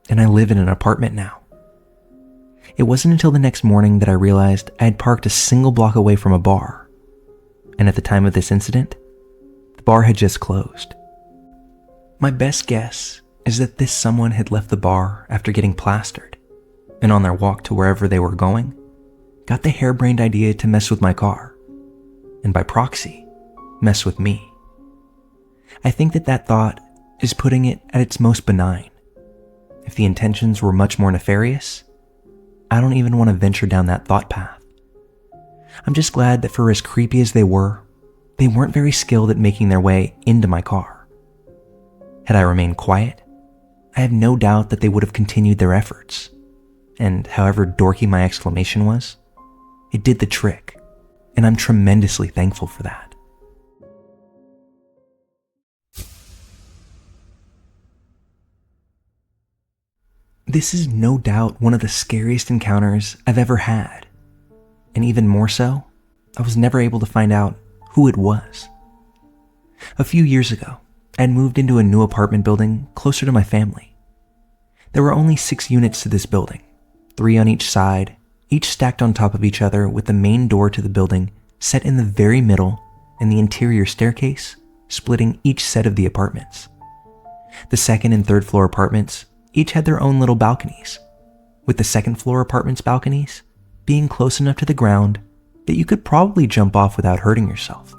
and I live in an apartment now. It wasn't until the next morning that I realized I had parked a single block away from a bar, and at the time of this incident, the bar had just closed. My best guess is that this someone had left the bar after getting plastered, and on their walk to wherever they were going, got the harebrained idea to mess with my car, and by proxy, mess with me. I think that thought is putting it at its most benign. If the intentions were much more nefarious, I don't even want to venture down that thought path. I'm just glad that for as creepy as they weren't very skilled at making their way into my car. Had I remained quiet, I have no doubt that they would have continued their efforts, and however dorky my exclamation was, it did the trick, and I'm tremendously thankful for that. This is no doubt one of the scariest encounters I've ever had, and even more so, I was never able to find out who it was. A few years ago, I had moved into a new apartment building closer to my family. There were only 6 units to this building, 3 on each side, each stacked on top of each other with the main door to the building set in the very middle and the interior staircase splitting each set of the apartments. The second and third floor apartments each had their own little balconies, with the second floor apartments' balconies being close enough to the ground that you could probably jump off without hurting yourself.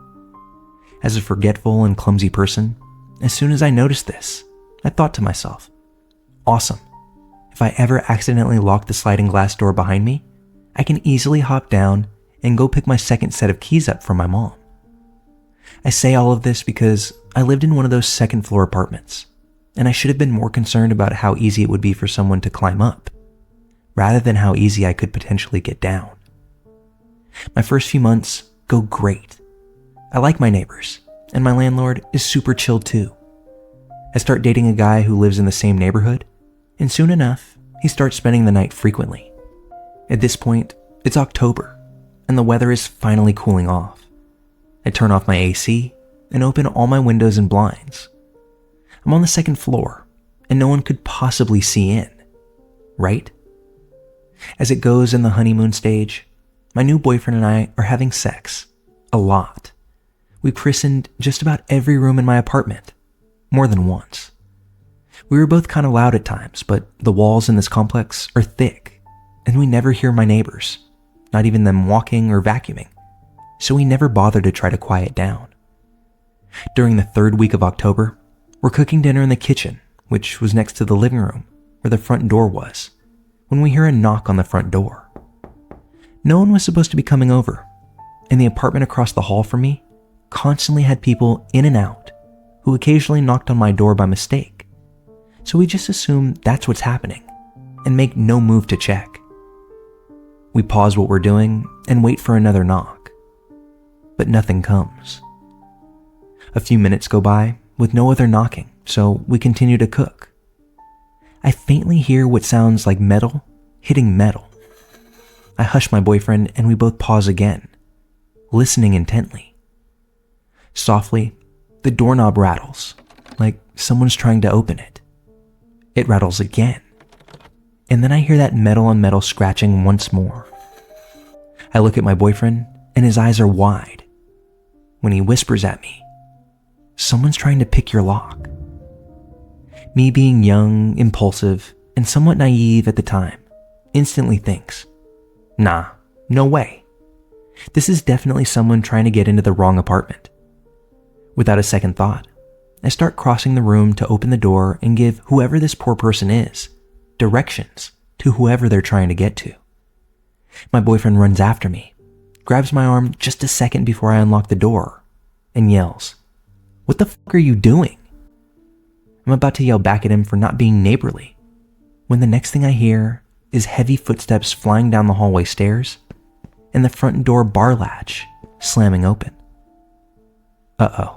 As a forgetful and clumsy person, as soon as I noticed this, I thought to myself, awesome. If I ever accidentally lock the sliding glass door behind me, I can easily hop down and go pick my second set of keys up from my mom. I say all of this because I lived in one of those second floor apartments, and I should have been more concerned about how easy it would be for someone to climb up, rather than how easy I could potentially get down. My first few months go great. I like my neighbors, and my landlord is super chill too. I start dating a guy who lives in the same neighborhood, and soon enough, he starts spending the night frequently. At this point, it's October, and the weather is finally cooling off. I turn off my AC and open all my windows and blinds. I'm on the second floor, and no one could possibly see in, right? As it goes in the honeymoon stage, my new boyfriend and I are having sex. A lot. We christened just about every room in my apartment, more than once. We were both kind of loud at times, but the walls in this complex are thick, and we never hear my neighbors, not even them walking or vacuuming, so we never bother to try to quiet down. During the third week of October, we're cooking dinner in the kitchen, which was next to the living room where the front door was, when we hear a knock on the front door. No one was supposed to be coming over, and the apartment across the hall from me constantly had people in and out who occasionally knocked on my door by mistake. So we just assume that's what's happening and make no move to check. We pause what we're doing and wait for another knock, but nothing comes. A few minutes go by with no other knocking, so we continue to cook. I faintly hear what sounds like metal hitting metal. I hush my boyfriend and we both pause again, listening intently. Softly, the doorknob rattles, like someone's trying to open it. It rattles again, and then I hear that metal on metal scratching once more. I look at my boyfriend and his eyes are wide when he whispers at me, "Someone's trying to pick your lock." Me being young, impulsive, and somewhat naive at the time, instantly thinks, nah, no way. This is definitely someone trying to get into the wrong apartment. Without a second thought, I start crossing the room to open the door and give whoever this poor person is directions to whoever they're trying to get to. My boyfriend runs after me, grabs my arm just a second before I unlock the door, and yells, "What the fuck are you doing?" I'm about to yell back at him for not being neighborly, when the next thing I hear is heavy footsteps flying down the hallway stairs and the front door bar latch slamming open. Uh-oh.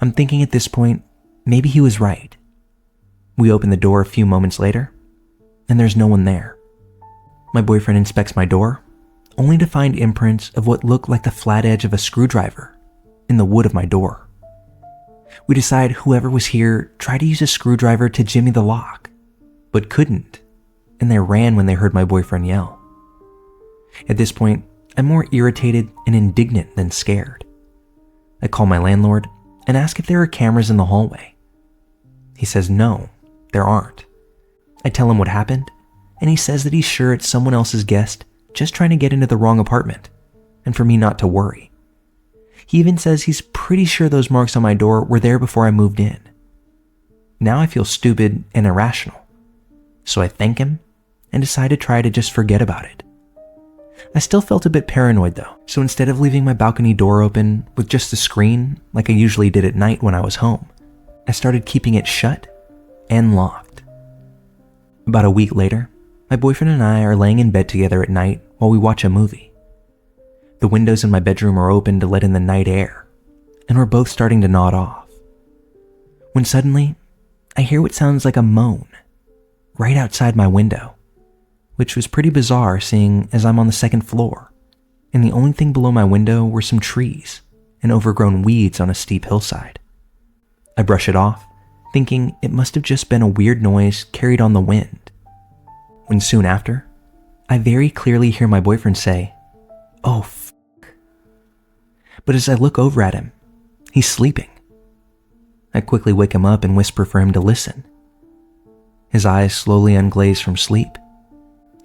I'm thinking at this point, maybe he was right. We open the door a few moments later, and there's no one there. My boyfriend inspects my door, only to find imprints of what look like the flat edge of a screwdriver in the wood of my door. We decide whoever was here tried to use a screwdriver to jimmy the lock, but couldn't, and they ran when they heard my boyfriend yell. At this point, I'm more irritated and indignant than scared. I call my landlord and ask if there are cameras in the hallway. He says no, there aren't. I tell him what happened, and he says that he's sure it's someone else's guest just trying to get into the wrong apartment, and for me not to worry. He even says he's pretty sure those marks on my door were there before I moved in. Now I feel stupid and irrational, so I thank him and decide to try to just forget about it. I still felt a bit paranoid though, so instead of leaving my balcony door open with just the screen like I usually did at night when I was home, I started keeping it shut and locked. About a week later, my boyfriend and I are laying in bed together at night while we watch a movie. The windows in my bedroom are open to let in the night air, and we're both starting to nod off. When suddenly, I hear what sounds like a moan right outside my window, which was pretty bizarre seeing as I'm on the second floor, and the only thing below my window were some trees and overgrown weeds on a steep hillside. I brush it off, thinking it must have just been a weird noise carried on the wind, when soon after, I very clearly hear my boyfriend say, "Oh, fuck." But as I look over at him, he's sleeping. I quickly wake him up and whisper for him to listen. His eyes slowly unglaze from sleep,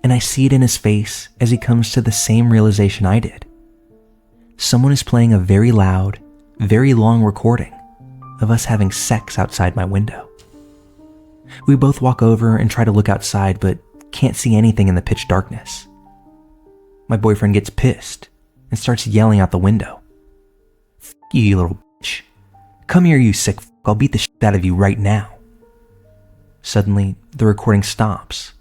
and I see it in his face as he comes to the same realization I did. Someone is playing a very loud, very long recording of us having sex outside my window. We both walk over and try to look outside, but can't see anything in the pitch darkness. My boyfriend gets pissed and starts yelling out the window. "F you little bitch. Come here, you sick f***. I'll beat the shit out of you right now." Suddenly, the recording stops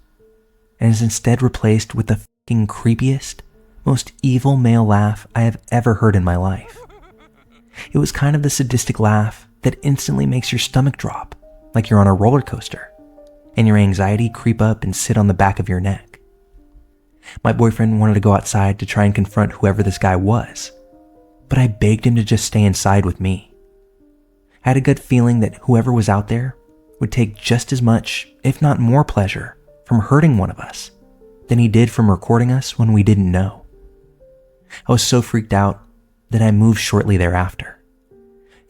and is instead replaced with the f***ing creepiest, most evil male laugh I have ever heard in my life. It was kind of the sadistic laugh that instantly makes your stomach drop, like you're on a roller coaster, and your anxiety creep up and sit on the back of your neck. My boyfriend wanted to go outside to try and confront whoever this guy was, but I begged him to just stay inside with me. I had a gut feeling that whoever was out there would take just as much, if not more pleasure, from hurting one of us than he did from recording us when we didn't know. I was so freaked out that I moved shortly thereafter.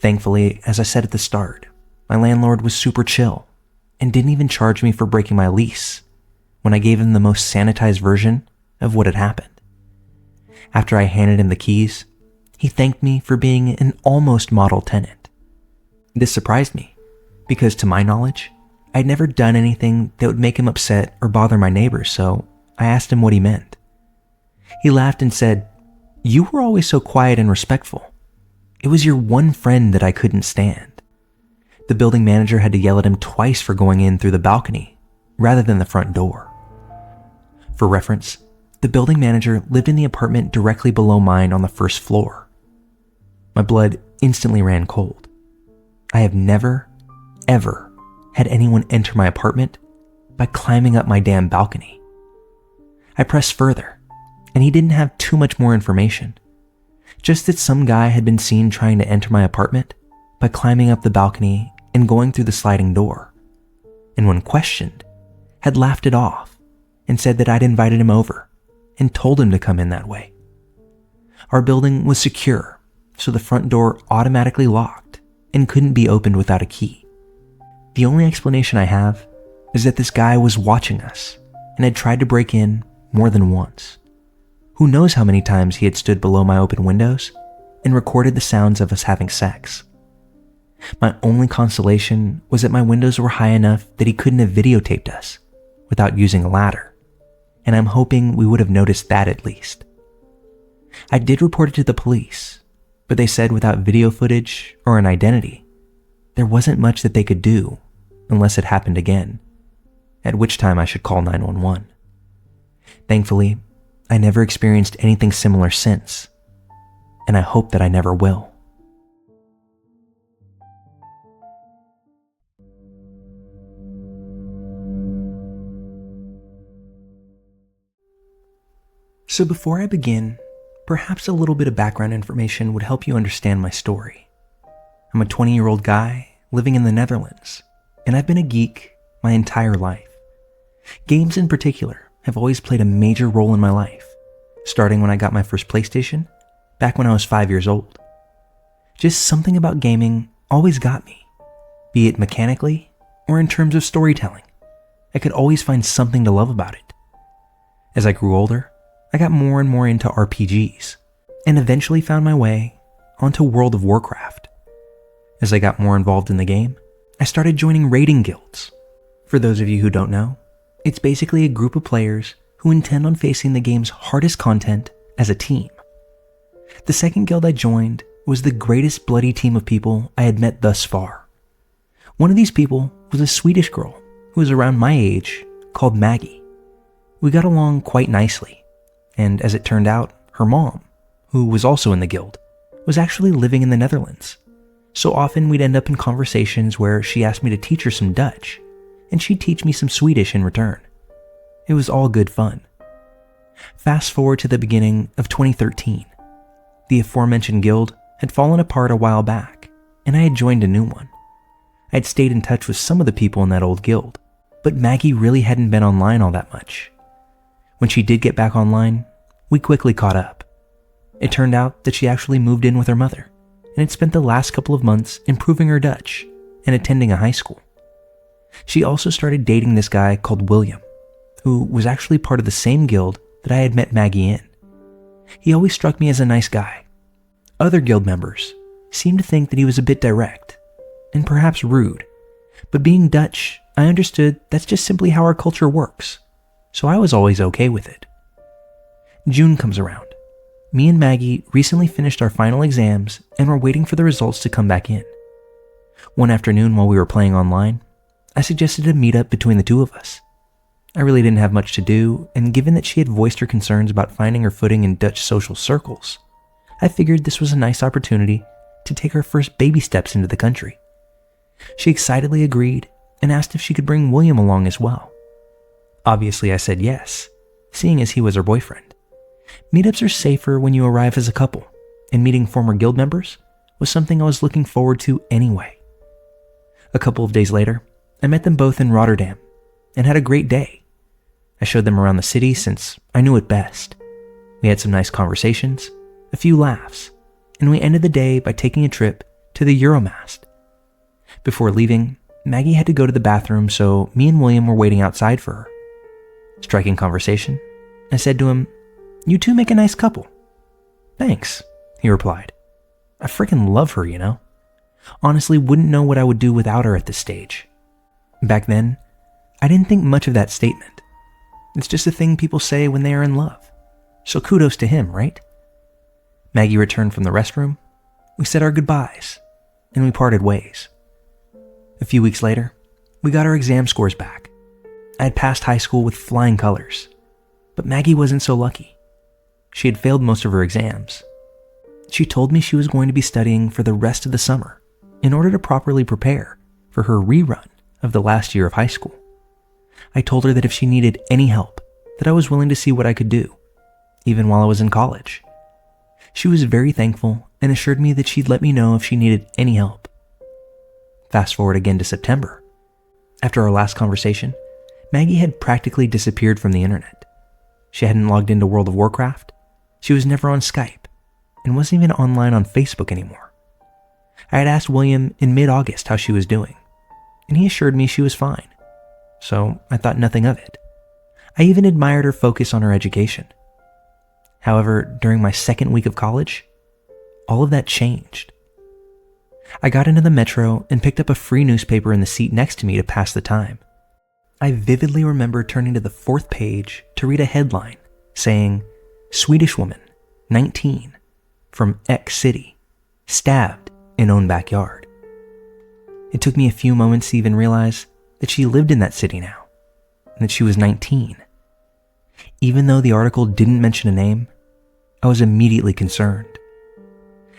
Thankfully, as I said at the start, my landlord was super chill and didn't even charge me for breaking my lease when I gave him the most sanitized version of what had happened. After I handed him the keys, he thanked me for being an almost model tenant. This surprised me because, to my knowledge, I'd never done anything that would make him upset or bother my neighbors, so I asked him what he meant. He laughed and said, "You were always so quiet and respectful. It was your one friend that I couldn't stand." The building manager had to yell at him twice for going in through the balcony rather than the front door. For reference, the building manager lived in the apartment directly below mine on the first floor. My blood instantly ran cold. I have never, ever had anyone enter my apartment by climbing up my damn balcony. I pressed further, and he didn't have too much more information. Just that some guy had been seen trying to enter my apartment by climbing up the balcony and going through the sliding door, and when questioned, had laughed it off and said that I'd invited him over and told him to come in that way. Our building was secure, so the front door automatically locked and couldn't be opened without a key. The only explanation I have is that this guy was watching us and had tried to break in more than once. Who knows how many times he had stood below my open windows and recorded the sounds of us having sex. My only consolation was that my windows were high enough that he couldn't have videotaped us without using a ladder, and I'm hoping we would have noticed that at least. I did report it to the police, but they said without video footage or an identity, there wasn't much that they could do unless it happened again, at which time I should call 911. Thankfully, I never experienced anything similar since, and I hope that I never will. So before I begin, perhaps a little bit of background information would help you understand my story. I'm a 20-year-old guy living in the Netherlands, and I've been a geek my entire life. Games in particular have always played a major role in my life, starting when I got my first PlayStation, back when I was 5 years old. Just something about gaming always got me, be it mechanically or in terms of storytelling. I could always find something to love about it. As I grew older, I got more and more into RPGs, and eventually found my way onto World of Warcraft. As I got more involved in the game, I started joining raiding guilds. For those of you who don't know, it's basically a group of players who intend on facing the game's hardest content as a team. The second guild I joined was the greatest bloody team of people I had met thus far. One of these people was a Swedish girl who was around my age called Maggie. We got along quite nicely. And as it turned out, her mom, who was also in the guild, was actually living in the Netherlands. So often we'd end up in conversations where she asked me to teach her some Dutch, and she'd teach me some Swedish in return. It was all good fun. Fast forward to the beginning of 2013. The aforementioned guild had fallen apart a while back, and I had joined a new one. I'd stayed in touch with some of the people in that old guild, but Maggie really hadn't been online all that much. When she did get back online, we quickly caught up. It turned out that she actually moved in with her mother and had spent the last couple of months improving her Dutch and attending a high school. She also started dating this guy called William, who was actually part of the same guild that I had met Maggie in. He always struck me as a nice guy. Other guild members seemed to think that he was a bit direct and perhaps rude, but being Dutch, I understood that's just simply how our culture works. So I was always okay with it. June comes around. Me and Maggie recently finished our final exams and were waiting for the results to come back in. One afternoon while we were playing online, I suggested a meetup between the two of us. I really didn't have much to do, and given that she had voiced her concerns about finding her footing in Dutch social circles, I figured this was a nice opportunity to take her first baby steps into the country. She excitedly agreed and asked if she could bring William along as well. Obviously, I said yes, seeing as he was her boyfriend. Meetups are safer when you arrive as a couple, and meeting former guild members was something I was looking forward to anyway. A couple of days later, I met them both in Rotterdam and had a great day. I showed them around the city since I knew it best. We had some nice conversations, a few laughs, and we ended the day by taking a trip to the Euromast. Before leaving, Maggie had to go to the bathroom, so me and William were waiting outside for her. Striking conversation, I said to him, "You two make a nice couple." "Thanks," he replied. "I freaking love her, you know. Honestly, wouldn't know what I would do without her at this stage." Back then, I didn't think much of that statement. It's just a thing people say when they are in love. So kudos to him, right? Maggie returned from the restroom, we said our goodbyes, and we parted ways. A few weeks later, we got our exam scores back. I had passed high school with flying colors, but Maggie wasn't so lucky. She had failed most of her exams. She told me she was going to be studying for the rest of the summer in order to properly prepare for her rerun of the last year of high school. I told her that if she needed any help, that I was willing to see what I could do, even while I was in college. She was very thankful and assured me that she'd let me know if she needed any help. Fast forward again to September. After our last conversation, Maggie had practically disappeared from the internet. She hadn't logged into World of Warcraft, she was never on Skype, and wasn't even online on Facebook anymore. I had asked William in mid-August how she was doing, and he assured me she was fine, so I thought nothing of it. I even admired her focus on her education. However, during my second week of college, all of that changed. I got into the metro and picked up a free newspaper in the seat next to me to pass the time. I vividly remember turning to the 4th page to read a headline saying, "Swedish woman, 19, from X city, stabbed in own backyard." It took me a few moments to even realize that she lived in that city now, and that she was 19. Even though the article didn't mention a name, I was immediately concerned.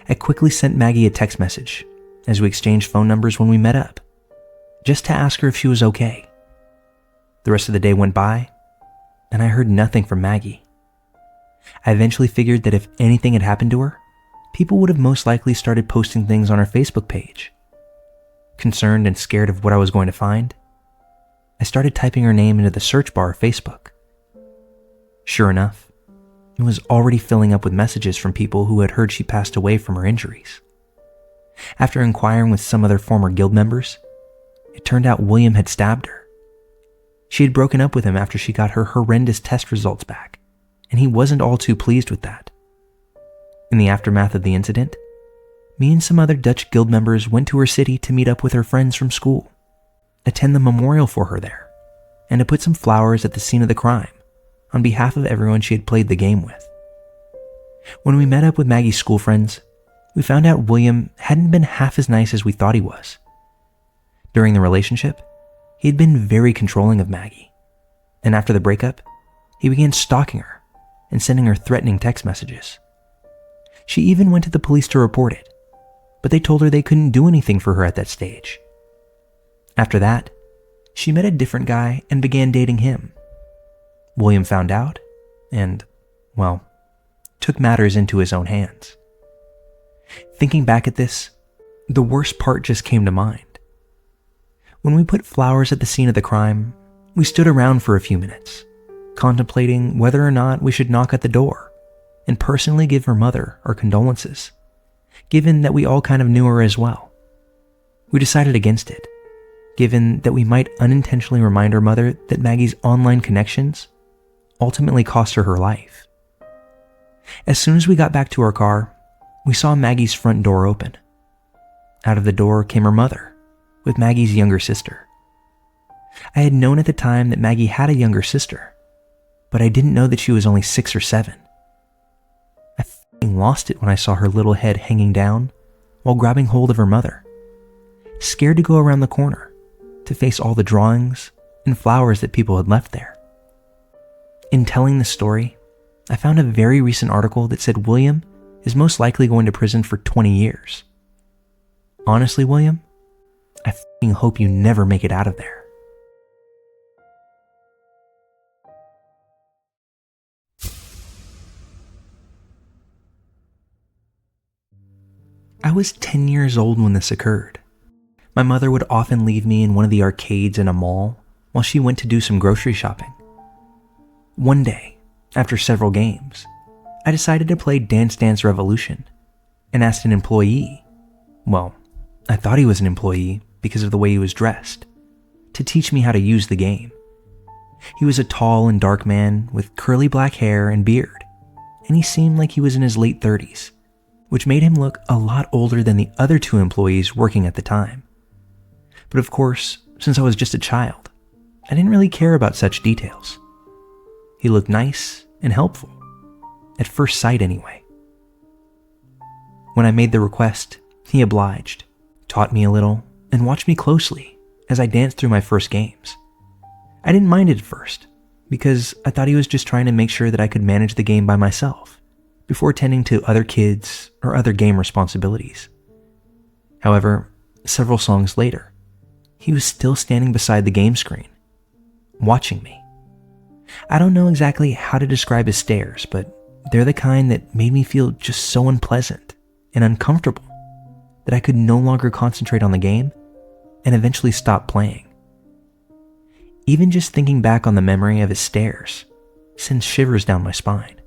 I quickly sent Maggie a text message as we exchanged phone numbers when we met up, just to ask her if she was okay. The rest of the day went by, and I heard nothing from Maggie. I eventually figured that if anything had happened to her, people would have most likely started posting things on her Facebook page. Concerned and scared of what I was going to find, I started typing her name into the search bar of Facebook. Sure enough, it was already filling up with messages from people who had heard she passed away from her injuries. After inquiring with some other former guild members, it turned out William had stabbed her. She had broken up with him after she got her horrendous test results back, and he wasn't all too pleased with that. In the aftermath of the incident, me and some other Dutch guild members went to her city to meet up with her friends from school, attend the memorial for her there, and to put some flowers at the scene of the crime on behalf of everyone she had played the game with. When we met up with Maggie's school friends, we found out William hadn't been half as nice as we thought he was. During the relationship, he had been very controlling of Maggie, and after the breakup, he began stalking her and sending her threatening text messages. She even went to the police to report it, but they told her they couldn't do anything for her at that stage. After that, she met a different guy and began dating him. William found out and, well, took matters into his own hands. Thinking back at this, the worst part just came to mind. When we put flowers at the scene of the crime, we stood around for a few minutes, contemplating whether or not we should knock at the door and personally give her mother our condolences, given that we all kind of knew her as well. We decided against it, given that we might unintentionally remind her mother that Maggie's online connections ultimately cost her her life. As soon as we got back to our car, we saw Maggie's front door open. Out of the door came her mother, with Maggie's younger sister. I had known at the time that Maggie had a younger sister, but I didn't know that she was only 6 or 7. I f***ing lost it when I saw her little head hanging down while grabbing hold of her mother, scared to go around the corner to face all the drawings and flowers that people had left there. In telling the story, I found a very recent article that said William is most likely going to prison for 20 years Honestly, William, I f***ing hope you never make it out of there. I was 10 years old when this occurred. My mother would often leave me in one of the arcades in a mall while she went to do some grocery shopping. One day, after several games, I decided to play Dance Dance Revolution and asked an employee, well, I thought he was an employee because of the way he was dressed, to teach me how to use the game. He was a tall and dark man with curly black hair and beard, and he seemed like he was in his late 30s, which made him look a lot older than the other two employees working at the time. But of course, since I was just a child, I didn't really care about such details. He looked nice and helpful, at first sight anyway. When I made the request, he obliged, taught me a little, and watched me closely as I danced through my first games. I didn't mind it at first, because I thought he was just trying to make sure that I could manage the game by myself, before tending to other kids or other game responsibilities. However, several songs later, he was still standing beside the game screen, watching me. I don't know exactly how to describe his stares, but they're the kind that made me feel just so unpleasant and uncomfortable that I could no longer concentrate on the game and eventually stop playing. Even just thinking back on the memory of his stares sends shivers down my spine.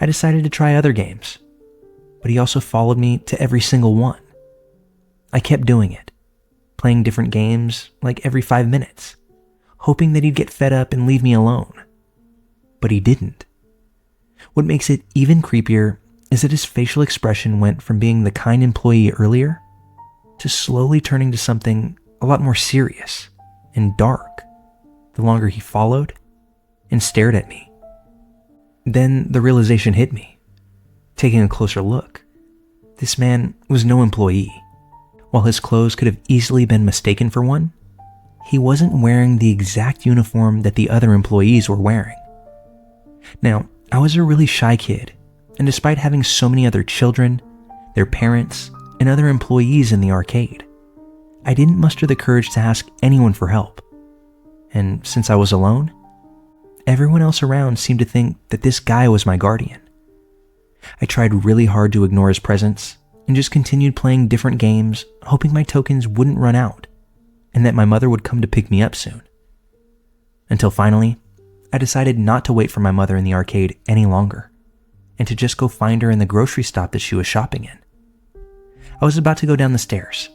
I decided to try other games, but he also followed me to every single one. I kept doing it, playing different games like every 5 minutes, hoping that he'd get fed up and leave me alone. But he didn't. What makes it even creepier is that his facial expression went from being the kind employee earlier to slowly turning to something a lot more serious and dark the longer he followed and stared at me. Then the realization hit me. Taking a closer look, this man was no employee. While his clothes could have easily been mistaken for one, he wasn't wearing the exact uniform that the other employees were wearing. Now, I was a really shy kid, and despite having so many other children, their parents, and other employees in the arcade, I didn't muster the courage to ask anyone for help. And since I was alone, everyone else around seemed to think that this guy was my guardian. I tried really hard to ignore his presence and just continued playing different games, hoping my tokens wouldn't run out and that my mother would come to pick me up soon. Until finally, I decided not to wait for my mother in the arcade any longer and to just go find her in the grocery stop that she was shopping in. I was about to go down the stairs.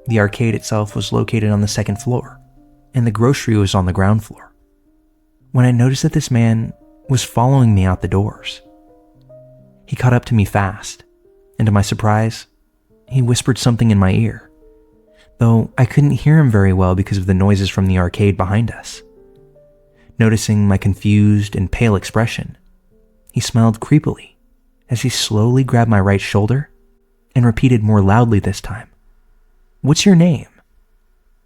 The arcade itself was located on the second floor, and the grocery was on the ground floor, when I noticed that this man was following me out the doors. He caught up to me fast, and to my surprise, he whispered something in my ear, though I couldn't hear him very well because of the noises from the arcade behind us. Noticing my confused and pale expression, he smiled creepily as he slowly grabbed my right shoulder and repeated more loudly this time, "What's your name?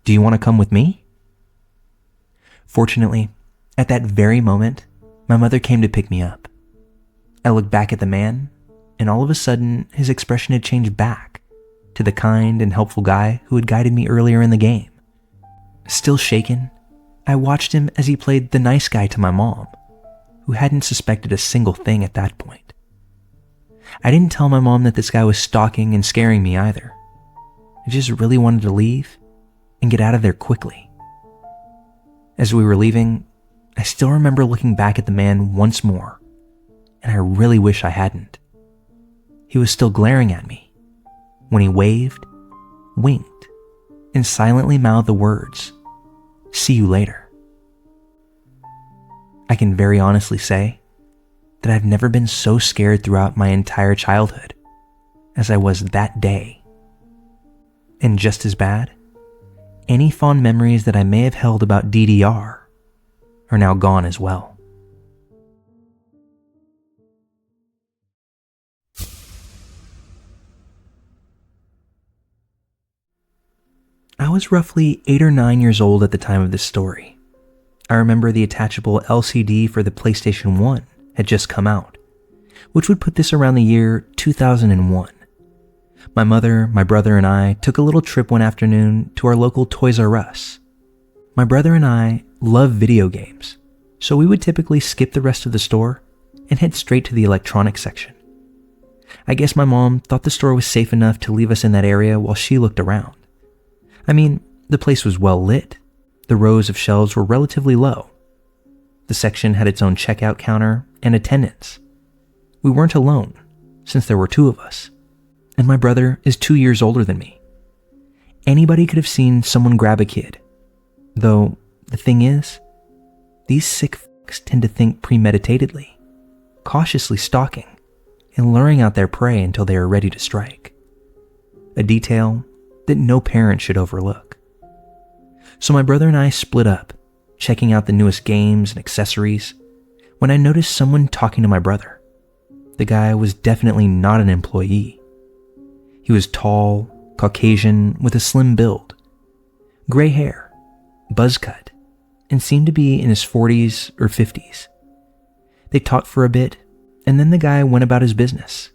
Do you want to come with me?" Fortunately, at that very moment, my mother came to pick me up. I looked back at the man, and all of a sudden, his expression had changed back to the kind and helpful guy who had guided me earlier in the game. Still shaken, I watched him as he played the nice guy to my mom, who hadn't suspected a single thing at that point. I didn't tell my mom that this guy was stalking and scaring me either. I just really wanted to leave and get out of there quickly. As we were leaving, I still remember looking back at the man once more, and I really wish I hadn't. He was still glaring at me when he waved, winked, and silently mouthed the words, "See you later." I can very honestly say that I've never been so scared throughout my entire childhood as I was that day. And just as bad, any fond memories that I may have held about DDR are now gone as well. I was roughly 8 or 9 years old at the time of this story. I remember the attachable LCD for the PlayStation 1 had just come out, which would put this around the year 2001. My mother, my brother, and I took a little trip one afternoon to our local Toys R Us. My brother and I love video games, so we would typically skip the rest of the store and head straight to the electronics section. I guess my mom thought the store was safe enough to leave us in that area while she looked around. I mean, the place was well lit. The rows of shelves were relatively low. The section had its own checkout counter and attendants. We weren't alone, since there were two of us, and my brother is 2 years older than me. Anybody could have seen someone grab a kid, though the thing is, these sick fucks tend to think premeditatedly, cautiously stalking and luring out their prey until they are ready to strike. A detail that no parent should overlook. So my brother and I split up, checking out the newest games and accessories, when I noticed someone talking to my brother. The guy was definitely not an employee. He was tall, Caucasian, with a slim build, gray hair, buzz cut, and seemed to be in his 40s or 50s. They talked for a bit, and then the guy went about his business.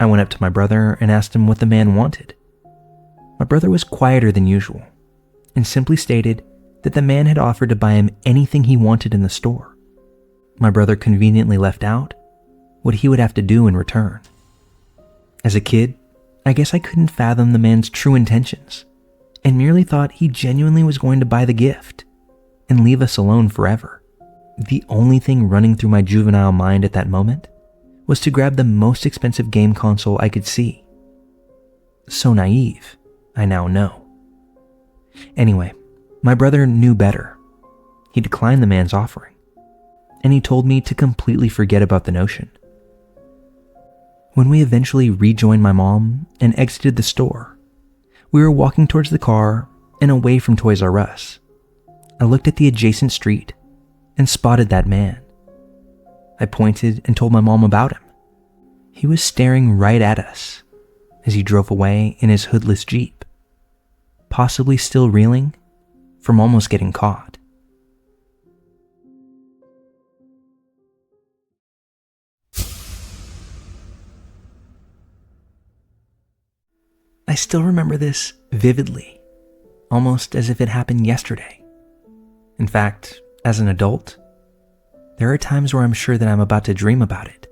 I went up to my brother and asked him what the man wanted. My brother was quieter than usual, and simply stated that the man had offered to buy him anything he wanted in the store. My brother conveniently left out what he would have to do in return. As a kid, I guess I couldn't fathom the man's true intentions, and merely thought he genuinely was going to buy the gift and leave us alone forever. The only thing running through my juvenile mind at that moment was to grab the most expensive game console I could see. So naive, I now know. Anyway, my brother knew better. He declined the man's offering, and he told me to completely forget about the notion. When we eventually rejoined my mom and exited the store, we were walking towards the car and away from Toys R Us. I looked at the adjacent street and spotted that man. I pointed and told my mom about him. He was staring right at us as he drove away in his hoodless Jeep, possibly still reeling from almost getting caught. I still remember this vividly, almost as if it happened yesterday. In fact, as an adult, there are times where I'm sure that I'm about to dream about it,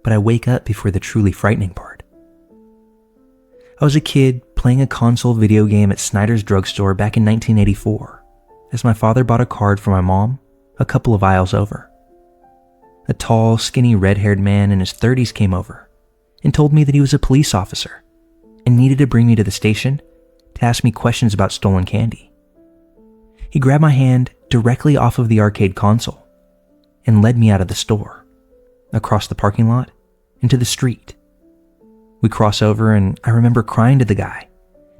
but I wake up before the truly frightening part. I was a kid playing a console video game at Snyder's drugstore back in 1984, as my father bought a card for my mom a couple of aisles over. A tall, skinny, red-haired man in his 30s came over and told me that he was a police officer and needed to bring me to the station to ask me questions about stolen candy. He grabbed my hand directly off of the arcade console and led me out of the store, across the parking lot, into the street. We cross over and I remember crying to the guy,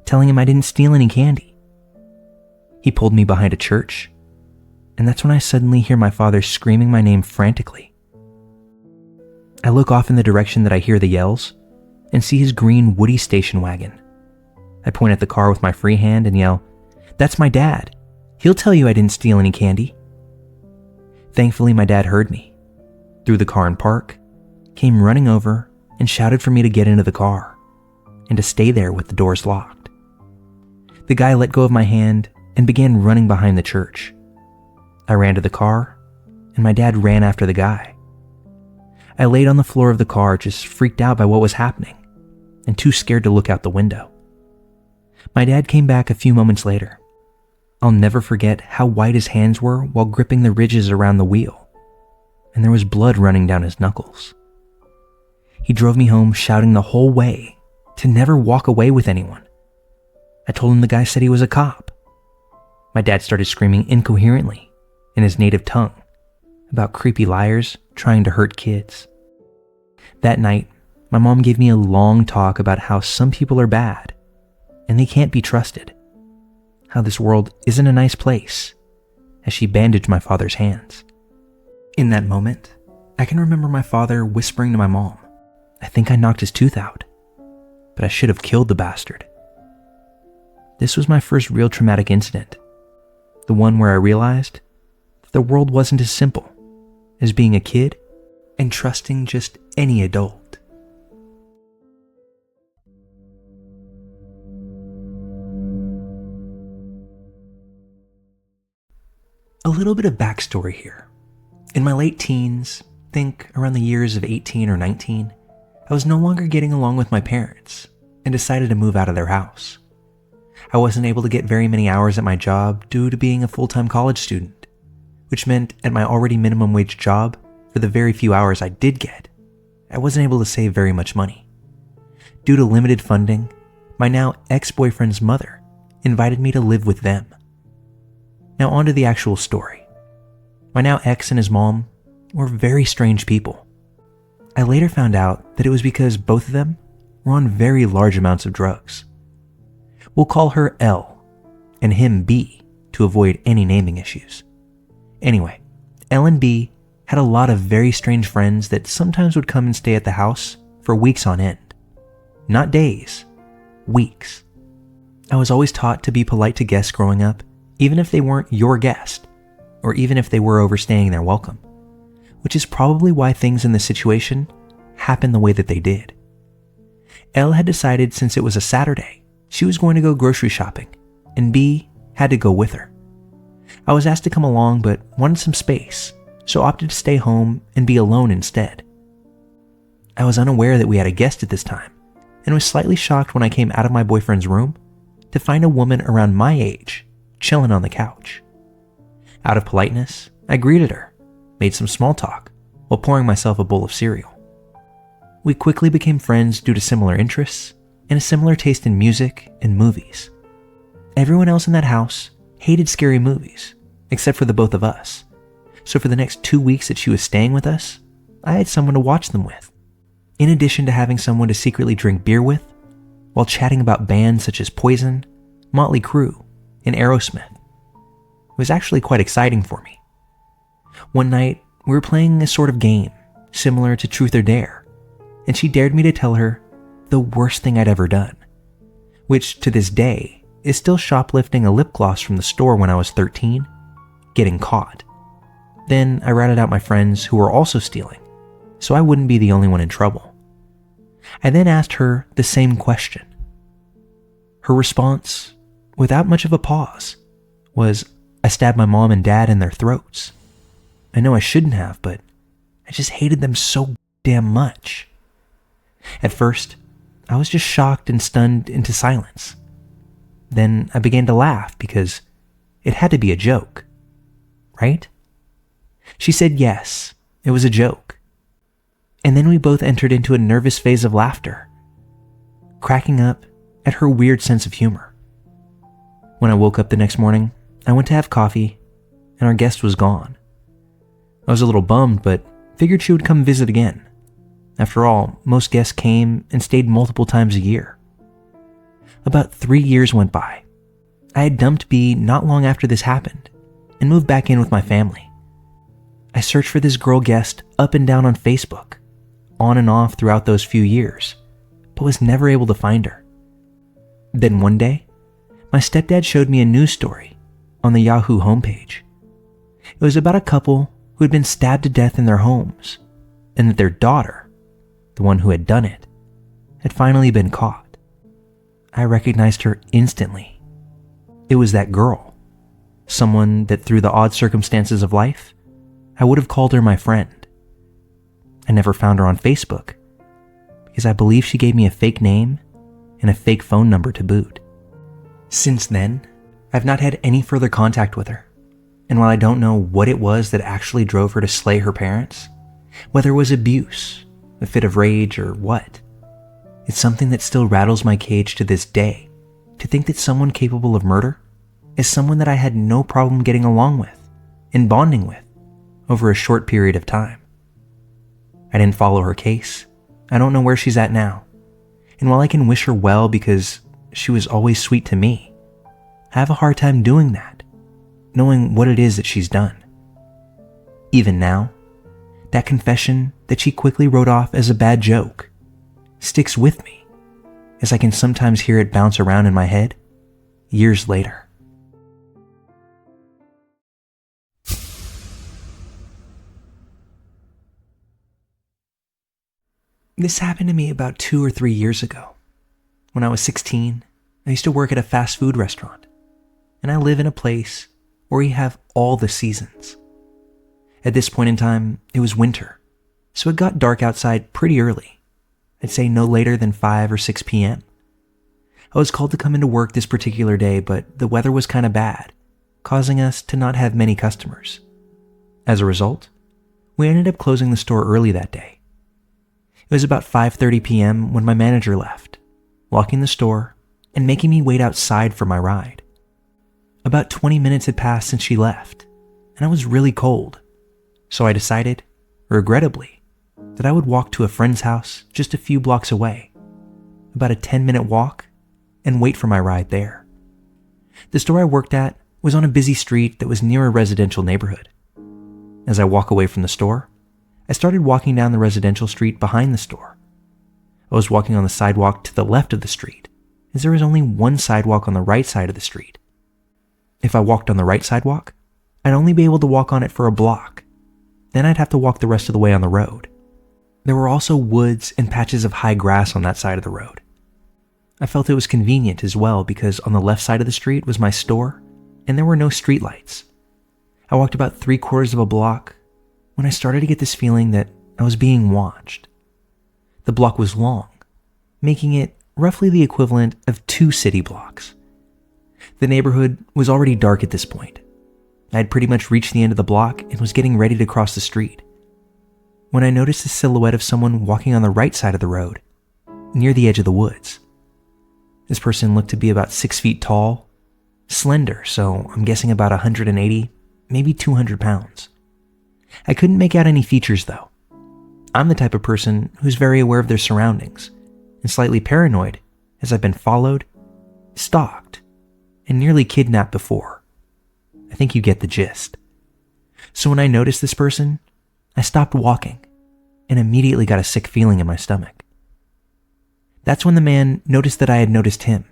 telling him I didn't steal any candy. He pulled me behind a church, and that's when I suddenly hear my father screaming my name frantically. I look off in the direction that I hear the yells and see his green Woody station wagon. I point at the car with my free hand and yell, "That's my dad. He'll tell you I didn't steal any candy." Thankfully, my dad heard me, threw the car in park, came running over, and shouted for me to get into the car and to stay there with the doors locked. The guy let go of my hand and began running behind the church. I ran to the car, and my dad ran after the guy. I laid on the floor of the car, just freaked out by what was happening and too scared to look out the window. My dad came back a few moments later. I'll never forget how white his hands were while gripping the ridges around the wheel, and there was blood running down his knuckles. He drove me home shouting the whole way to never walk away with anyone. I told him the guy said he was a cop. My dad started screaming incoherently in his native tongue about creepy liars trying to hurt kids. That night, my mom gave me a long talk about how some people are bad and they can't be trusted, how this world isn't a nice place, as she bandaged my father's hands. In that moment, I can remember my father whispering to my mom, "I think I knocked his tooth out, but I should have killed the bastard." This was my first real traumatic incident, the one where I realized that the world wasn't as simple as being a kid and trusting just any adult. A little bit of backstory here. In my late teens, think around the years of 18 or 19, I was no longer getting along with my parents and decided to move out of their house. I wasn't able to get very many hours at my job due to being a full-time college student, which meant at my already minimum wage job, for the very few hours I did get, I wasn't able to save very much money. Due to limited funding, my now ex-boyfriend's mother invited me to live with them. Now on to the actual story. My now ex and his mom were very strange people. I later found out that it was because both of them were on very large amounts of drugs. We'll call her L and him B to avoid any naming issues. Anyway, L and B had a lot of very strange friends that sometimes would come and stay at the house for weeks on end. Not days, weeks. I was always taught to be polite to guests growing up, even if they weren't your guest, or even if they were overstaying their welcome, which is probably why things in this situation happened the way that they did. Elle had decided since it was a Saturday, she was going to go grocery shopping, and B had to go with her. I was asked to come along but wanted some space, so opted to stay home and be alone instead. I was unaware that we had a guest at this time, and was slightly shocked when I came out of my boyfriend's room to find a woman around my age chilling on the couch. Out of politeness, I greeted her, made some small talk, while pouring myself a bowl of cereal. We quickly became friends due to similar interests and a similar taste in music and movies. Everyone else in that house hated scary movies, except for the both of us. So for the next 2 weeks that she was staying with us, I had someone to watch them with, in addition to having someone to secretly drink beer with, while chatting about bands such as Poison, Motley Crue, and Aerosmith. It was actually quite exciting for me. One night, we were playing a sort of game, similar to Truth or Dare, and she dared me to tell her the worst thing I'd ever done, which to this day is still shoplifting a lip gloss from the store when I was 13, getting caught. Then I ratted out my friends who were also stealing, so I wouldn't be the only one in trouble. I then asked her the same question. Her response, without much of a pause, was, "I stabbed my mom and dad in their throats. I know I shouldn't have, but I just hated them so damn much." At first, I was just shocked and stunned into silence. Then I began to laugh because it had to be a joke, right? She said yes, it was a joke. And then we both entered into a nervous phase of laughter, cracking up at her weird sense of humor. When I woke up the next morning, I went to have coffee, and our guest was gone. I was a little bummed, but figured she would come visit again. After all, most guests came and stayed multiple times a year. About 3 years went by. I had dumped B not long after this happened, and moved back in with my family. I searched for this girl guest up and down on Facebook, on and off throughout those few years, but was never able to find her. Then one day, my stepdad showed me a news story on the Yahoo homepage. It was about a couple who had been stabbed to death in their homes, and that their daughter, the one who had done it, had finally been caught. I recognized her instantly. It was that girl, someone that through the odd circumstances of life, I would have called her my friend. I never found her on Facebook, because I believe she gave me a fake name and a fake phone number to boot. Since then, I've not had any further contact with her, and while I don't know what it was that actually drove her to slay her parents, whether it was abuse, a fit of rage, or what, it's something that still rattles my cage to this day, to think that someone capable of murder is someone that I had no problem getting along with and bonding with over a short period of time. I didn't follow her case. I don't know where she's at now. And while I can wish her well because she was always sweet to me, I have a hard time doing that, knowing what it is that she's done. Even now, that confession that she quickly wrote off as a bad joke sticks with me, as I can sometimes hear it bounce around in my head years later. This happened to me about 2 or 3 years ago. When I was 16, I used to work at a fast food restaurant, and I live in a place where we have all the seasons. At this point in time, it was winter, so it got dark outside pretty early. I'd say no later than 5 or 6 p.m. I was called to come into work this particular day, but the weather was kind of bad, causing us to not have many customers. As a result, we ended up closing the store early that day. It was about 5:30 p.m. when my manager left, locking the store and making me wait outside for my ride. About 20 minutes had passed since she left, and I was really cold, so I decided, regrettably, that I would walk to a friend's house just a few blocks away, about a 10-minute walk, and wait for my ride there. The store I worked at was on a busy street that was near a residential neighborhood. As I walk away from the store, I started walking down the residential street behind the store. I was walking on the sidewalk to the left of the street, as there was only one sidewalk on the right side of the street. If I walked on the right sidewalk, I'd only be able to walk on it for a block. Then I'd have to walk the rest of the way on the road. There were also woods and patches of high grass on that side of the road. I felt it was convenient as well because on the left side of the street was my store, and there were no streetlights. I walked about 3/4 of a block when I started to get this feeling that I was being watched. The block was long, making it roughly the equivalent of 2 city blocks. The neighborhood was already dark at this point. I had pretty much reached the end of the block and was getting ready to cross the street when I noticed the silhouette of someone walking on the right side of the road, near the edge of the woods. This person looked to be about 6 feet tall, slender, so I'm guessing about 180, maybe 200 pounds. I couldn't make out any features though. I'm the type of person who's very aware of their surroundings and slightly paranoid as I've been followed, stalked, and nearly kidnapped before. I think you get the gist. So when I noticed this person, I stopped walking and immediately got a sick feeling in my stomach. That's when the man noticed that I had noticed him,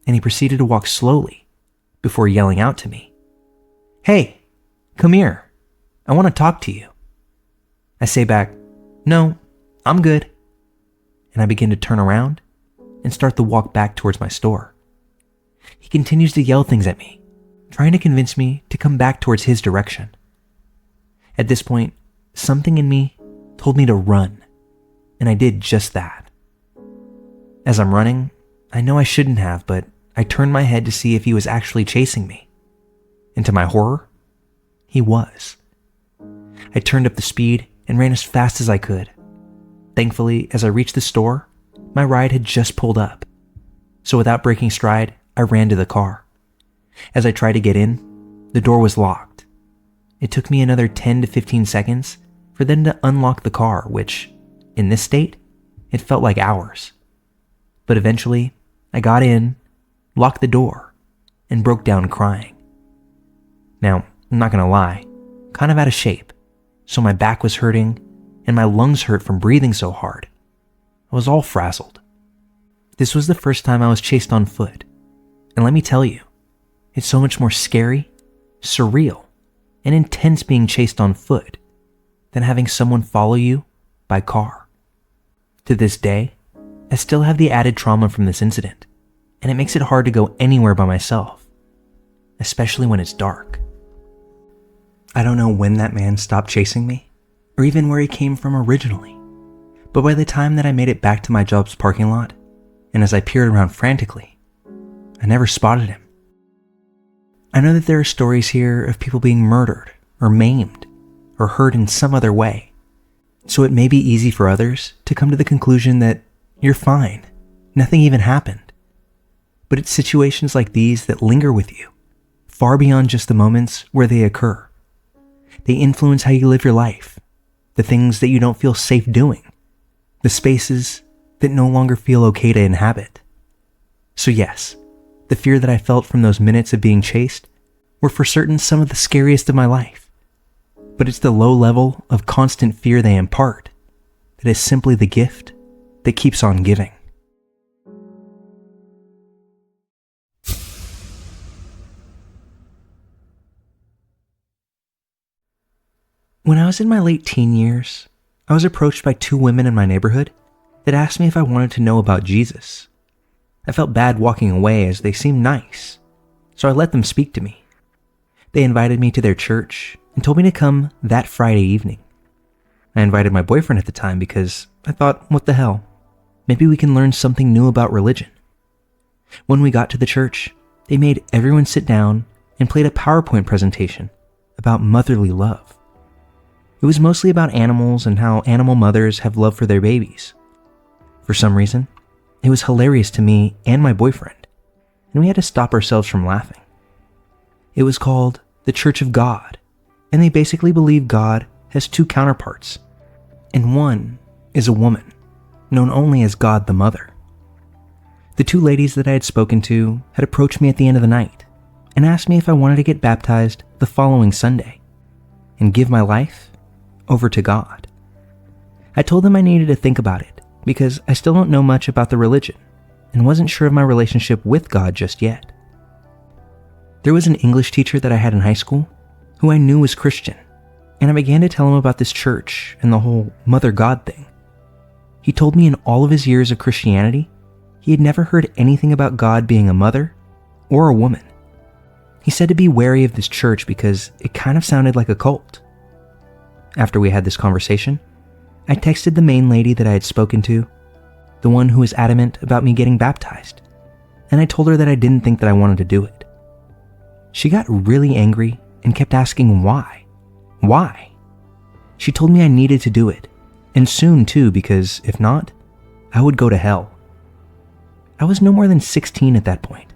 and he proceeded to walk slowly before yelling out to me, "Hey, come here. I want to talk to you." I say back, "No, I'm good." And I begin to turn around and start the walk back towards my store. He continues to yell things at me, trying to convince me to come back towards his direction. At this point, something in me told me to run, and I did just that. As I'm running, I know I shouldn't have, but I turned my head to see if he was actually chasing me. And to my horror, he was. I turned up the speed and ran as fast as I could. Thankfully, as I reached the store, my ride had just pulled up. So without breaking stride, I ran to the car. As I tried to get in, the door was locked. It took me another 10 to 15 seconds for them to unlock the car, which, in this state, it felt like hours. But eventually, I got in, locked the door, and broke down crying. Now, I'm not gonna lie, kind of out of shape, so my back was hurting and my lungs hurt from breathing so hard. I was all frazzled. This was the first time I was chased on foot, and let me tell you, it's so much more scary, surreal, and intense being chased on foot than having someone follow you by car. To this day, I still have the added trauma from this incident, and it makes it hard to go anywhere by myself, especially when it's dark. I don't know when that man stopped chasing me, or even where he came from originally, but by the time that I made it back to my job's parking lot, and as I peered around frantically, I never spotted him. I know that there are stories here of people being murdered, or maimed, or hurt in some other way, so it may be easy for others to come to the conclusion that you're fine, nothing even happened. But it's situations like these that linger with you, far beyond just the moments where they occur. They influence how you live your life, the things that you don't feel safe doing, the spaces that no longer feel okay to inhabit. So yes, the fear that I felt from those minutes of being chased were for certain some of the scariest of my life. But it's the low level of constant fear they impart that is simply the gift that keeps on giving. When I was in my late teen years, I was approached by 2 women in my neighborhood that asked me if I wanted to know about Jesus. I felt bad walking away as they seemed nice, so I let them speak to me. They invited me to their church and told me to come that Friday evening. I invited my boyfriend at the time because I thought, what the hell? Maybe we can learn something new about religion. When we got to the church, they made everyone sit down and played a PowerPoint presentation about motherly love. It was mostly about animals and how animal mothers have love for their babies. For some reason, it was hilarious to me and my boyfriend, and we had to stop ourselves from laughing. It was called the Church of God, and they basically believe God has two counterparts, and one is a woman, known only as God the Mother. The two ladies that I had spoken to had approached me at the end of the night and asked me if I wanted to get baptized the following Sunday and give my life over to God. I told them I needed to think about it because I still don't know much about the religion and wasn't sure of my relationship with God just yet. There was an English teacher that I had in high school who I knew was Christian, and I began to tell him about this church and the whole Mother God thing. He told me in all of his years of Christianity, he had never heard anything about God being a mother or a woman. He said to be wary of this church because it kind of sounded like a cult. After we had this conversation, I texted the main lady that I had spoken to, the one who was adamant about me getting baptized, and I told her that I didn't think that I wanted to do it. She got really angry and kept asking why. Why? She told me I needed to do it, and soon too, because if not, I would go to hell. I was no more than 16 at that point.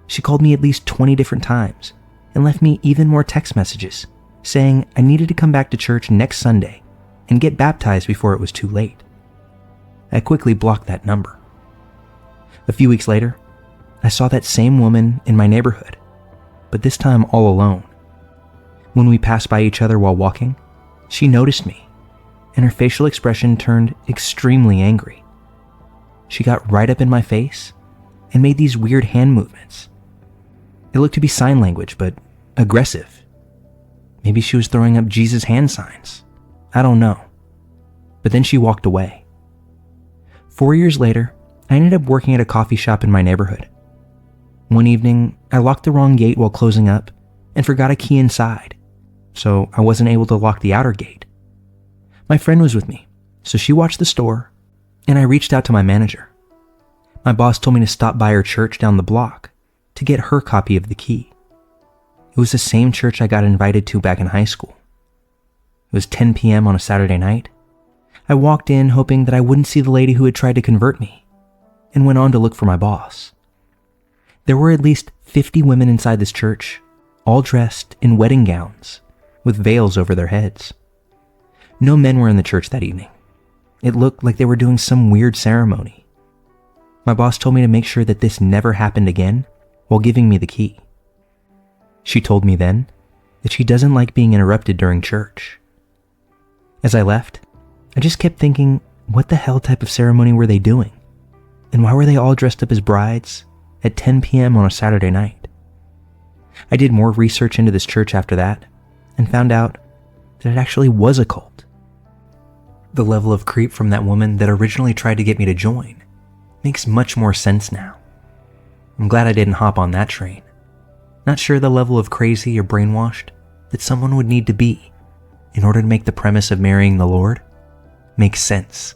She called me at least 20 different times and left me even more text messages saying I needed to come back to church next Sunday and get baptized before it was too late. I quickly blocked that number. A few weeks later, I saw that same woman in my neighborhood, but this time all alone. When we passed by each other while walking, she noticed me, and her facial expression turned extremely angry. She got right up in my face and made these weird hand movements. It looked to be sign language, but aggressive. Maybe she was throwing up Jesus hand signs. I don't know. But then she walked away. 4 years later, I ended up working at a coffee shop in my neighborhood. One evening, I locked the wrong gate while closing up and forgot a key inside, so I wasn't able to lock the outer gate. My friend was with me, so she watched the store, and I reached out to my manager. My boss told me to stop by her church down the block to get her copy of the key. It was the same church I got invited to back in high school. It was 10 p.m. on a Saturday night. I walked in hoping that I wouldn't see the lady who had tried to convert me, and went on to look for my boss. There were at least 50 women inside this church, all dressed in wedding gowns with veils over their heads. No men were in the church that evening. It looked like they were doing some weird ceremony. My boss told me to make sure that this never happened again while giving me the key. She told me then that she doesn't like being interrupted during church. As I left, I just kept thinking, what the hell type of ceremony were they doing? And why were they all dressed up as brides at 10 p.m. on a Saturday night? I did more research into this church after that and found out that it actually was a cult. The level of creep from that woman that originally tried to get me to join makes much more sense now. I'm glad I didn't hop on that train. Not sure the level of crazy or brainwashed that someone would need to be in order to make the premise of marrying the Lord make sense.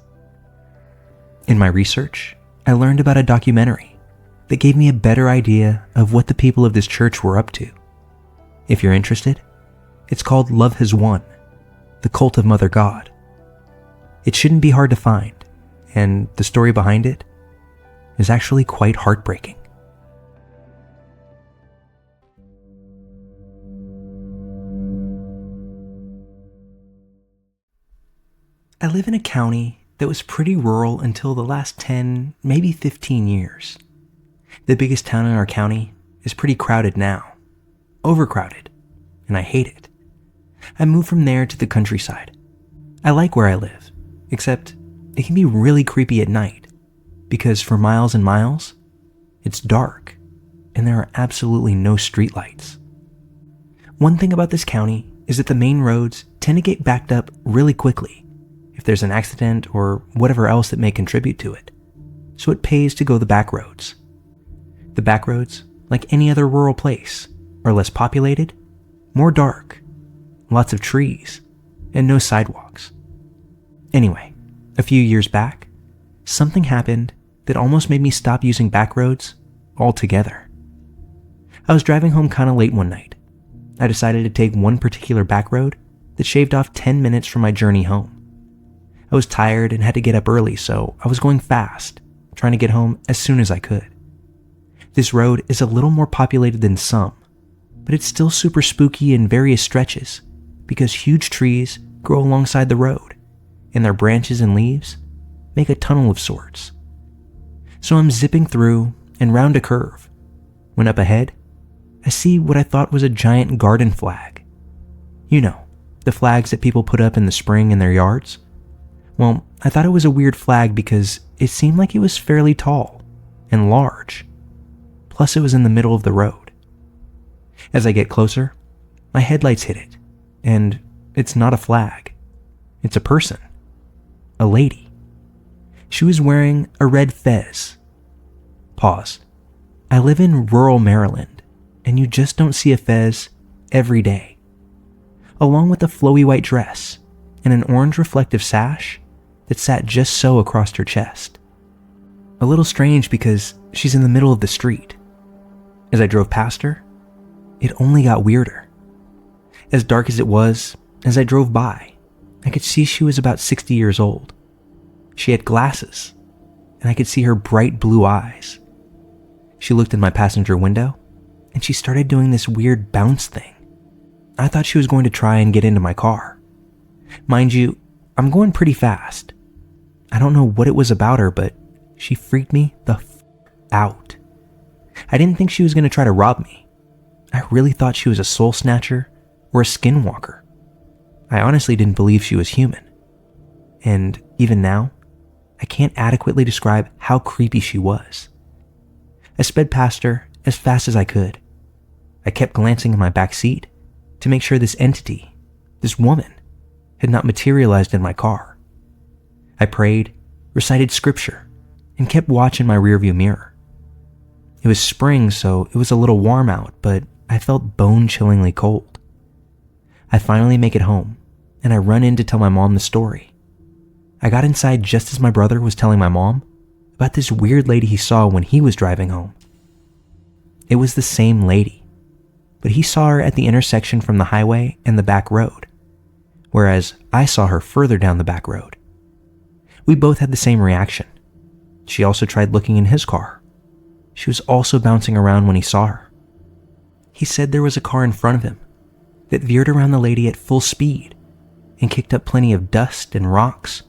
In my research, I learned about a documentary that gave me a better idea of what the people of this church were up to. If you're interested, it's called Love Has Won, the Cult of Mother God. It shouldn't be hard to find, and the story behind it is actually quite heartbreaking. I live in a county that was pretty rural until the last 10, maybe 15 years. The biggest town in our county is pretty crowded now. Overcrowded, and I hate it. I moved from there to the countryside. I like where I live, except it can be really creepy at night, because for miles and miles, it's dark, and there are absolutely no streetlights. One thing about this county is that the main roads tend to get backed up really quickly if there's an accident or whatever else that may contribute to it, so it pays to go the back roads. The back roads, like any other rural place, are less populated more dark, lots of trees, and no sidewalks. Anyway, a few years back, something happened that almost made me stop using back roads altogether. I was driving home kind of late one night. I decided to take one particular back road that shaved off 10 minutes from my journey home. I was tired and had to get up early, so I was going fast, trying to get home as soon as I could. This road is a little more populated than some, but it's still super spooky in various stretches because huge trees grow alongside the road, and their branches and leaves make a tunnel of sorts. So I'm zipping through and round a curve, when up ahead, I see what I thought was a giant garden flag. You know, the flags that people put up in the spring in their yards? Well, I thought it was a weird flag because it seemed like it was fairly tall and large. Plus it was in the middle of the road. As I get closer, my headlights hit it, and it's not a flag. It's a person. A lady. She was wearing a red fez. Pause. I live in rural Maryland, and you just don't see a fez every day. Along with a flowy white dress and an orange reflective sash that sat just so across her chest. A little strange because she's in the middle of the street. As I drove past her, it only got weirder. As dark as it was, as I drove by, I could see she was about 60 years old. She had glasses, and I could see her bright blue eyes. She looked in my passenger window, and she started doing this weird bounce thing. I thought she was going to try and get into my car. Mind you, I'm going pretty fast. I don't know what it was about her, but she freaked me the out. I didn't think she was going to try to rob me. I really thought she was a soul snatcher or a skinwalker. I honestly didn't believe she was human. And even now, I can't adequately describe how creepy she was. I sped past her as fast as I could. I kept glancing in my back seat to make sure this entity, this woman, had not materialized in my car. I prayed, recited scripture, and kept watch in my rearview mirror. It was spring, so it was a little warm out, but I felt bone-chillingly cold. I finally make it home, and I run in to tell my mom the story. I got inside just as my brother was telling my mom about this weird lady he saw when he was driving home. It was the same lady, but he saw her at the intersection from the highway and the back road, whereas I saw her further down the back road. We both had the same reaction. She also tried looking in his car. She was also bouncing around when he saw her. He said there was a car in front of him that veered around the lady at full speed and kicked up plenty of dust and rocks,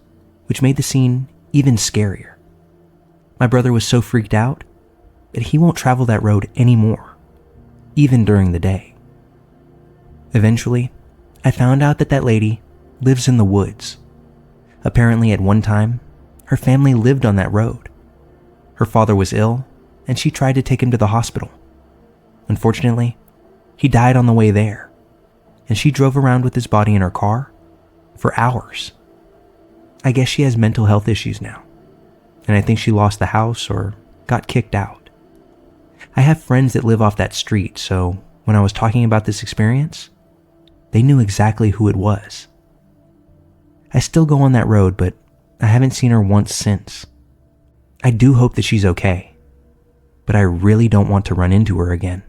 which made the scene even scarier. My brother was so freaked out that he won't travel that road anymore, even during the day. Eventually, I found out that lady lives in the woods. Apparently at one time, her family lived on that road. Her father was ill, and she tried to take him to the hospital. Unfortunately, he died on the way there, and she drove around with his body in her car for hours. I guess she has mental health issues now, and I think she lost the house or got kicked out. I have friends that live off that street, so when I was talking about this experience, they knew exactly who it was. I still go on that road, but I haven't seen her once since. I do hope that she's okay, but I really don't want to run into her again.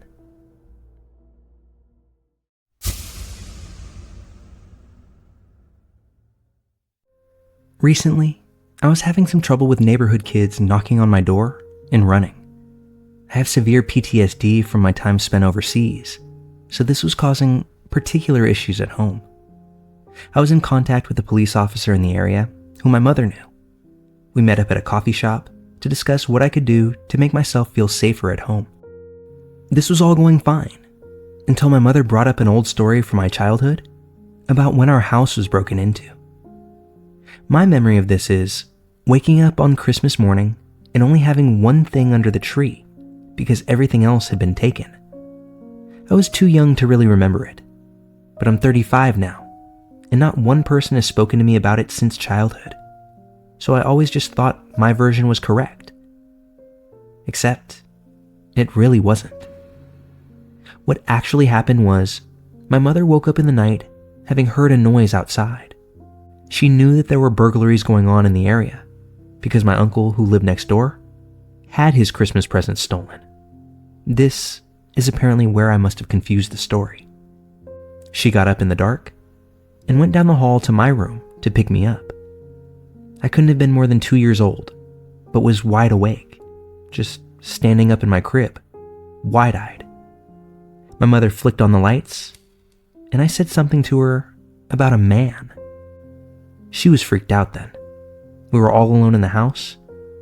Recently, I was having some trouble with neighborhood kids knocking on my door and running. I have severe PTSD from my time spent overseas, so this was causing particular issues at home. I was in contact with a police officer in the area who my mother knew. We met up at a coffee shop to discuss what I could do to make myself feel safer at home. This was all going fine until my mother brought up an old story from my childhood about when our house was broken into. My memory of this is waking up on Christmas morning and only having one thing under the tree because everything else had been taken. I was too young to really remember it, but I'm 35 now, and not one person has spoken to me about it since childhood, so I always just thought my version was correct. Except, it really wasn't. What actually happened was, My mother woke up in the night having heard a noise outside. She knew that there were burglaries going on in the area because my uncle, who lived next door, had his Christmas presents stolen. This is apparently where I must have confused the story. She got up in the dark and went down the hall to my room to pick me up. I couldn't have been more than 2 years old, but was wide awake, just standing up in my crib, wide-eyed. My mother flicked on the lights, and I said something to her about a man. She was freaked out then. We were all alone in the house,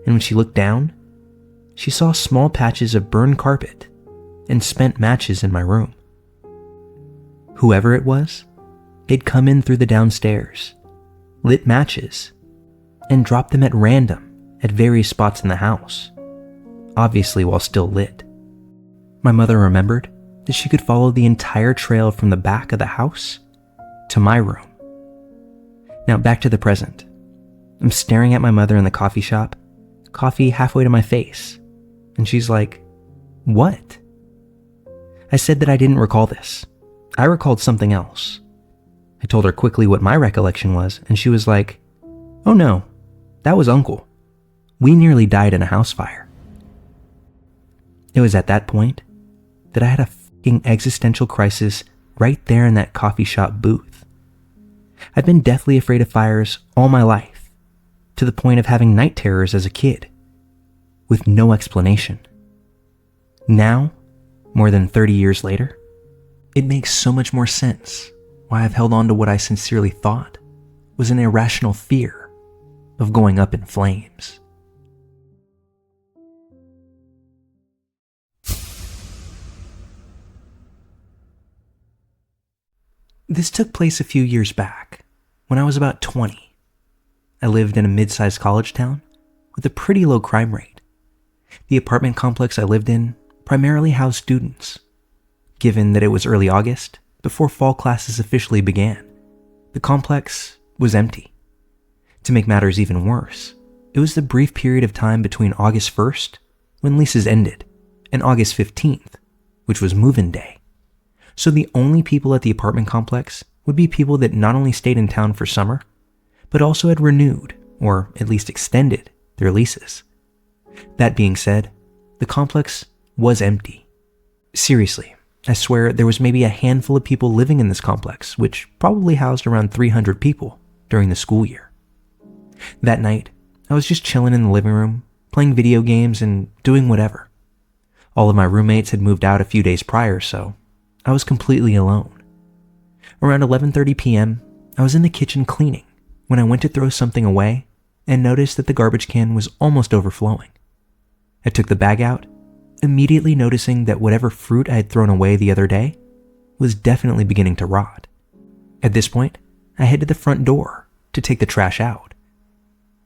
and when she looked down, she saw small patches of burned carpet and spent matches in my room. Whoever it was, they'd come in through the downstairs, lit matches, and dropped them at random at various spots in the house, obviously while still lit. My mother remembered that she could follow the entire trail from the back of the house to my room. Now back to the present. I'm staring at my mother in the coffee shop, coffee halfway to my face, and she's like, "What?" I said that I didn't recall this. I recalled something else. I told her quickly what my recollection was, and she was like, "Oh no, that was Uncle. We nearly died in a house fire." It was at that point that I had a fucking existential crisis right there in that coffee shop booth. I've been deathly afraid of fires all my life, to the point of having night terrors as a kid, with no explanation. Now, more than 30 years later, it makes so much more sense why I've held on to what I sincerely thought was an irrational fear of going up in flames. This took place a few years back, when I was about 20. I lived in a mid-sized college town with a pretty low crime rate. The apartment complex I lived in primarily housed students. Given that it was early August, before fall classes officially began, the complex was empty. To make matters even worse, it was the brief period of time between August 1st, when leases ended, and August 15th, which was move-in day. So the only people at the apartment complex would be people that not only stayed in town for summer, but also had renewed, or at least extended, their leases. That being said, the complex was empty. Seriously, I swear there was maybe a handful of people living in this complex, which probably housed around 300 people during the school year. That night, I was just chilling in the living room, playing video games and doing whatever. All of my roommates had moved out a few days prior, so I was completely alone. Around 11:30 p.m., I was in the kitchen cleaning when I went to throw something away and noticed that the garbage can was almost overflowing. I took the bag out, immediately noticing that whatever fruit I had thrown away the other day was definitely beginning to rot. At this point, I headed to the front door to take the trash out,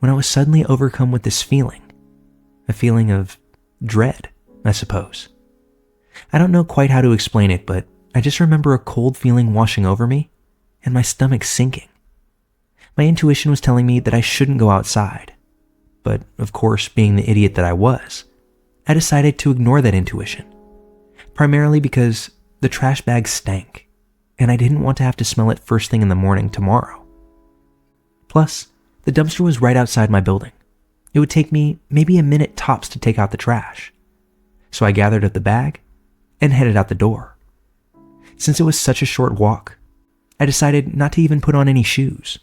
when I was suddenly overcome with this feeling, a feeling of dread, I suppose. I don't know quite how to explain it, but I just remember a cold feeling washing over me and my stomach sinking. My intuition was telling me that I shouldn't go outside, but of course, being the idiot that I was, I decided to ignore that intuition, primarily because the trash bag stank, and I didn't want to have to smell it first thing in the morning tomorrow. Plus, the dumpster was right outside my building. It would take me maybe a minute tops to take out the trash. So I gathered up the bag and headed out the door. Since it was such a short walk, I decided not to even put on any shoes.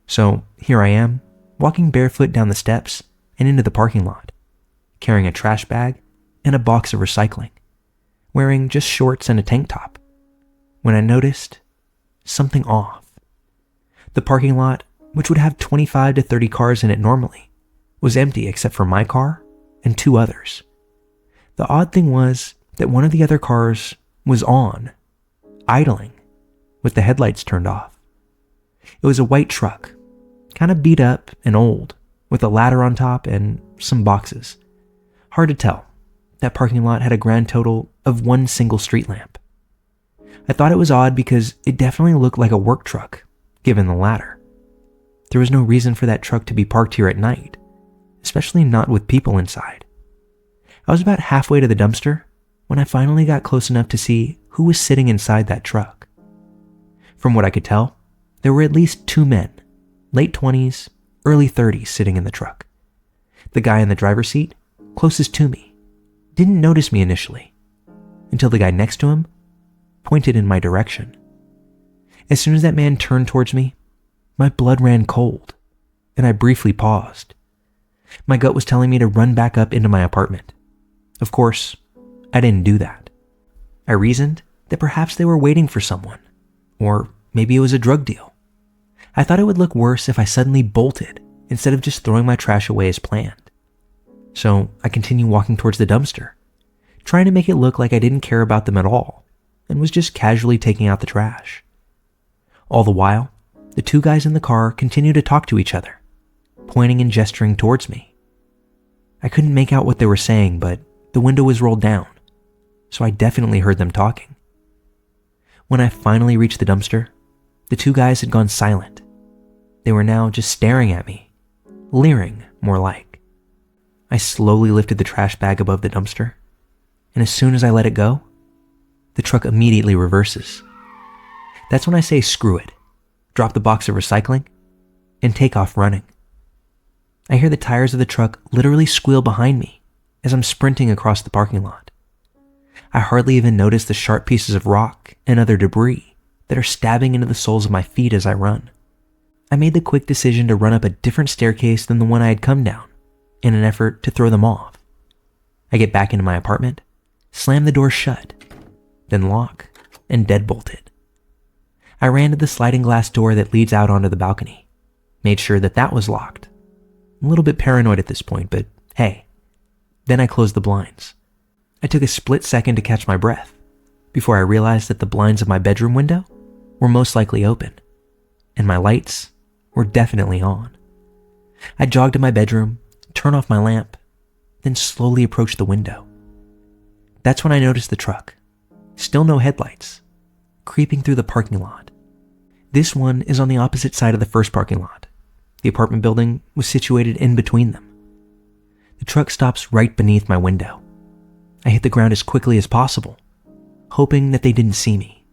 So here I am, walking barefoot down the steps and into the parking lot, carrying a trash bag and a box of recycling, wearing just shorts and a tank top, when I noticed something off. The parking lot, which would have 25 to 30 cars in it normally, was empty except for my car and two others. The odd thing was that one of the other cars was on, idling, with the headlights turned off. It was a white truck, kind of beat up and old, with a ladder on top and some boxes. Hard to tell. That parking lot had a grand total of one single street lamp. I thought it was odd because it definitely looked like a work truck, given the ladder. There was no reason for that truck to be parked here at night, especially not with people inside. I was about halfway to the dumpster when I finally got close enough to see who was sitting inside that truck. From what I could tell, there were at least 2 men, late 20s, early 30s, sitting in the truck. The guy in the driver's seat, closest to me, didn't notice me initially, until the guy next to him pointed in my direction. As soon as that man turned towards me, my blood ran cold, and I briefly paused. My gut was telling me to run back up into my apartment. Of course, I didn't do that. I reasoned that perhaps they were waiting for someone, or maybe it was a drug deal. I thought it would look worse if I suddenly bolted instead of just throwing my trash away as planned. So I continued walking towards the dumpster, trying to make it look like I didn't care about them at all and was just casually taking out the trash. All the while, the 2 guys in the car continued to talk to each other, pointing and gesturing towards me. I couldn't make out what they were saying, but the window was rolled down, so I definitely heard them talking. When I finally reached the dumpster, the 2 guys had gone silent. They were now just staring at me, leering more like. I slowly lifted the trash bag above the dumpster, and as soon as I let it go, the truck immediately reverses. That's when I say screw it, drop the box of recycling, and take off running. I hear the tires of the truck literally squeal behind me as I'm sprinting across the parking lot. I hardly even notice the sharp pieces of rock and other debris that are stabbing into the soles of my feet as I run. I made the quick decision to run up a different staircase than the one I had come down in an effort to throw them off. I get back into my apartment, slam the door shut, then lock and deadbolt it. I ran to the sliding glass door that leads out onto the balcony, made sure that that was locked. I'm a little bit paranoid at this point, but hey. Then I closed the blinds. I took a split second to catch my breath before I realized that the blinds of my bedroom window were most likely open, and my lights were definitely on. I jogged to my bedroom, turned off my lamp, then slowly approached the window. That's when I noticed the truck, still no headlights, creeping through the parking lot. This one is on the opposite side of the first parking lot. The apartment building was situated in between them. The truck stops right beneath my window. I hit the ground as quickly as possible, hoping that they didn't see me.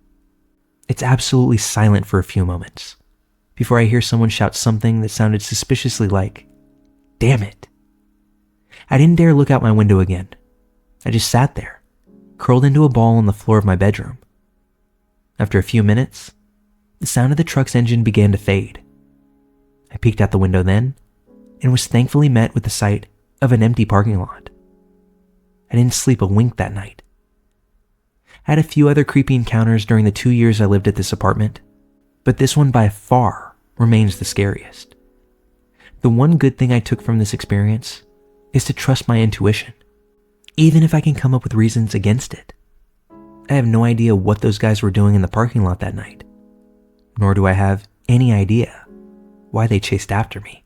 It's absolutely silent for a few moments before I hear someone shout something that sounded suspiciously like, "Damn it." I didn't dare look out my window again. I just sat there, curled into a ball on the floor of my bedroom. After a few minutes, the sound of the truck's engine began to fade. I peeked out the window then and was thankfully met with the sight of an empty parking lot. I didn't sleep a wink that night. I had a few other creepy encounters during the 2 years I lived at this apartment, but this one by far remains the scariest. The one good thing I took from this experience is to trust my intuition, even if I can come up with reasons against it. I have no idea what those guys were doing in the parking lot that night, nor do I have any idea why they chased after me.